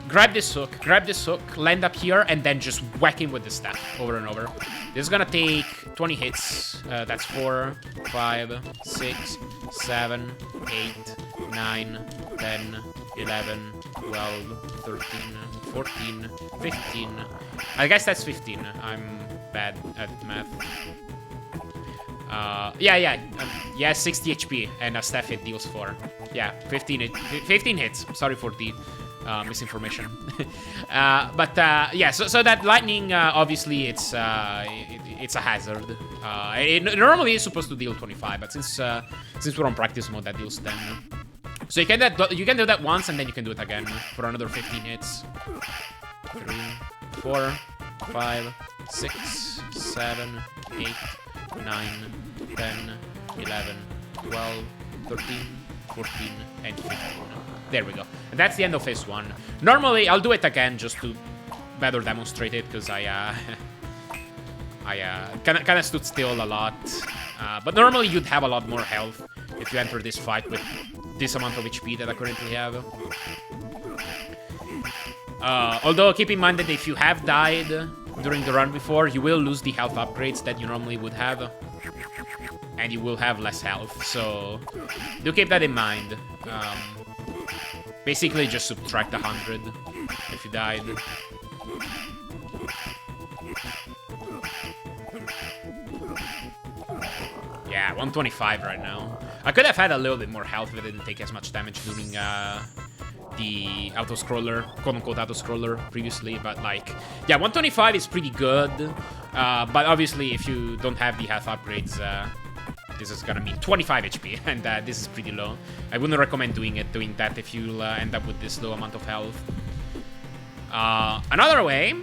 Grab this hook, land up here, and then just whack him with the staff over and over. This is gonna take 20 hits. That's 4, 5, 6, 7, 8, 9, 10, 11, 12, 13, 14, 15. I guess that's 15. I'm bad at math. Yeah, 60 HP, and a staff hit deals 4. Yeah, 15 hits. Sorry for the misinformation. Yeah, so that lightning, obviously, it's a hazard. It normally is supposed to deal 25, but since we're on practice mode, that deals 10. So you can do that once, and then you can do it again for another 15 hits. 3, 4, 5, 6, 7, 8, 9, 10, 11, 12, 13, 14, and 15. There we go. And that's the end of phase 1. Normally, I'll do it again just to better demonstrate it, because I kind of stood still a lot. But normally, you'd have a lot more health if you enter this fight with this amount of HP that I currently have. Although, keep in mind that if you have died during the run before, you will lose the health upgrades that you normally would have. And you will have less health, so do keep that in mind. Basically, just subtract 100 if you died. Yeah, 125 right now. I could have had a little bit more health if I didn't take as much damage doing the auto-scroller, quote-unquote auto-scroller previously, but like, yeah, 125 is pretty good, but obviously if you don't have the health upgrades, this is gonna mean 25 HP, and this is pretty low. I wouldn't recommend doing that if you end up with this low amount of health. Another way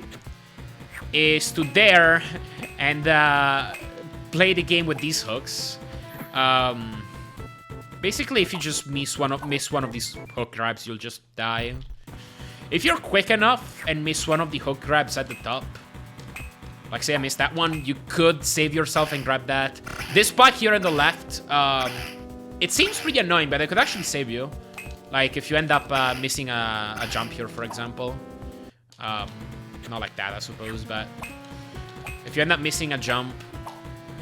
is to dare and play the game with these hooks. Basically, if you just miss one of these hook grabs, you'll just die. If you're quick enough and miss one of the hook grabs at the top, like say I missed that one, you could save yourself and grab that. This spot here on the left, it seems pretty annoying, but it could actually save you. Like if you end up missing a jump here, for example. Not like that, I suppose, but if you end up missing a jump,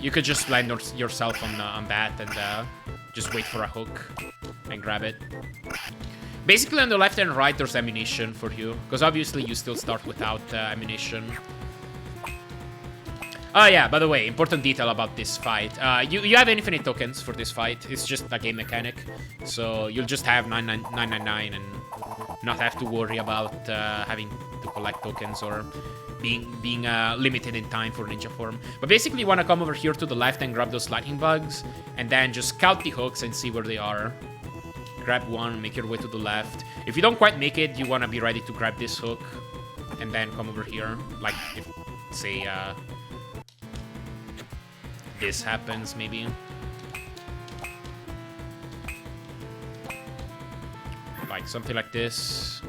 you could just land yourself on that and just wait for a hook and grab it. Basically, on the left and right, there's ammunition for you, because obviously you still start without ammunition. Oh yeah, by the way, important detail about this fight. You have infinite tokens for this fight. It's just a game mechanic. So you'll just have 999 and not have to worry about having to collect tokens or being limited in time for ninja form. But basically you want to come over here to the left and grab those lightning bugs, and then just scout the hooks and see where they are. Grab one, make your way to the left. If you don't quite make it, you want to be ready to grab this hook and then come over here. Like if, say, this happens, maybe. Like something like this.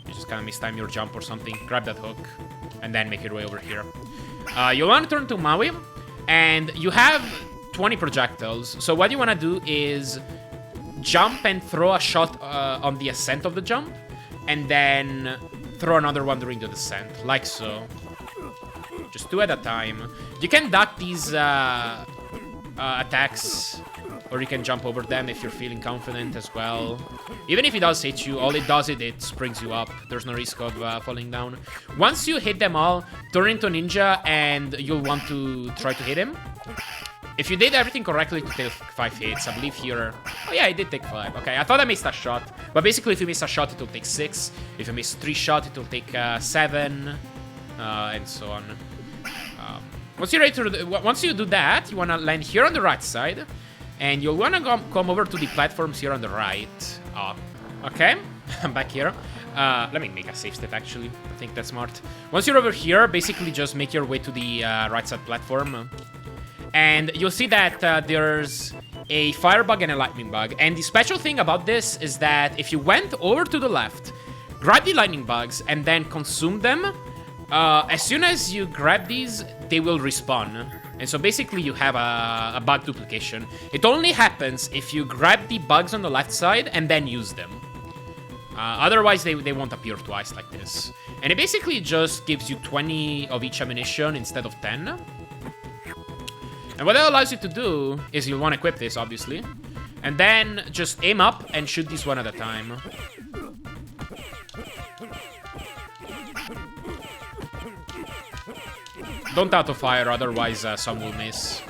You just kind of mistime your jump or something. Grab that hook and then make your way over here. You want to turn to Maui, and you have 20 projectiles. So what you want to do is jump and throw a shot on the ascent of the jump, and then throw another one during the descent, like so. Just 2 at a time. You can duck these attacks, or you can jump over them if you're feeling confident as well. Even if it does hit you, all it does is it springs you up. There's no risk of falling down. Once you hit them all, turn into Ninja and you'll want to try to hit him. If you did everything correctly to take 5 hits, I believe here... Oh yeah, I did take 5. Okay, I thought I missed a shot. But basically, if you miss a shot, it will take 6. If you miss 3 shots, it will take 7. And so on. Once you're ready to... Once you do that, you want to land here on the right side. And you'll want to come over to the platforms here on the right. Okay, I'm back here. Let me make a save state, actually. I think that's smart. Once you're over here, basically just make your way to the right side platform. And you'll see that there's a fire bug and a lightning bug. And the special thing about this is that if you went over to the left, grab the lightning bugs, and then consume them, as soon as you grab these, they will respawn. And so basically you have a bug duplication. It only happens if you grab the bugs on the left side and then use them. Otherwise, they won't appear twice like this. And it basically just gives you 20 of each ammunition instead of 10. And what that allows you to do is you'll want to equip this, obviously. And then just aim up and shoot these one at a time. Don't auto-fire, otherwise some will miss.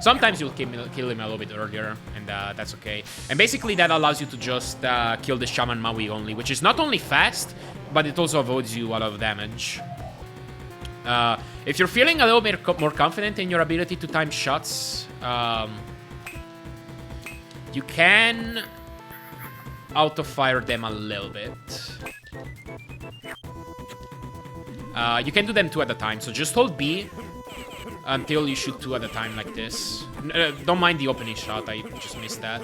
Sometimes you'll kill him a little bit earlier, and that's okay. And basically that allows you to just kill the Shaman Maui only, which is not only fast, but it also avoids you a lot of damage. If you're feeling a little bit more confident in your ability to time shots, you can auto-fire them a little bit. You can do them 2 at a time, so just hold B until you shoot 2 at a time like this. Don't mind the opening shot, I just missed that.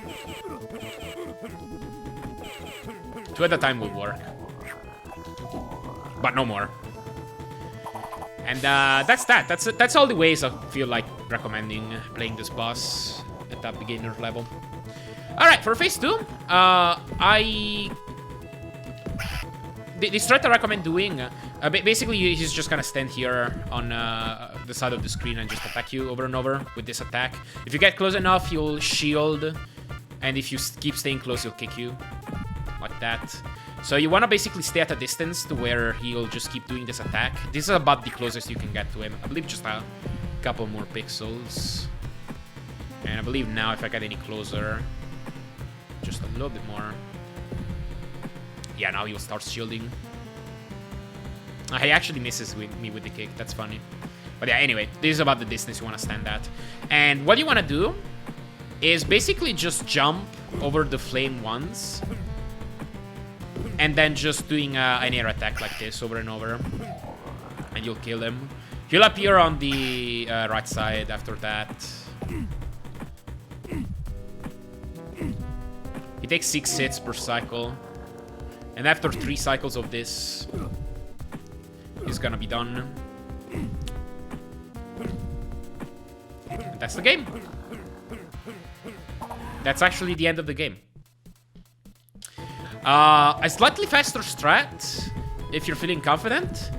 2 at a time will work. But no more. And that's that. That's all the ways I feel like recommending playing this boss at that beginner level. Alright, for phase 2, the strat I recommend doing, basically he's just gonna stand here on the side of the screen and just attack you over and over with this attack. If you get close enough, you'll shield And if you keep staying close, he'll kick you. Like that. So you want to basically stay at a distance to where he'll just keep doing this attack. This is about the closest you can get to him. I believe just a couple more pixels. And I believe now if I get any closer, just a little bit more. Yeah, now he'll start shielding. He actually misses me with the kick. That's funny. But yeah, anyway, this is about the distance you want to stand at. And what you want to do is basically just jump over the flame once. And then just doing an air attack like this over and over. And you'll kill him. He'll appear on the right side after that. He takes 6 hits per cycle. And after 3 cycles of this, he's gonna be done. And that's the game. That's actually the end of the game. A slightly faster strat, if you're feeling confident,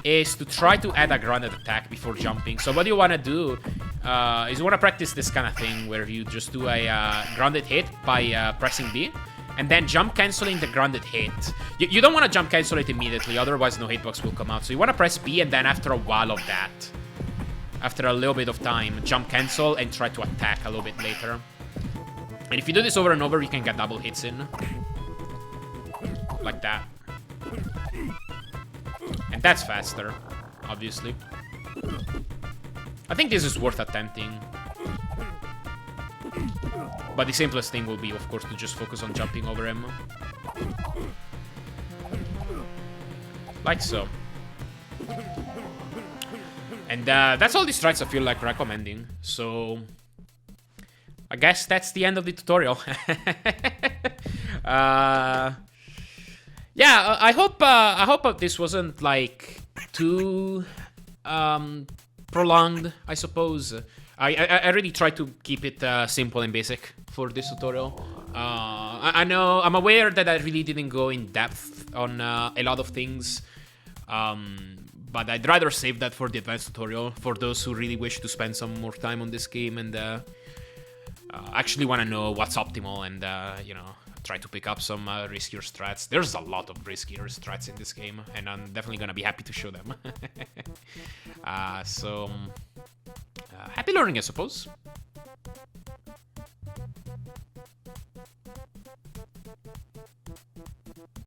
is to try to add a grounded attack before jumping. So what you want to do is you want to practice this kind of thing where you just do a grounded hit by pressing B, and then jump canceling the grounded hit. You don't want to jump cancel it immediately, otherwise no hitbox will come out. So you want to press B, and then after a while of that, after a little bit of time, jump cancel and try to attack a little bit later. And if you do this over and over, you can get double hits in. Like that. And that's faster, obviously. I think this is worth attempting. But the simplest thing will be, of course, to just focus on jumping over him. Like so. And that's all the strats I feel like recommending. So I guess that's the end of the tutorial. Yeah, I hope this wasn't like too prolonged, I suppose. I really tried to keep it simple and basic for this tutorial. I know, I'm aware that I really didn't go in depth on a lot of things. But I'd rather save that for the advanced tutorial, for those who really wish to spend some more time on this game and actually want to know what's optimal and, you know, try to pick up some riskier strats. There's a lot of riskier strats in this game, and I'm definitely going to be happy to show them. So, happy learning, I suppose.